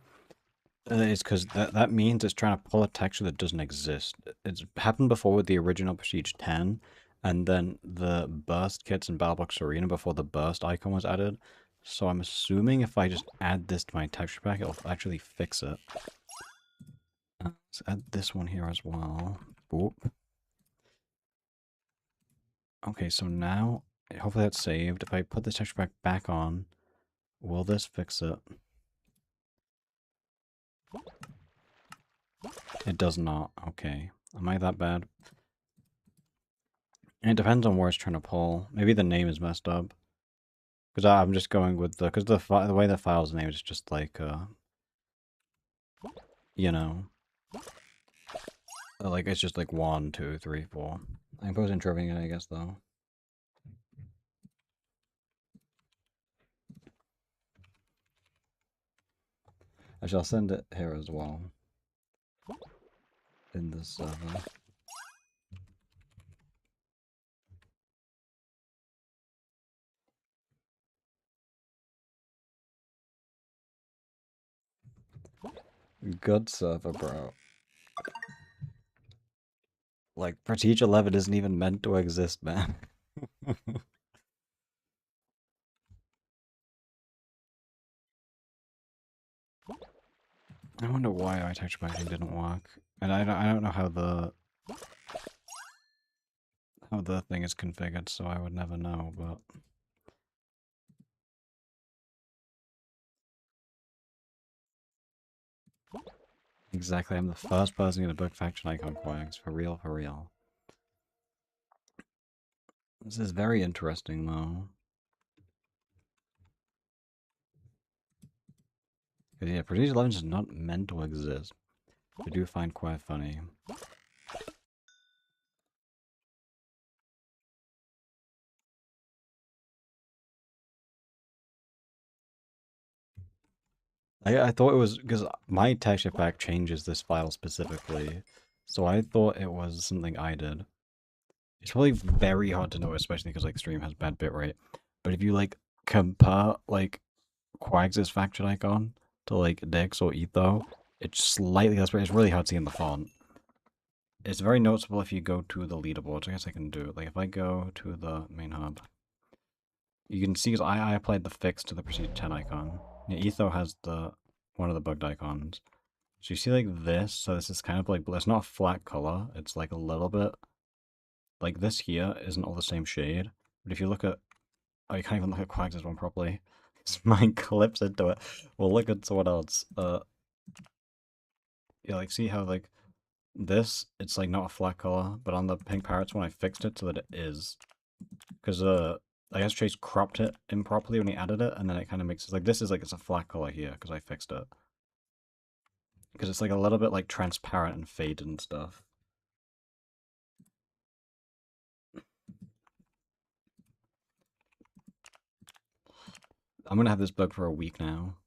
is because that means it's trying to pull a texture that doesn't exist. It's happened before with the original Prestige 10, and then the burst kits in Battlebox Arena before the burst icon was added. So I'm assuming if I just add this to my texture pack, it'll actually fix it. Let's add this one here as well. Boop. Okay, so now, hopefully that's saved. If I put this texture pack back on, will this fix it? It does not. Okay. Am I that bad? And it depends on where it's trying to pull. Maybe the name is messed up. Because I'm just going with because the way the file's name is just like, you know, like it's just like 1, 2, 3, 4. I suppose interpreting it, I guess, though. Actually, I'll send it here as well. In this server. Good server, bro. Like, Prestige 11 isn't even meant to exist, man. I wonder why our texture packing didn't work. And I don't know how the thing is configured, so I would never know, but exactly, I'm the first person to get a book faction icon quags. For real, for real. This is very interesting, though. Because, yeah, Prestige 11 is not meant to exist. I do find quite funny. I thought it was because my texture pack changes this file specifically, so I thought it was something I did. It's probably very hard to know, especially because like stream has bad bitrate. But if you like compare like Quags' faction icon to like Dix or Etho, it's slightly less bright. It's really hard to see in the font. It's very noticeable if you go to the leaderboards. I guess I can do it. Like if I go to the main hub, you can see because I applied the fix to the Prestige 10 icon. Yeah, Etho has the one of the bugged icons. So you see like this, so this is kind of like, it's not a flat color, it's like a little bit, like this here isn't all the same shade, but if you look at, oh, you can't even look at Quags' one properly, because mine clips into it. Well, look at someone else, yeah, like see how like this, it's like not a flat color, but on the Pink Parrots one I fixed it so that it is, because I guess Chase cropped it improperly when he added it, and then it kind of makes it, like this is like, it's a flat color here, because I fixed it. Because it's like a little bit like transparent and faded and stuff. I'm gonna have this bug for a week now.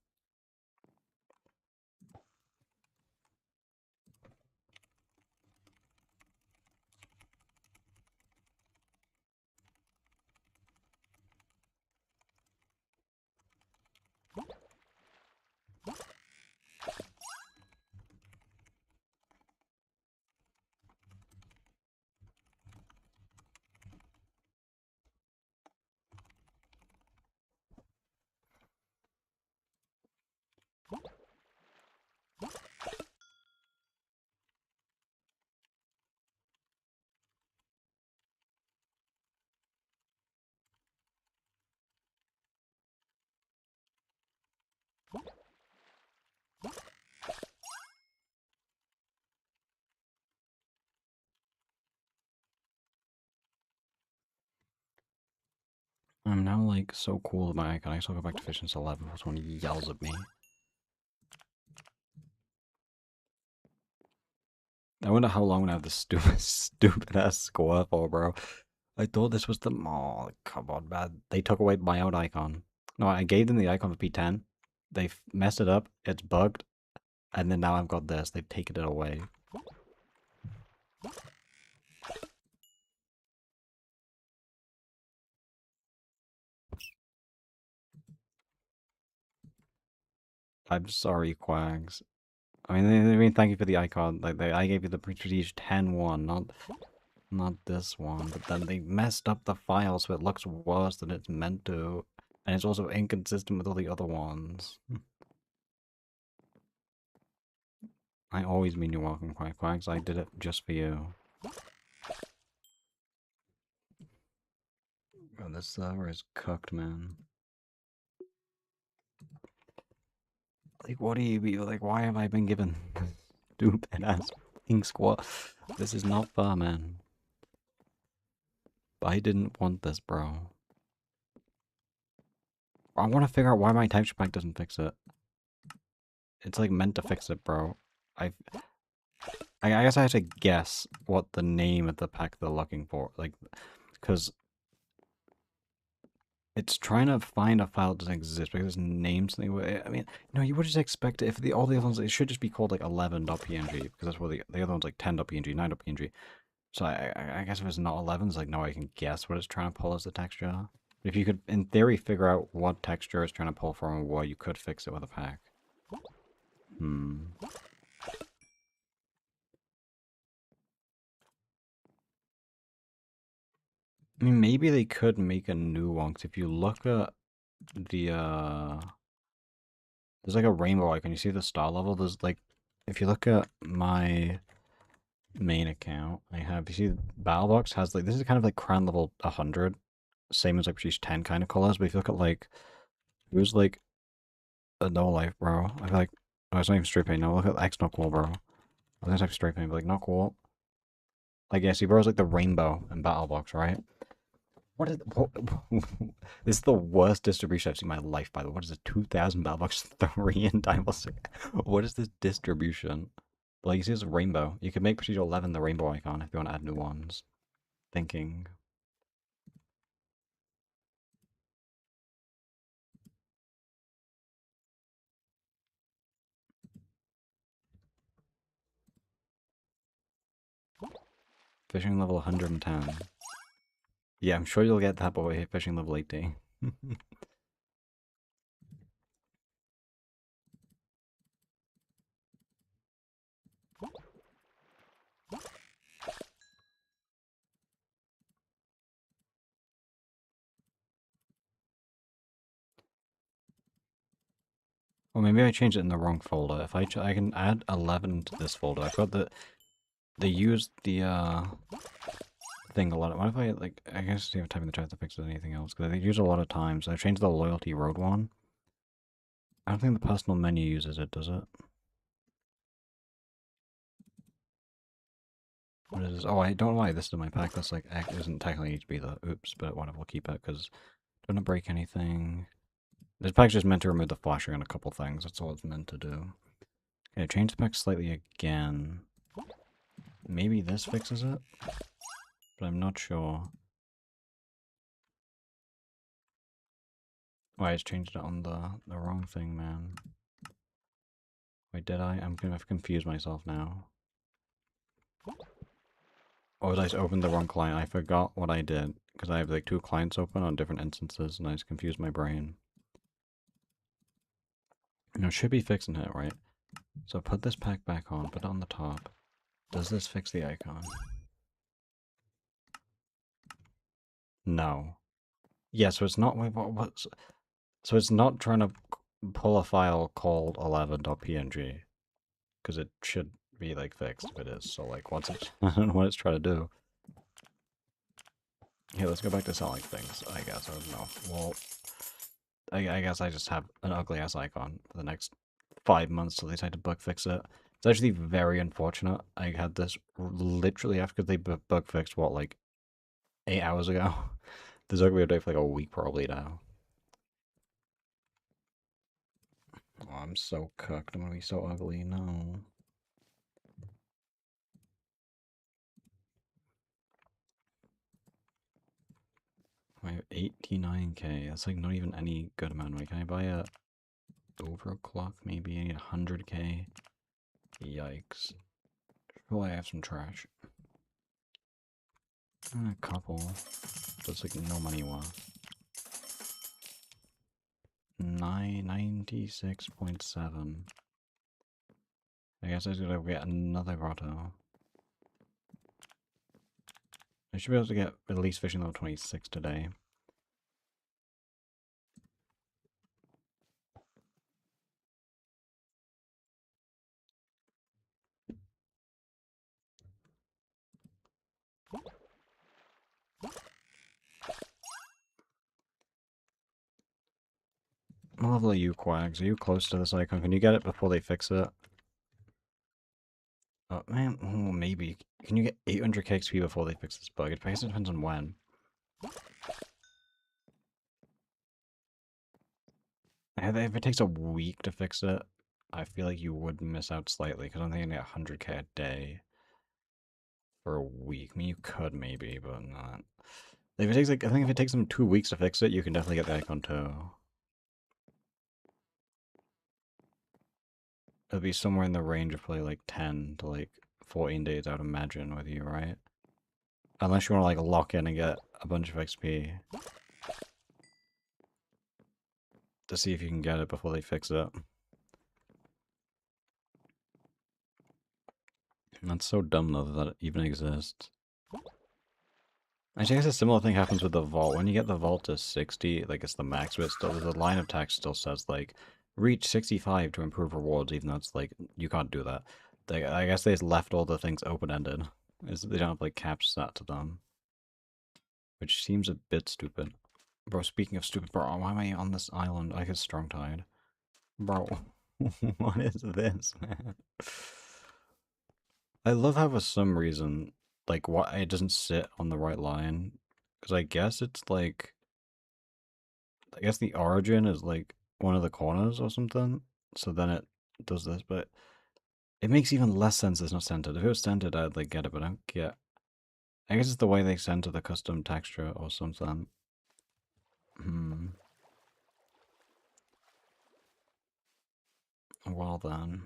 I'm now like so cool with my icon. I still go back to Efficiency 11 before someone yells at me. I wonder how long I have this stupid ass score for, bro. I thought this was the, oh, come on, man. They took away my own icon. No, I gave them the icon for P10. They messed it up. It's bugged. And then now I've got this. They've taken it away. I'm sorry, Quags. I mean, thank you for the icon. Like, I gave you the Prestige 10 one, not this one. But then they messed up the file so it looks worse than it's meant to. And it's also inconsistent with all the other ones. I always mean you're welcome, Quags. I did it just for you. God, this server is cooked, man. Like, what do you be like? Why have I been given stupid ass pink squad? This is not fair, man. I didn't want this, bro. I want to figure out why my texture pack doesn't fix it. It's like meant to fix it, bro. I I guess I have to guess what the name of the pack they're looking for, like, because it's trying to find a file that doesn't exist because it's named something. I mean, no, you would just expect it if all the other ones, it should just be called like 11.png because that's what the other one's like 10.png, 9.png. So I guess if it's not 11, it's like, no, I can guess what it's trying to pull as the texture. If you could, in theory, figure out what texture it's trying to pull from or what, you could fix it with a pack. Hmm. I mean, maybe they could make a new one, because if you look at the, there's like a rainbow icon. You see the star level? There's like, if you look at my main account, I have, you see, Battlebox has like, this is kind of like crown level 100, same as like Prestige 10 kind of colors, but if you look at like, it was like a no life, bro. I feel like, oh, it's not even straight paint. No, look at X not cool, bro. I was gonna type straight paint, but like, not cool. Like, yeah, see, bro's like the rainbow in Battlebox, right? What is what, this is the worst distribution I've seen in my life, by the way. What is it? 2,000 Battlebox 3 in Diamond 6. What is this distribution? Like, you see this rainbow. You could make Procedure 11 the rainbow icon if you want to add new ones. Thinking. Fishing level 110. Yeah, I'm sure you'll get that boy fishing level 80. Or maybe I changed it in the wrong folder. If I can add 11 to this folder. I forgot that they used the thing a lot. What if I like? I guess see if typing the chat to fix anything else because they use it a lot of times. So I changed the loyalty road one. I don't think the personal menu uses it, does it? What is this? Oh, I don't know why this is in my pack. That's like isn't technically need to be the oops, but whatever. We'll keep it because don't break anything. This pack's just meant to remove the flashing on a couple things. That's all it's meant to do. Okay, change the pack slightly again. Maybe this fixes it, but I'm not sure. Why, I just changed it on the wrong thing, man. Wait, did I? I've confused myself now. Or did I just open the wrong client? I forgot what I did, because I have like two clients open on different instances, and I just confused my brain. You know, it should be fixing it, right? So put this pack back on, put it on the top. Does this fix the icon? No. Yeah, so it's not, wait, so it's not trying to pull a file called 11.png, because it should be like fixed if it is. So like, what's it, I don't know what it's trying to do. Here, let's go back to selling things, I guess. I don't know. Well, I guess I just have an ugly ass icon for the next 5 months till they decide to bug fix it. It's actually very unfortunate. I had this literally after they bug fixed, what, like 8 hours ago? This ugly update for like a week probably now. Oh, I'm so cooked. I'm gonna be so ugly. No. I have 89k. That's like not even any good amount of money. Can I buy a overclock maybe? I need 100k. Yikes. Well, I have some trash. A couple. That's like no money worth. 96.7. I guess I was gonna get another grotto. I should be able to get at least fishing level 26 today. What level are you, Quags? Are you close to this icon? Can you get it before they fix it? Oh, man, oh, maybe. Can you get 800k XP before they fix this bug? I guess it depends on when. If it takes a week to fix it, I feel like you would miss out slightly, because I'm thinking 100k a day for a week. I mean, you could maybe, but not. If it takes like, I think if it takes them 2 weeks to fix it, you can definitely get the icon too. It'll be somewhere in the range of probably like 10 to like 14 days, I would imagine, with you, right? Unless you want to like lock in and get a bunch of XP to see if you can get it before they fix it. That's so dumb though that it even exists. I guess a similar thing happens with the vault. When you get the vault to 60, like it's the max, but still the line of text still says like reach 65 to improve rewards, even though it's like you can't do that. I guess they just left all the things open-ended. They don't have like caps set to them, which seems a bit stupid. Bro, speaking of stupid, bro, why am I on this island? I get strong tide. Bro, what is this, man? I love how for some reason, like, why it doesn't sit on the right line. Because I guess it's like, I guess the origin is like one of the corners or something. So then it does this, but it makes even less sense it's not centered. If it was centered, I'd like get it, but I don't get. I guess it's the way they center the custom texture or something. Hmm. Well then.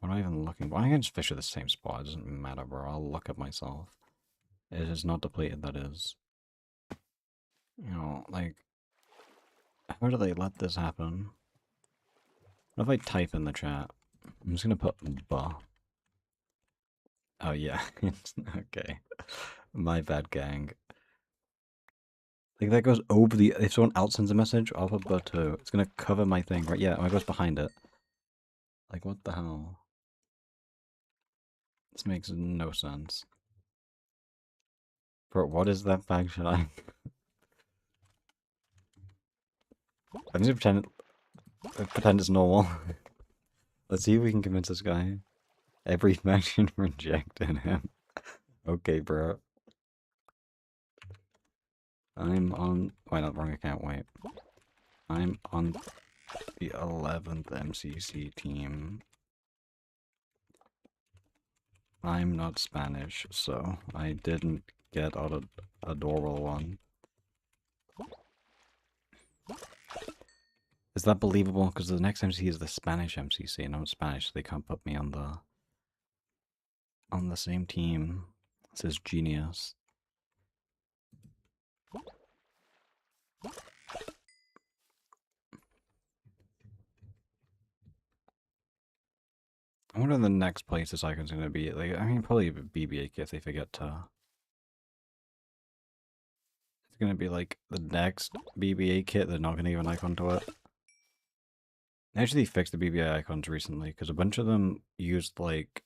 What am I even looking for? I can just fish at the same spot. It doesn't matter, bro. I'll look at myself. It is not depleted, that is. You know, like, how do they let this happen? What if I type in the chat? I'm just gonna put buh. Oh, yeah. Okay. My bad, gang. Like, that goes over the... If someone else sends a message, I'll put buh too. It's gonna cover my thing, right? Yeah, it goes behind it. Like, what the hell? This makes no sense. Bro, what is that bag should I... I'm just gonna pretend it's normal. Let's see if we can convince this guy. Every faction rejected him. Okay, bro. I'm on... Why not? Wrong account, wait. I'm on the 11th MCC team. I'm not Spanish, so I didn't get out a adorable one. Is that believable? Because the next MCC is the Spanish MCC, and I'm Spanish, so they can't put me on the same team. This is genius. I wonder the next place this icon's gonna be. Like, I mean, probably BB-8 if they forget to. It's gonna be like the next BB-8 kit. They're not gonna give an icon to it. They actually fixed the BB-8 icons recently because a bunch of them used like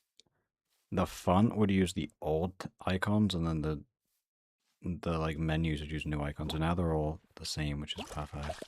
the font would use the old icons, and then the like menus would use new icons. And now they're all the same, which is perfect.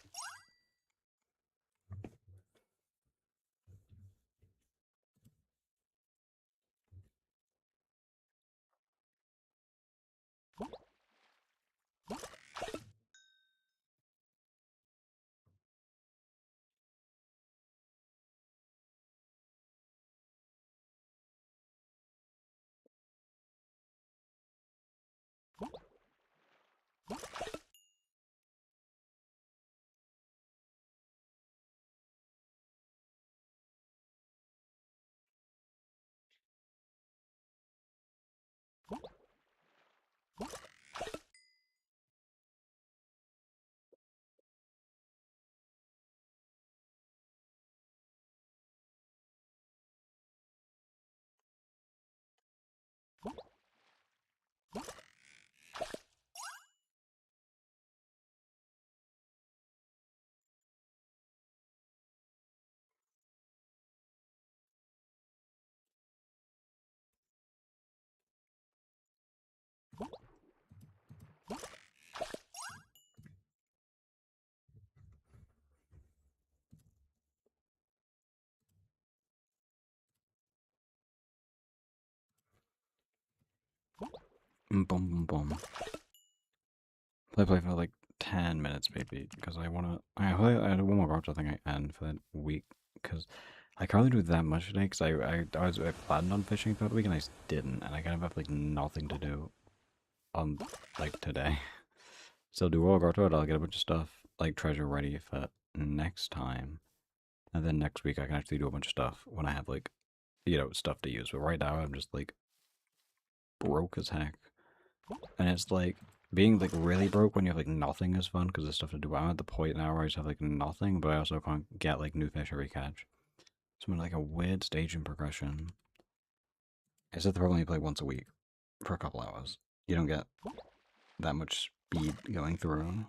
Boom, boom, boom. Play for like 10 minutes maybe, because I wanna. I had one more route I think I end for that week, because I can't really do that much today, because I planned on fishing throughout the week and I just didn't, and I kind of have like nothing to do on like today. So do all go to it. I'll get a bunch of stuff like treasure ready for next time, and then next week I can actually do a bunch of stuff when I have like stuff to use. But right now I'm just like broke as heck. And it's like being like really broke when you have like nothing is fun because there's stuff to do. I'm at the point now where I just have like nothing, but I also can't get like new fish every catch. So I'm in like a weird stage in progression. Is that the problem? You play once a week for a couple hours. You don't get that much speed going through.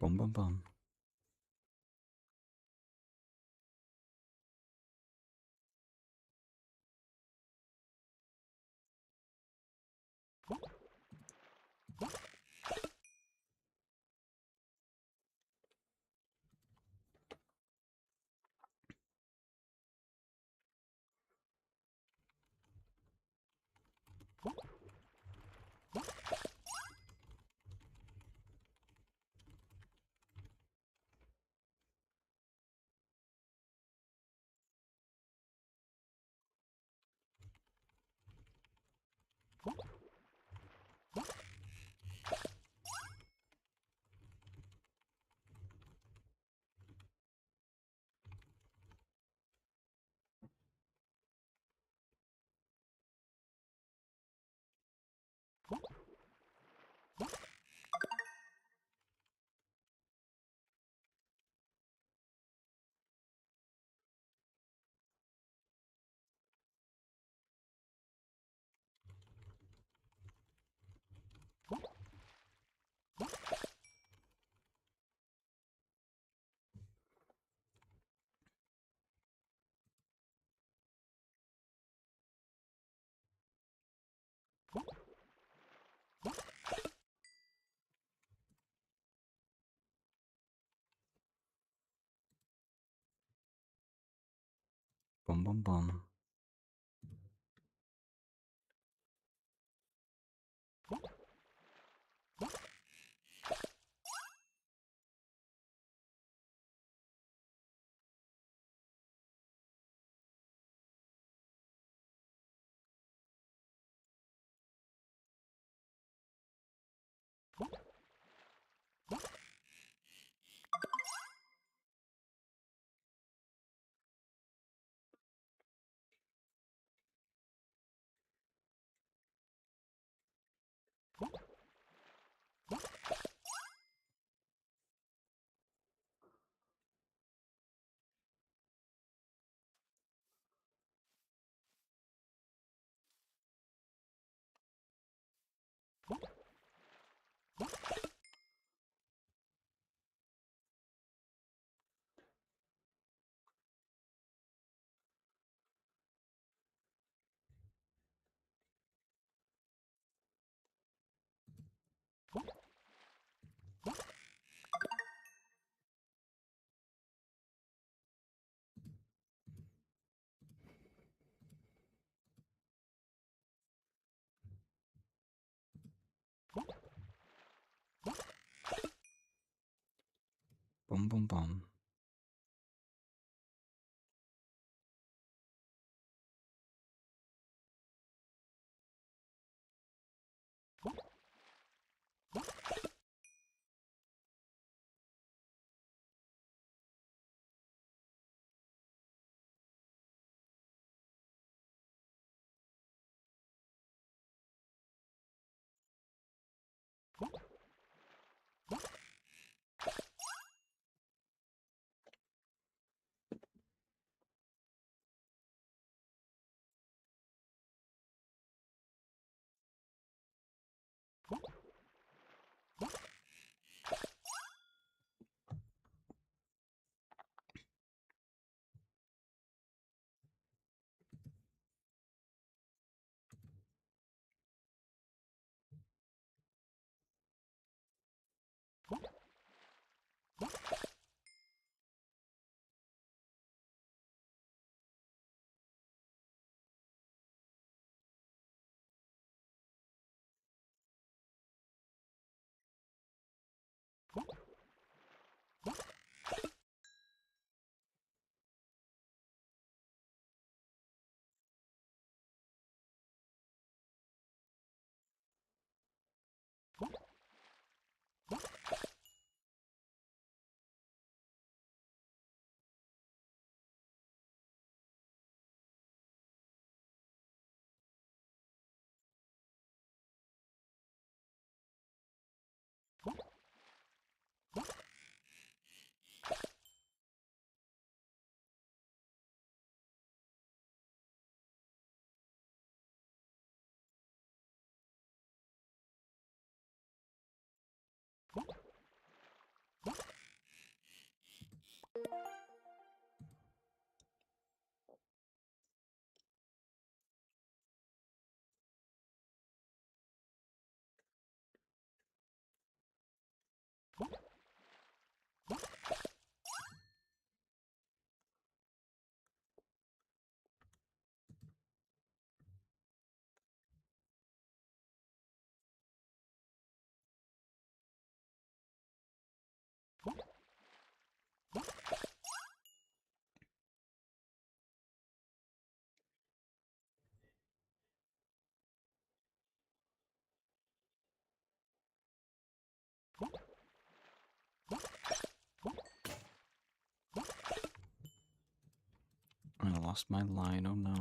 Bum bum bum. Bum bum bum. Bum bum bum. lost my line, oh no.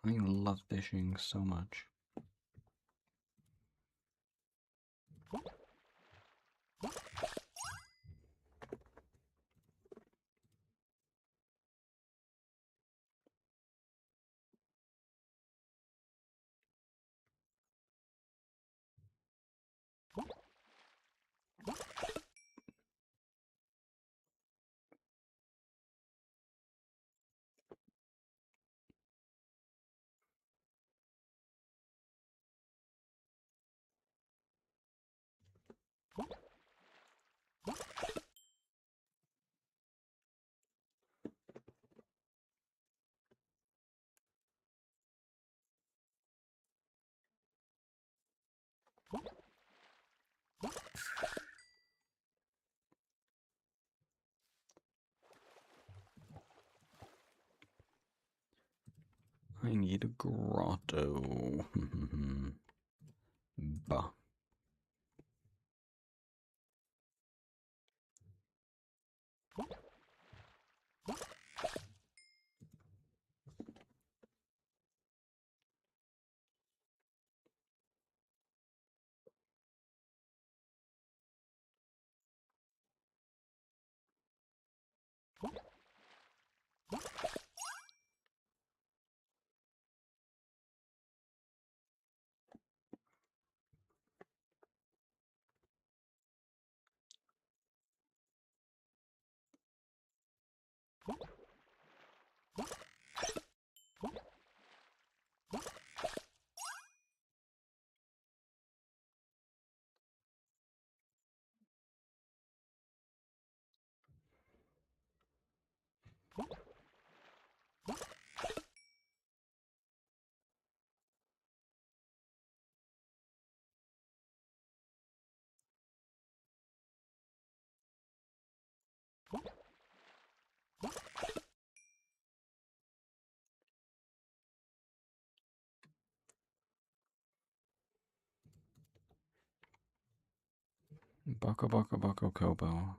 I love fishing so much. I need a grotto. Bah. Boko Boko Boko Kobo.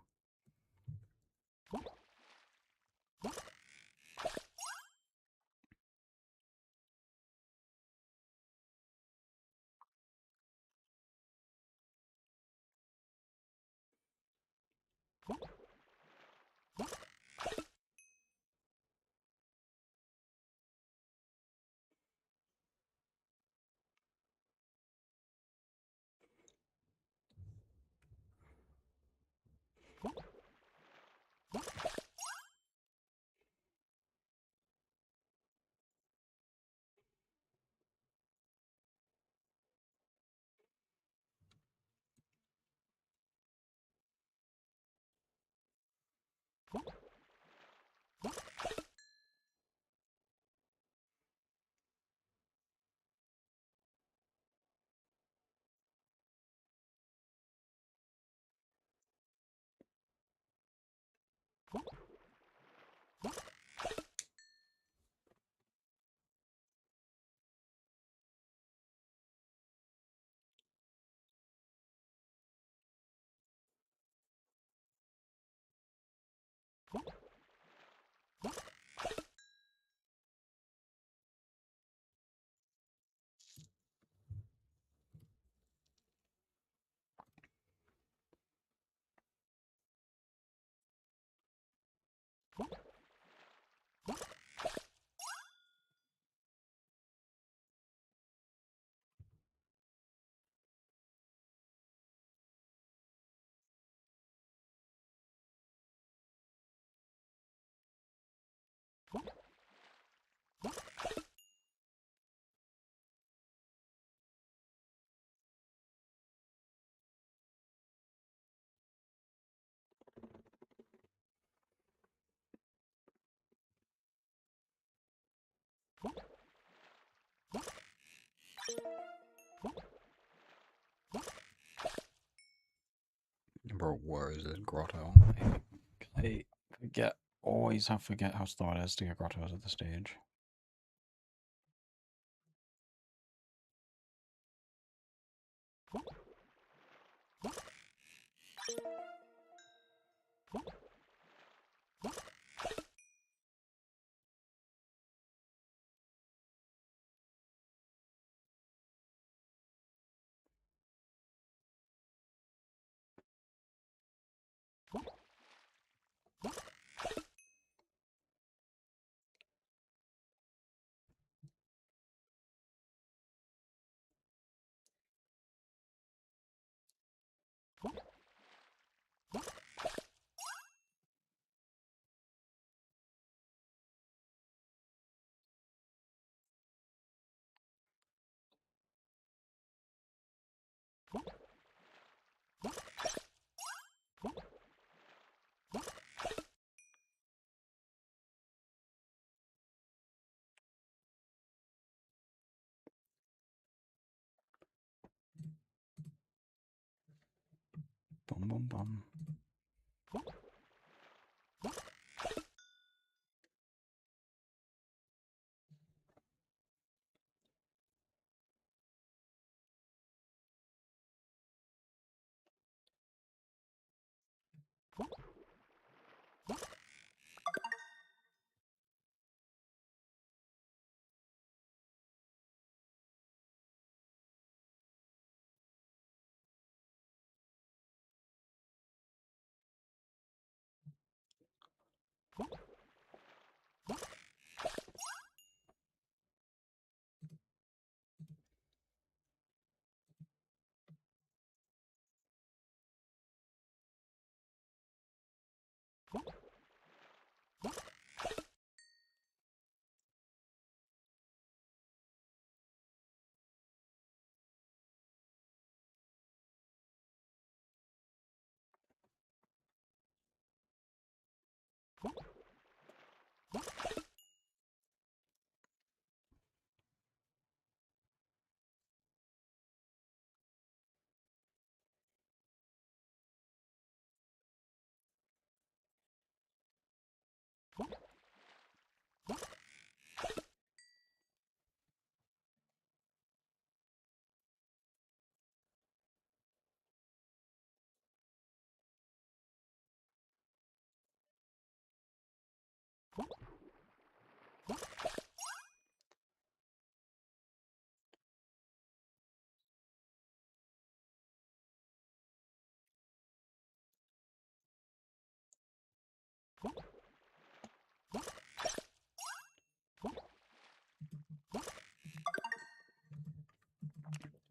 Bro, where is this grotto? I forget. Always have forget how slow it is to get grottos at the stage. Bum bum bum.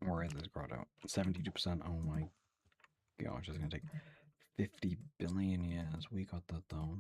Where is this grotto? 72%. Oh my gosh, it's gonna take 50 billion years. We got that though.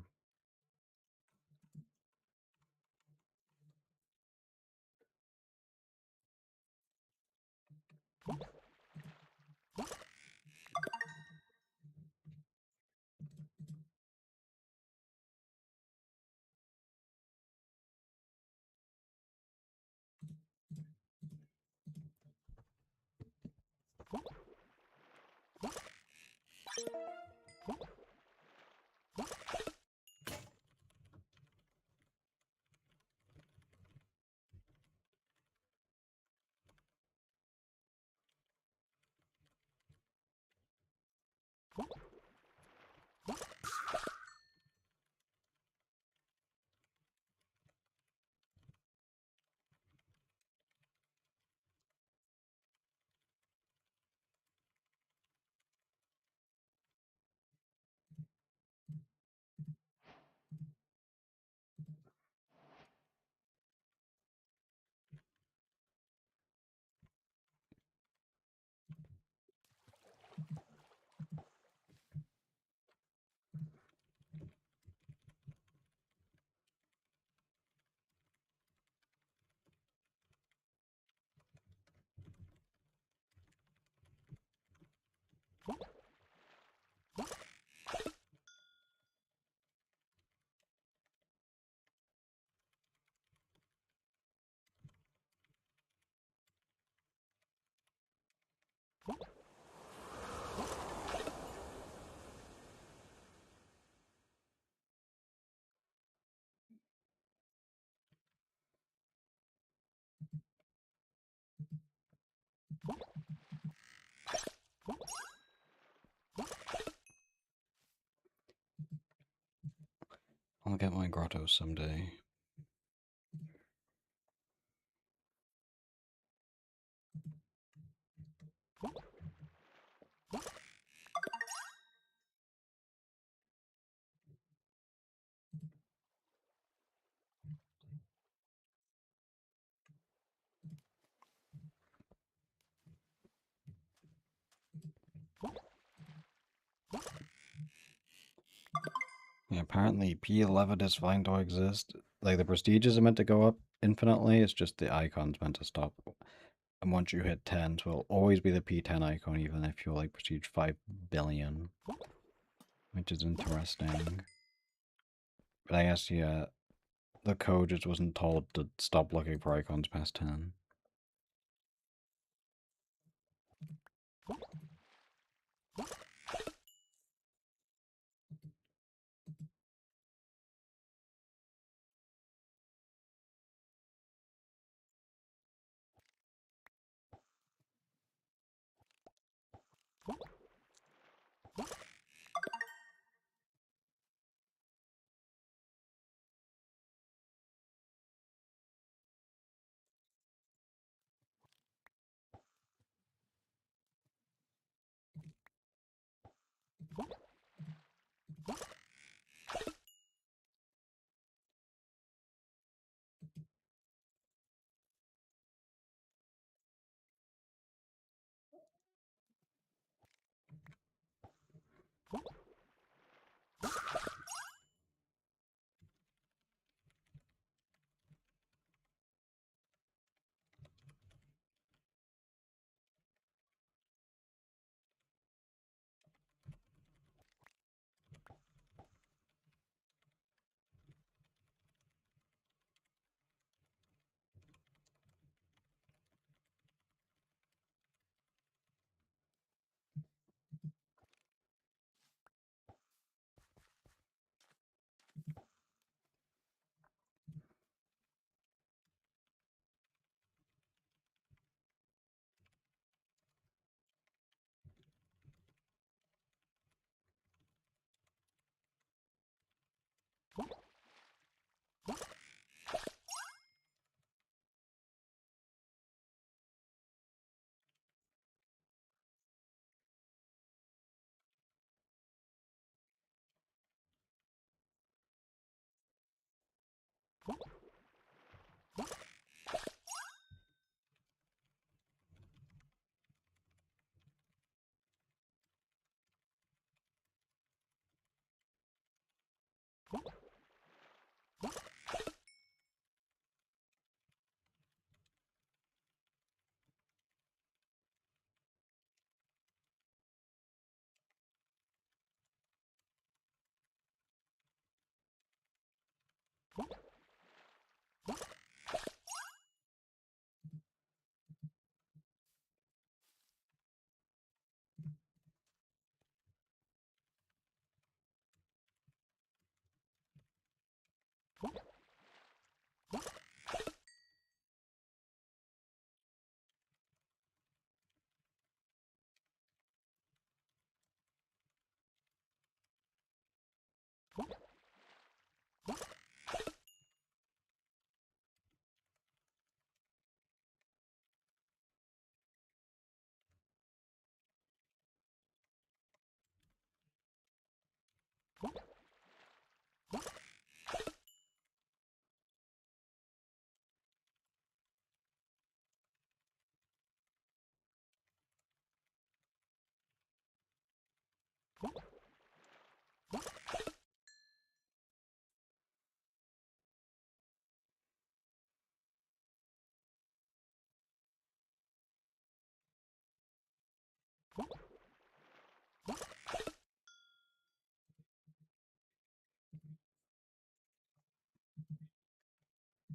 I'll get my grotto someday. Yeah, apparently P11 is fine to exist. Like the prestiges are meant to go up infinitely, it's just the icon's meant to stop. And once you hit 10, so it'll always be the P10 icon, even if you're like prestige 5 billion. Which is interesting. But I guess, yeah, the code just wasn't told to stop looking for icons past 10.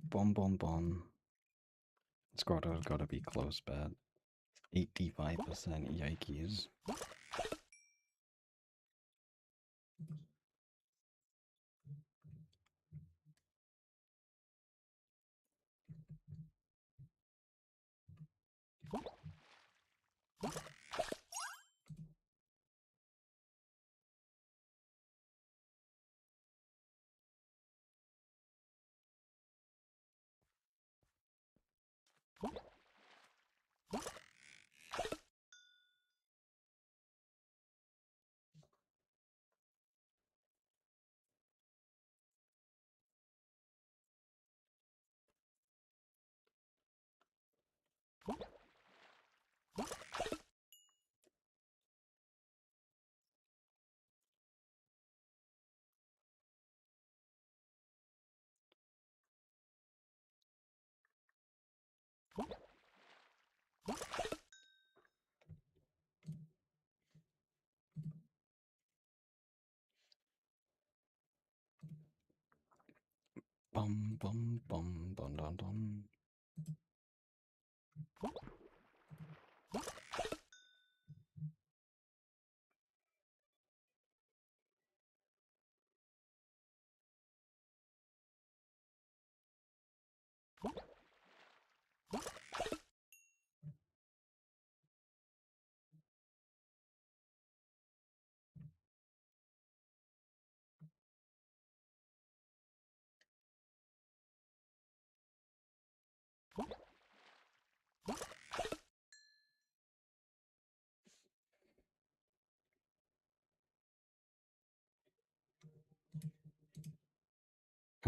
Bum bum bum. Squirtle's gotta be close, bet. 85%, yikes. Bum bum bum bum dum dum.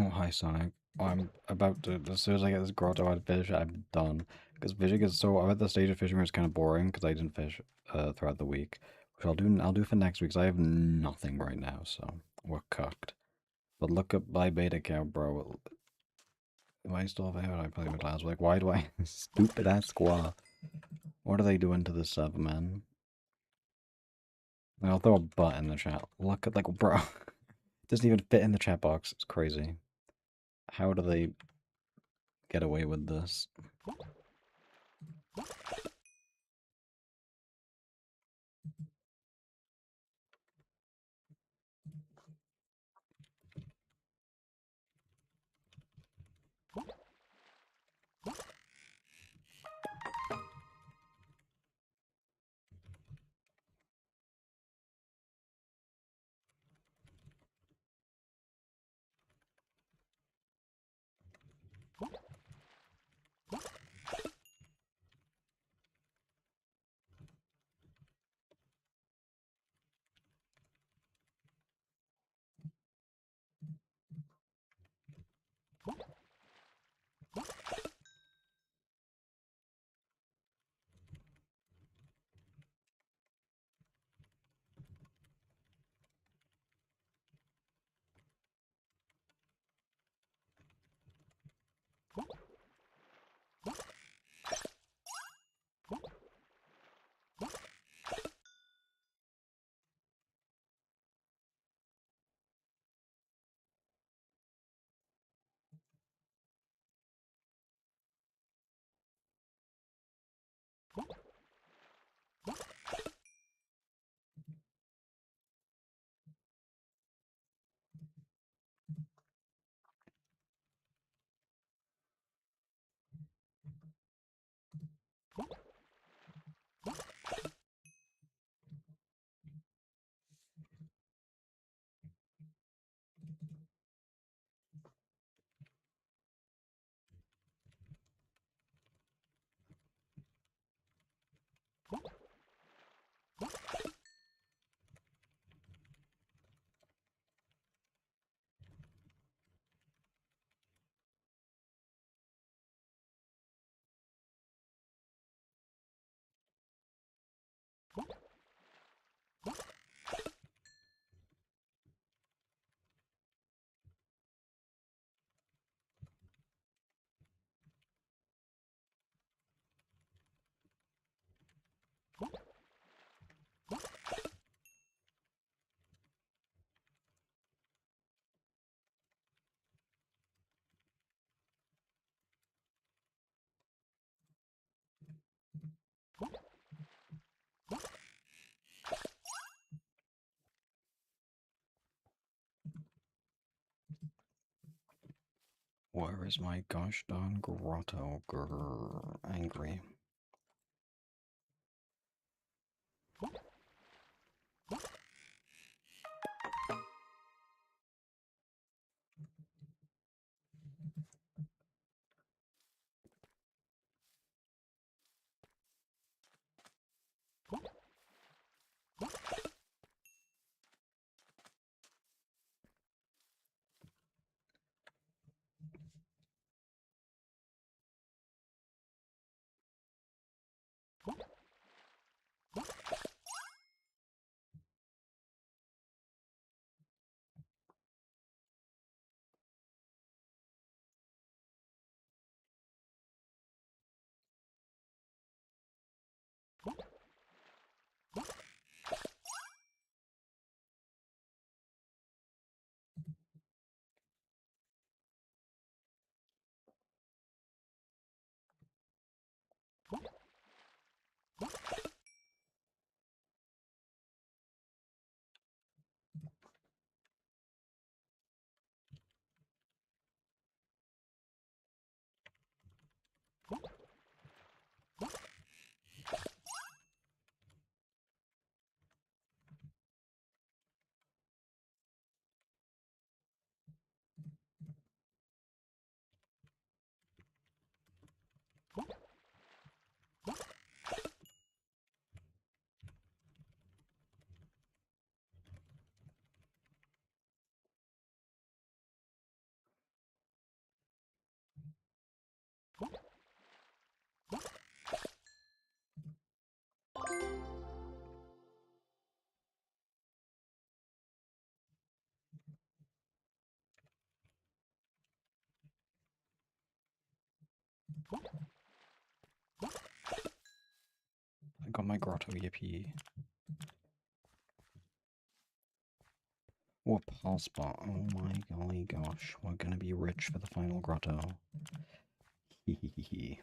Oh, hi, Sonic. I'm about to, as soon as I get this grotto out of fish, I'm done. Because fishing is so, I'm at the stage of fishing where it's kind of boring because I didn't fish throughout the week. Which I'll do for next week because I have nothing right now, so we're cooked. But look at my beta count, bro. Am I still have I play with class? Like, why do I, stupid ass squaw. What are they doing to this sub, man? I'll throw a butt in the chat. Look at, like, bro. It doesn't even fit in the chat box. It's crazy. How do they get away with this? Where is my gosh darn grotto? Grrr, angry. I got my grotto, yippee. Or pal spot. Oh my golly gosh. We're gonna be rich for the final grotto. Hehehe.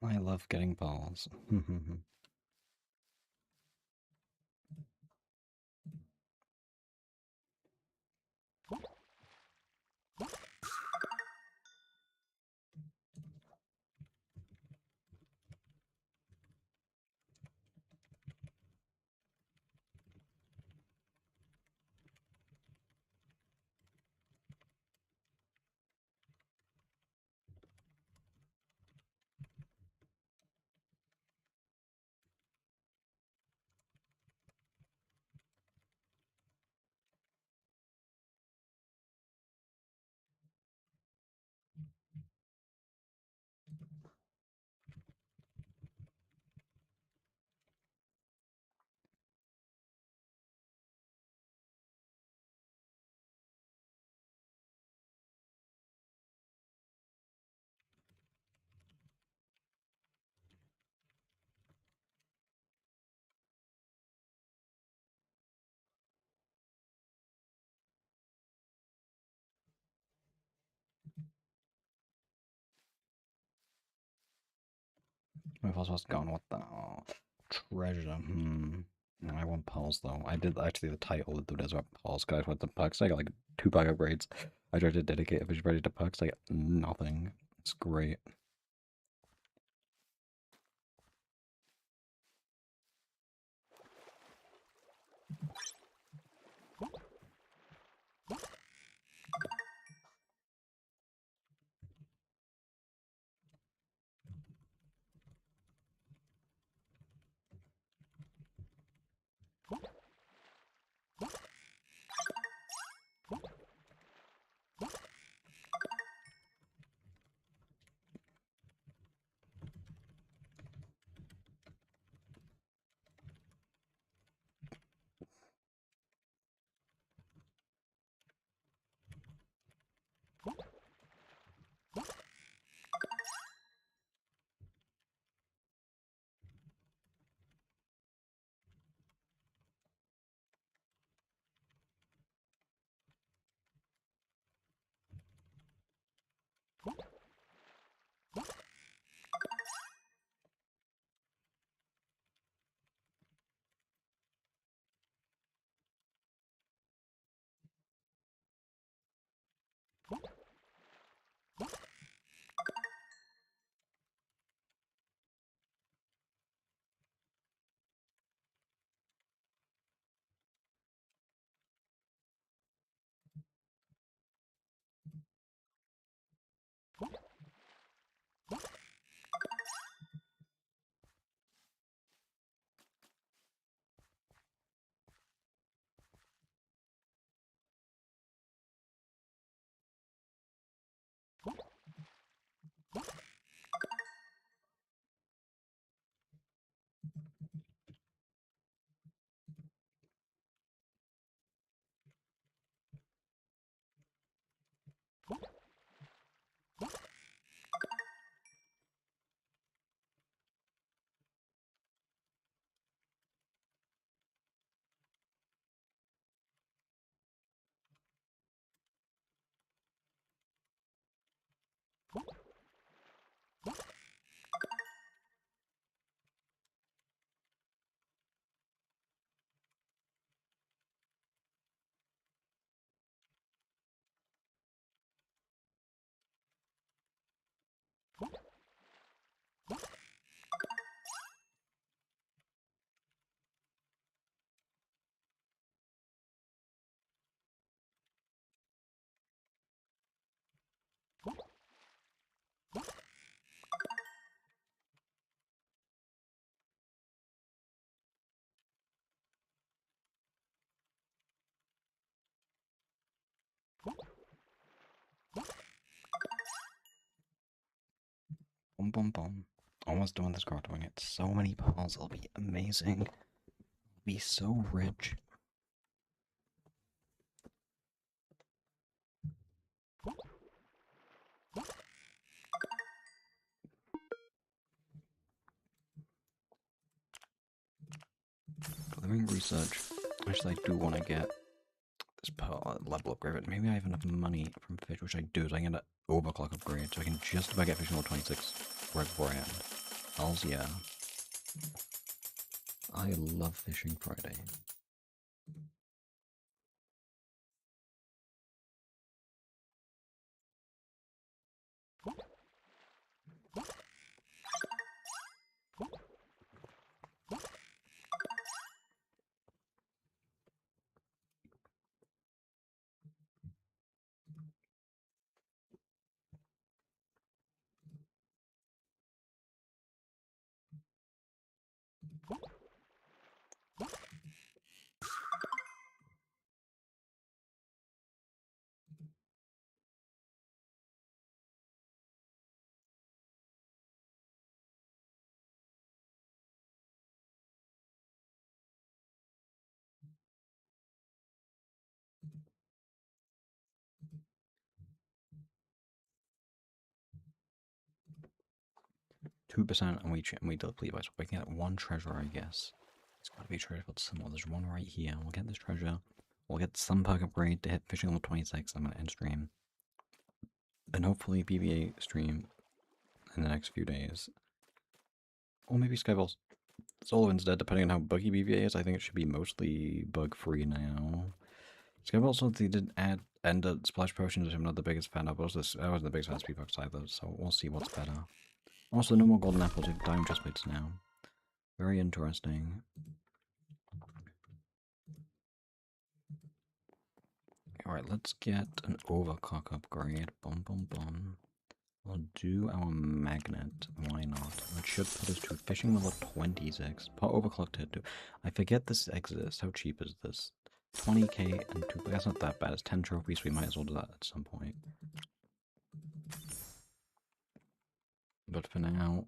I love getting balls. If I was supposed to go on what the treasure? No, I want pearls though. I did actually the title of the desert pearls. Guys, what the perks? I got like 2 pack upgrades. I tried to dedicate a vision ready to perks. I got nothing. It's great. Boom, boom, boom. Almost done this girl doing it. So many pearls. It'll be amazing. Be so rich. Doing research. Actually, I do want to get this pearl level upgrade, but maybe I have enough money from fish, which I do, so I can get an overclock upgrade, so I can just about get fishing level 26 right before I end. Hells yeah. I love Fishing Friday. %, and we deplete by we can get one treasure, I guess. It's gotta be a treasure called similar. There's one right here. We'll get this treasure. We'll get some perk upgrade to hit fishing level 26. I'm gonna end stream. And hopefully PvA stream in the next few days. Or maybe Skyballs. Solo instead, depending on how buggy BVA is. I think it should be mostly bug-free now. Skyballs, since they did add Ender Splash Potions, I'm not the biggest fan of. I wasn't the biggest fan of Speedbox either, so we'll see what's better. Also, no more golden apples, like diamond chest plates now. Very interesting. Alright, let's get an overclock upgrade. Boom, boom, boom. We'll do our magnet. Why not? Which should put us to fishing level 26. Pot overclocked hit too. I forget this exists. How cheap is this? 20k and 2. That's not that bad. It's 10 trophies. We might as well do that at some point. But for now,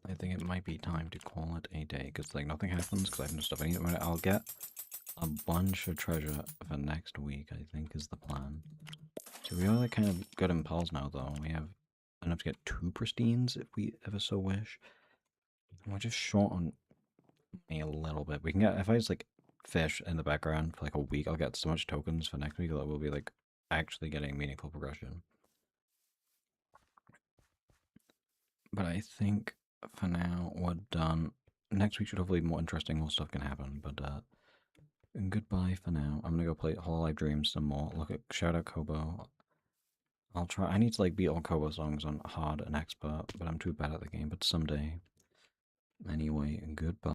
I think it might be time to call it a day. Because like nothing happens. Because I have no stuff I need. I'll get a bunch of treasure for next week, I think, is the plan. So we are like kind of good in pals now, though. We have enough to get 2 pristines if we ever so wish. And we're just short on money a little bit. We can get, if I just like fish in the background for like a week, I'll get so much tokens for next week that we'll be like actually getting meaningful progression. But I think for now we're done. Next week should hopefully be more interesting, more stuff can happen. But and goodbye for now. I'm gonna go play Hololive Dreams some more. Look at Shout Out Kobo. I'll try. I need to like beat all Kobo songs on hard and expert, but I'm too bad at the game. But someday. Anyway, goodbye.